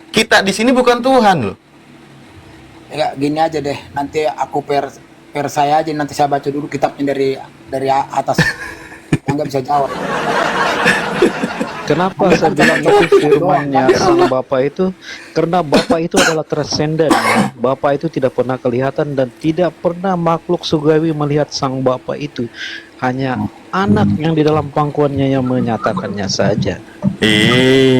Kita di sini bukan Tuhan loh. Ya gini aja deh, nanti aku per saya aja, nanti saya baca dulu kitabnya dari atas. Enggak bisa jawab. Kenapa saya bilang itu firmannya Sang Bapa itu? Karena Bapa itu adalah transenden. Ya. Bapa itu tidak pernah kelihatan dan tidak pernah makhluk surgawi melihat Sang Bapa itu. Hanya anak yang di dalam pangkuannya yang menyatakannya saja.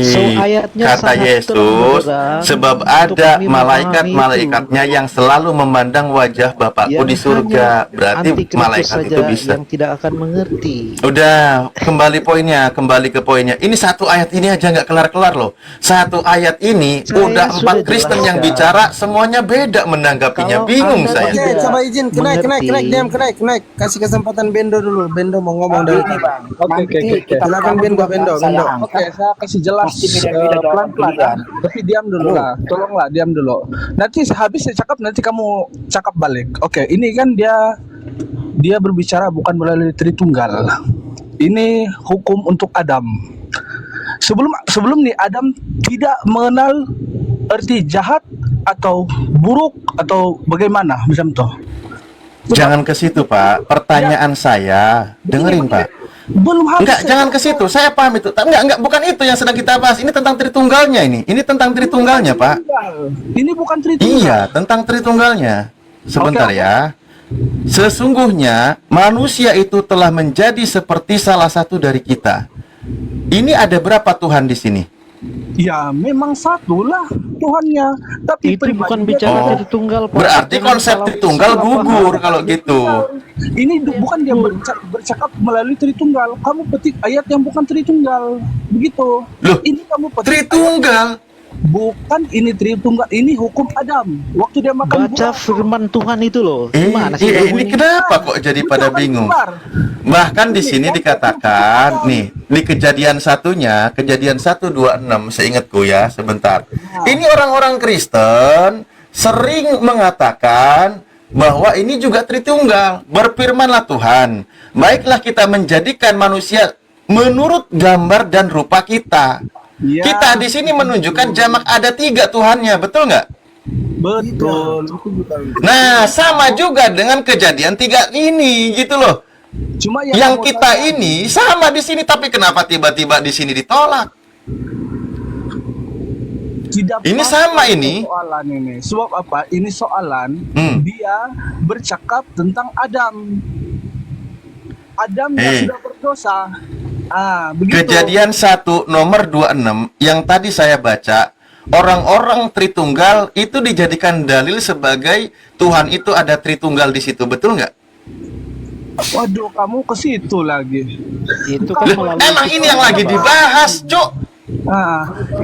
So, ayatnya Kata sangat Yesus, terang sebab untuk ada kami malaikat-malaikatnya yang selalu memandang wajah Bapakku yang di surga. hanya Berarti antikristus malaikat saja itu bisa. yang tidak akan mengerti. Udah, kembali ke poinnya. Ini satu ayat ini aja nggak kelar-kelar loh. Satu ayat ini Saya udah 4 sudah Kristen yang jelaskan. bicara, semuanya beda menanggapinya. Kalau Bingung Anda saya. tidak Coba izin, kenaik, diam, kenaik. Kasih kesempatan Bendo dulu. Bendo mau ngomong dari tadi. Nanti kita Silakan kamu Bendo, juga Bendo. saya Oke, angkat saya kasih jelas pelan-pelan ya. Tapi diam dulu lah, tolonglah diam dulu. Nanti habis saya cakap, nanti kamu cakap balik. Oke, ini kan dia berbicara bukan melalui Tritunggal. Ini hukum untuk Adam. Sebelum nih Adam tidak mengenal arti jahat atau buruk atau bagaimana macam tuh. Jangan ke situ, Pak. Pertanyaan saya, dengerin, Pak. Belum habis. Enggak, jangan ke situ. Saya paham itu. Tapi enggak, bukan itu yang sedang kita bahas. Ini tentang Tritunggalnya ini. Ini tentang Tritunggalnya, Pak. Ini bukan Tritunggal. Iya, tentang Tritunggalnya. Sebentar ya. Sesungguhnya manusia itu telah menjadi seperti salah satu dari kita. Ini ada berapa Tuhan di sini? Ya, memang satu lah Tuhannya. Tapi itu bukan bicara Tritunggal, Pak. Berarti konsep Tritunggal gugur kalau gitu. Ini bukan dia bercakap melalui Tritunggal. Kamu petik ayat yang bukan Tritunggal. Begitu. Loh, ini kamu petik Tritunggal. Bukan ini Tritunggal, ini hukum Adam. Waktu dia makan baca firman Tuhan itu loh. Gimana sih ini kenapa kok jadi pada bingung? Bahkan di sini dikatakan nih, di kejadian satunya, kejadian 1:26 seingatku ya, sebentar. Ini orang-orang Kristen sering mengatakan bahwa ini juga Tritunggal. Berfirmanlah Tuhan, baiklah kita menjadikan manusia menurut gambar dan rupa kita. Ya. Kita di sini menunjukkan jamak ada 3 Tuhannya, betul nggak? Betul. Nah, sama juga dengan kejadian 3 ini, gitu loh. Cuma yang kita ini sama di sini, tapi kenapa tiba-tiba di sini ditolak? Tidak ini sama ini. Soalan ini. Sebab apa? Ini soalan dia bercakap tentang Adam. Adam yang sudah berdosa. Begitu. Kejadian 1 nomor 26 yang tadi saya baca, orang-orang Tritunggal itu dijadikan dalil sebagai Tuhan itu ada Tritunggal di situ, betul nggak? Waduh, kamu ke situ lagi. Itu kan emang ini yang lagi dibahas, Cuk.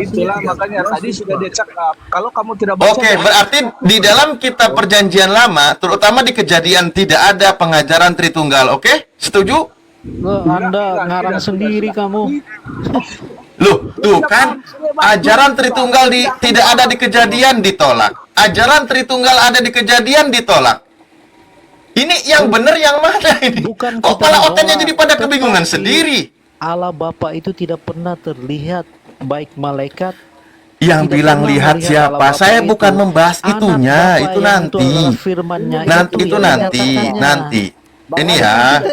Itulah makanya tadi sudah dia cakap. Kalau kamu tidak baca. Oke, berarti di dalam kitab Perjanjian Lama, terutama di Kejadian tidak ada pengajaran Tritunggal, oke? Setuju? Anda ngarang sendiri kamu. Loh, tuh kan ajaran Tritunggal tidak ada di Kejadian ditolak. Ajaran Tritunggal ada di Kejadian ditolak. Ini yang benar yang mana ini? Bukan kok malah otaknya jadi pada kebingungan sendiri? Allah Bapa itu tidak pernah terlihat, baik malaikat. Yang bilang lihat siapa? Saya bukan membahas itunya, itu nanti. Itu nanti. Ini ya,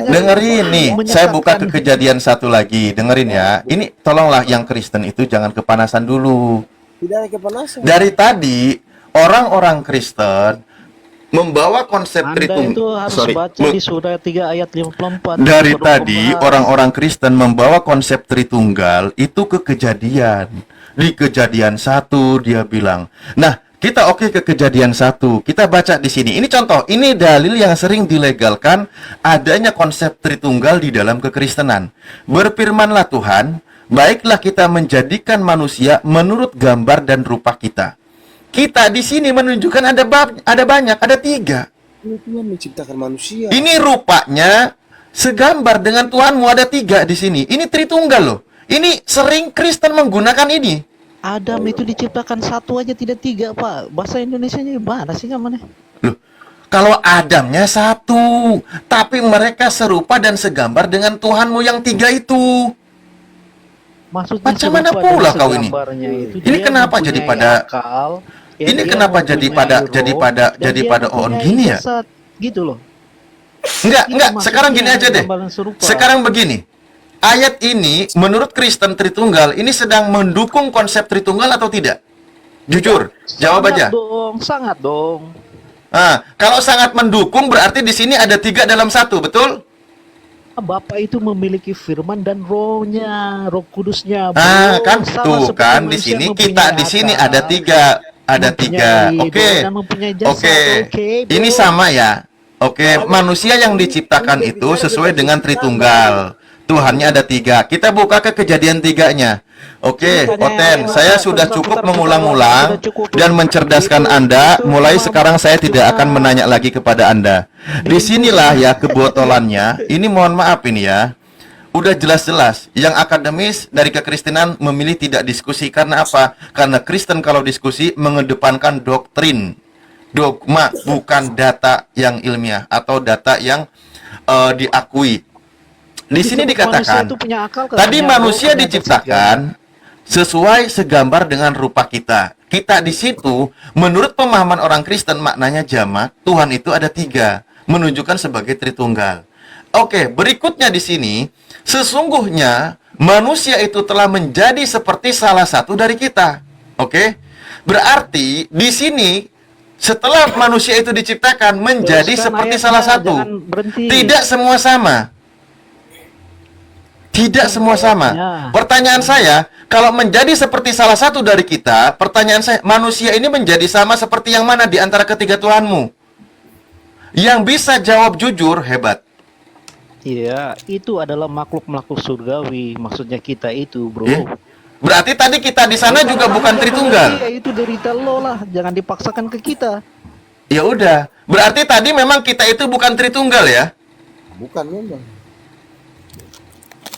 dengerin nih. Saya buka ke Kejadian 1 lagi, dengerin ya. Ini tolonglah yang Kristen itu jangan kepanasan dulu. Tidak kepanasan. Dari tadi orang-orang Kristen membawa konsep Tritunggal. Baca di surah 3 ayat 54. Dari tadi orang-orang Kristen membawa konsep Tritunggal itu ke Kejadian. Di Kejadian 1 dia bilang. Nah, kita ke Kejadian 1. Kita baca di sini. Ini contoh, ini dalil yang sering dilegalkan adanya konsep Tritunggal di dalam kekristenan. Berfirmanlah Tuhan, baiklah kita menjadikan manusia menurut gambar dan rupa kita. Kita di sini menunjukkan ada banyak, ada 3. Tuhan menciptakan manusia. Ini rupanya segambar dengan Tuhanmu, ada 3 di sini. Ini Tritunggal loh. Ini sering Kristen menggunakan ini. Adam itu diciptakan 1 aja, tidak 3, Pak. Bahasa Indonesianya gimana sih namanya? Loh, kalau Adamnya 1, tapi mereka serupa dan segambar dengan Tuhanmu yang 3 itu. Maksudnya macam mana pula kau ini? Ini kenapa jadi pada akal, ini kenapa jadi pada on gini ya? Gitu loh. Enggak, sekarang gini aja deh. Sekarang begini. Ayat ini menurut Kristen Tritunggal ini sedang mendukung konsep Tritunggal atau tidak? Jujur, jawab aja. Sangat dong. Nah, kalau sangat mendukung berarti di sini ada 3 dalam 1, betul? Bapa itu memiliki firman dan rohnya, roh kudusnya. Kan tuh kan di sini kita di sini ada 3, Oke. Ini sama ya. Oke, manusia yang diciptakan itu sesuai dengan Tritunggal. Tuhannya ada 3. Kita buka ke Kejadian 3-nya. Oke, Oten, saya sudah cukup mengulang-ulang dan mencerdaskan Anda. Mulai sekarang saya tidak akan menanya lagi kepada Anda. Disinilah ya kebotolannya. Ini mohon maaf ini ya. udah jelas-jelas yang akademis dari kekristenan memilih tidak diskusi. Karena apa? Karena Kristen kalau diskusi mengedepankan doktrin, dogma, bukan data yang ilmiah atau data yang diakui. Di sini dikatakan tadi manusia diciptakan sesuai segambar dengan rupa kita. Kita di situ menurut pemahaman orang Kristen maknanya jamak, Tuhan itu ada 3, menunjukkan sebagai Tritunggal. Oke, berikutnya di sini, sesungguhnya manusia itu telah menjadi seperti salah satu dari kita. Oke? Berarti di sini setelah manusia itu diciptakan menjadi seperti salah satu. Tidak semua sama. Tidak semua sama. Pertanyaan saya, kalau menjadi seperti salah satu dari kita, pertanyaan saya, manusia ini menjadi sama seperti yang mana di antara ketiga Tuhanmu? Yang bisa jawab jujur, hebat. Iya, itu adalah makhluk-makhluk surgawi. Maksudnya kita itu, bro. Berarti tadi kita di sana juga bukan Tritunggal. Iya, itu derita lo lah. Jangan dipaksakan ke kita. Ya udah. Berarti tadi memang kita itu bukan Tritunggal ya? Bukan memang.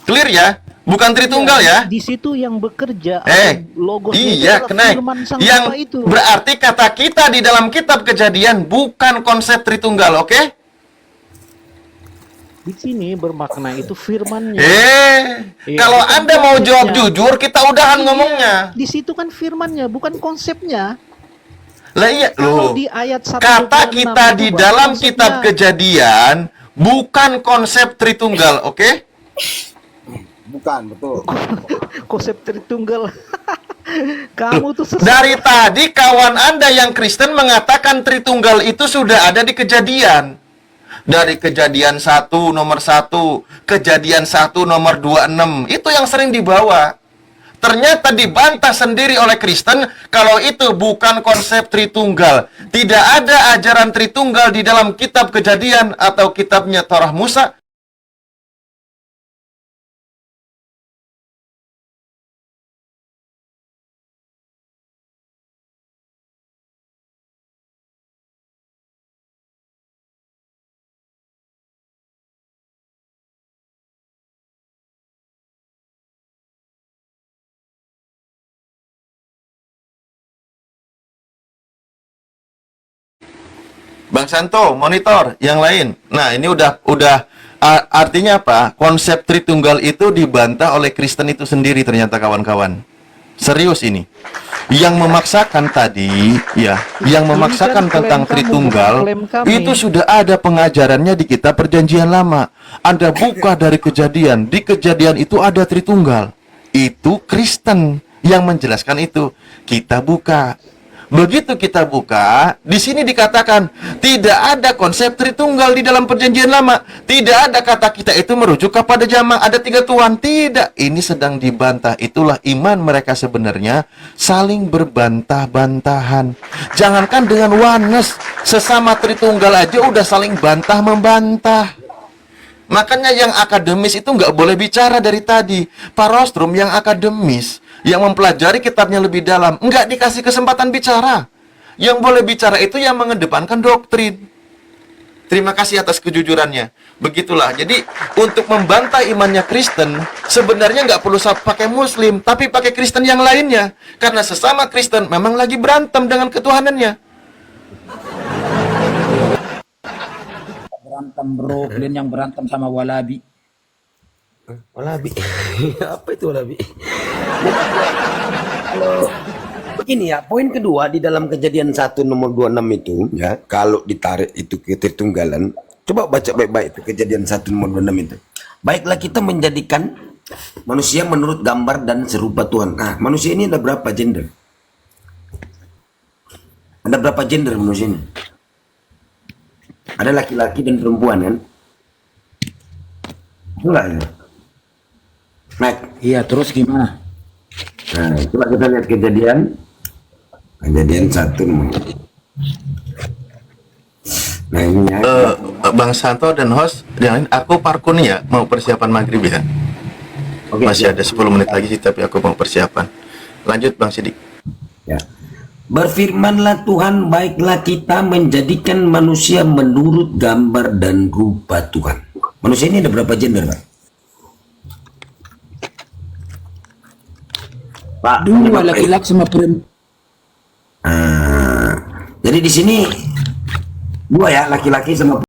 Clear ya? Bukan Tritunggal ya? Di situ yang bekerja logos iya, kena. Yang itu. Berarti kata kita di dalam kitab Kejadian bukan konsep Tritunggal, oke? Di sini bermakna itu firman-nya. Kalau Anda mau jawab jujur, kita udahan ngomongnya. Di situ kan firman-nya, bukan konsepnya. Lah iya loh. Di ayat 1, kata kita di dalam kitab Kejadian bukan konsep Tritunggal, oke? Bukan, betul. Konsep Tritunggal. Kamu tuh sesat. Dari tadi kawan Anda yang Kristen mengatakan Tritunggal itu sudah ada di Kejadian. Dari Kejadian 1 nomor 1, Kejadian 1 nomor 26, itu yang sering dibawa. Ternyata dibantah sendiri oleh Kristen kalau itu bukan konsep Tritunggal. Tidak ada ajaran Tritunggal di dalam kitab Kejadian atau kitabnya Torah Musa. Bang Santo, monitor yang lain. Nah, ini udah artinya apa? Konsep Tritunggal itu dibantah oleh Kristen itu sendiri ternyata kawan-kawan. Serius ini. Yang memaksakan tadi, ya, yang memaksakan tentang Tritunggal itu sudah ada pengajarannya di kitab Perjanjian Lama. Anda buka dari Kejadian, di Kejadian itu ada Tritunggal. Itu Kristen yang menjelaskan itu. Kita buka. Begitu kita buka, di sini dikatakan tidak ada konsep Tritunggal di dalam Perjanjian Lama. Tidak ada kata kita itu merujuk kepada jamak ada 3 Tuhan. Tidak, ini sedang dibantah. Itulah iman mereka sebenarnya saling berbantah-bantahan. Jangankan dengan oneness, sesama Tritunggal aja udah saling bantah-membantah. Makanya yang akademis itu nggak boleh bicara dari tadi. Pak Rostrum yang akademis, yang mempelajari kitabnya lebih dalam, nggak dikasih kesempatan bicara. Yang boleh bicara itu yang mengedepankan doktrin. Terima kasih atas kejujurannya. Begitulah. Jadi untuk membantah imannya Kristen, sebenarnya nggak perlu pakai Muslim, tapi pakai Kristen yang lainnya. Karena sesama Kristen memang lagi berantem dengan ketuhanannya. Berantem bro, kalian yang berantem sama Walabi. Walabi. Apa itu Walabi? Kalau begini ya, poin kedua di dalam Kejadian 1 nomor 26 itu ya, kalau ditarik itu ke Tritunggalan, coba baca baik-baik itu Kejadian 1 nomor 26 itu. Baiklah kita menjadikan manusia menurut gambar dan serupa Tuhan. Nah, manusia ini ada berapa gender? Ada berapa gender manusia ini? Ada laki-laki dan perempuan kan? Enggak ya? Nah, iya, terus gimana? Nah, coba kita lihat Kejadian 1 nomor. Nah, ini ya. Bang Santo dan host yang lain, aku parkun ya, mau persiapan maghrib ya. Oke, masih ada 10 menit lagi sih, tapi aku mau persiapan. Lanjut Bang Sidik. Ya. Berfirmanlah Tuhan, baiklah kita menjadikan manusia menurut gambar dan rupa Tuhan. Manusia ini ada berapa gender, Pak? Pak. Dua laki-laki sama perempuan. Jadi di sini dua ya, laki-laki sama